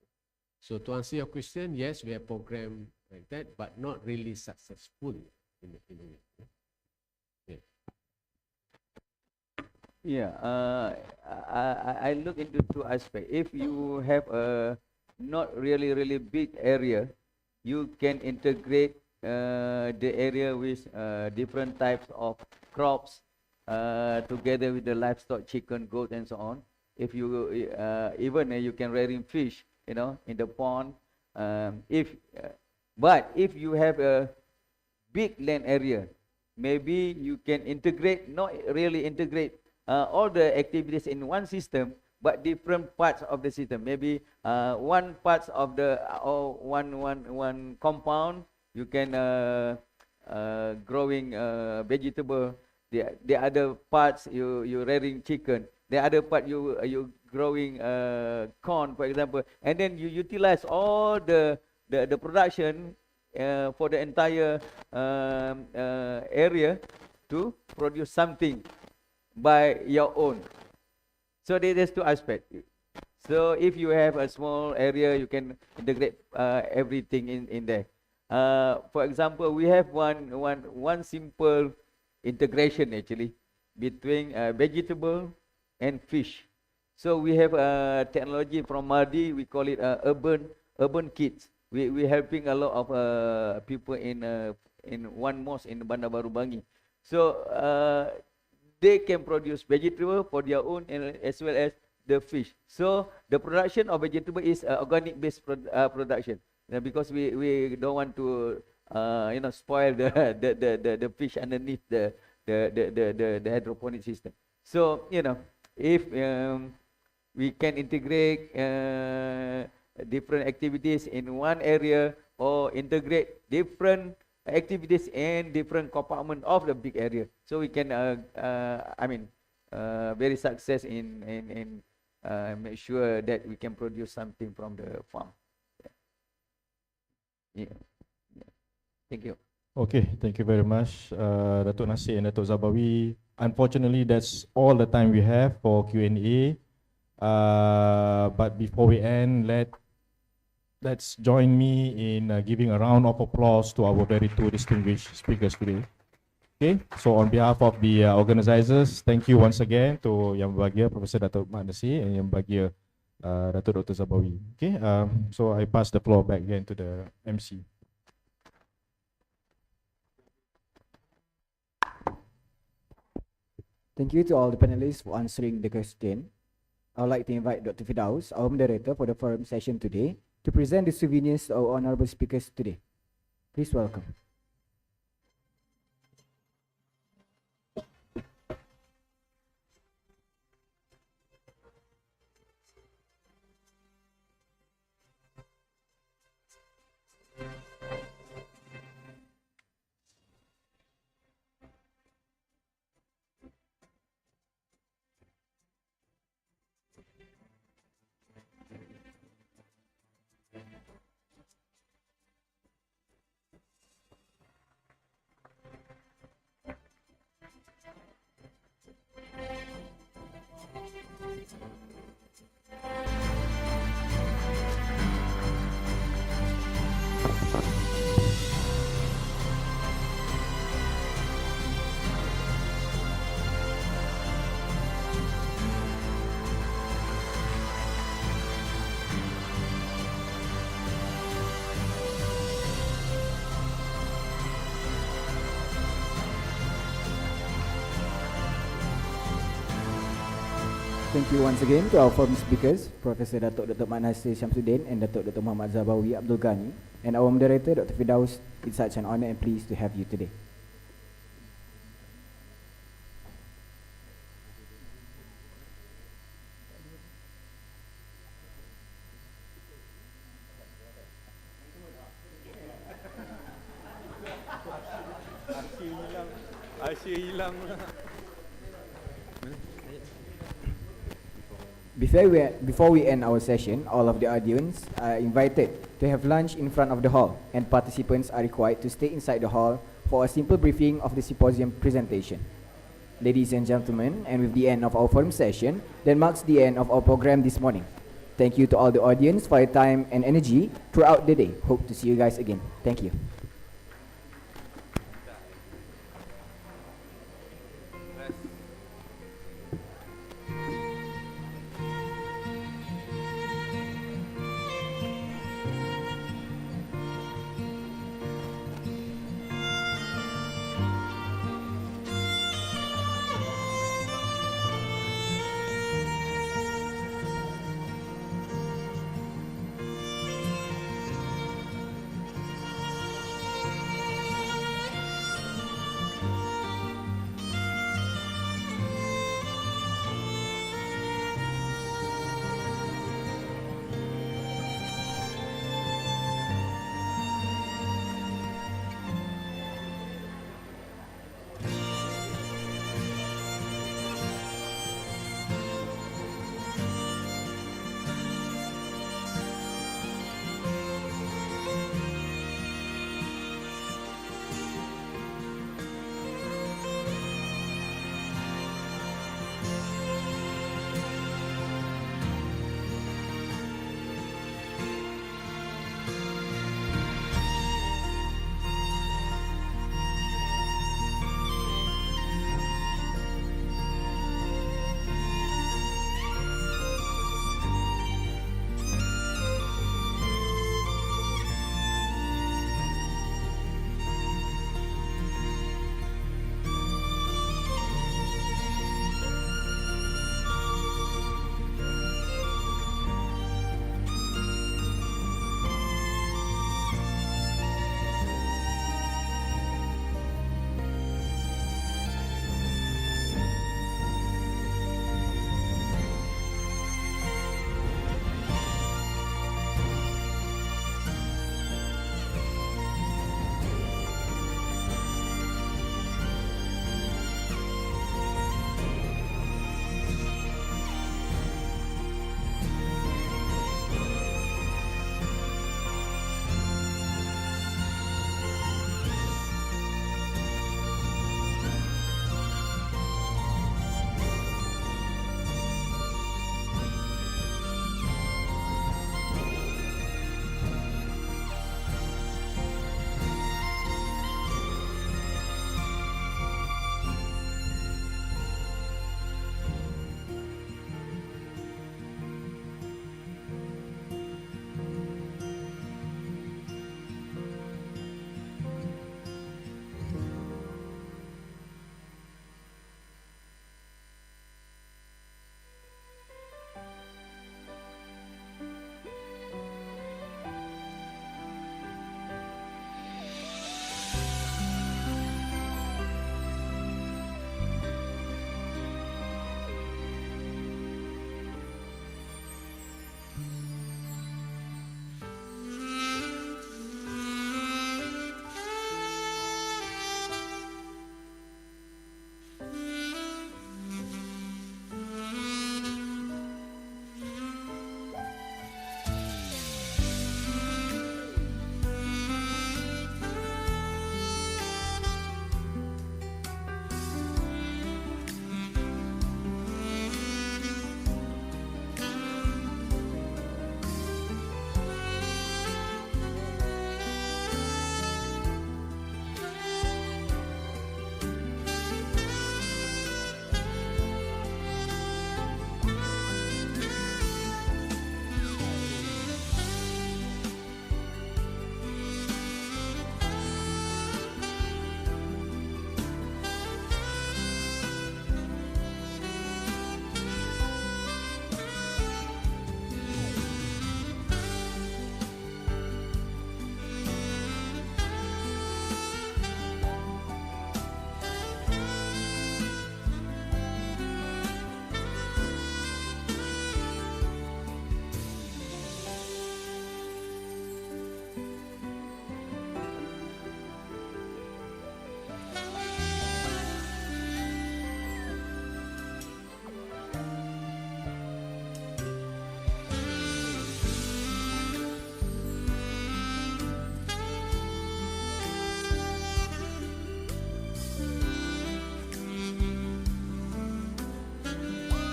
O: So to answer your question, yes, we have program like that, but not really successful in a way. Yeah.
P: Yeah, I look into two aspects. If you have a not really big area, you can integrate the area with different types of crops together with the livestock, chicken, goat, and so on. If you even you can rearing fish, in the pond. But if you have a big land area, maybe you can integrate, not really integrate all the activities in one system, but different parts of the system. Maybe one parts of the or one compound you can growing vegetable. The other parts you rearing chicken. The other part you growing corn, for example, and then you utilize all the production for the entire area to produce something by your own. So there's two aspects. So if you have a small area, you can integrate everything in there. For example, we have one simple integration actually between vegetable and fish. So we have a technology from Mardi. We call it urban kids. We helping a lot of people in one mosque in Bandar Baru Bangi. So they can produce vegetable for their own, and as well as the fish. So the production of vegetable is organic based production, because we don't want to spoil the fish underneath the hydroponic system. So if we can integrate different activities in one area, or integrate different activities in different compartment of the big area, so we can very success in make sure that we can produce something from the farm. Yeah. Thank you.
M: Okay, thank you very much, Datuk Nasir and Datuk Zabawi. Unfortunately, that's all the time we have for Q&A. But before we end, let's join me in giving a round of applause to our very two distinguished speakers today. Okay, so on behalf of the organizers, thank you once again to Yang Berbahagia Professor Datuk Mat Nasir and Yang Berbahagia Datuk Dr. Zabawi. Okay, so I pass the floor back again to the MC.
E: Thank you to all the panelists for answering the question. I would like to invite Dr. Firdaus, our moderator for the forum session today, to present the souvenirs to our honorable speakers today. Please welcome. Thank you once again to our forum speakers, Professor Datuk Dr. Mat Nasir Syamsuddin and Datuk Dr. Muhammad Zabawi Abdul Ghani, and our moderator Dr. Firdaus. It's such an honor and pleased to have you today.
G: Asyik hilang.
E: Before we end our session, all of the audience are invited to have lunch in front of the hall, and participants are required to stay inside the hall for a simple briefing of the symposium presentation. Ladies and gentlemen, and with the end of our forum session, that marks the end of our program this morning. Thank you to all the audience for your time and energy throughout the day. Hope to see you guys again. Thank you.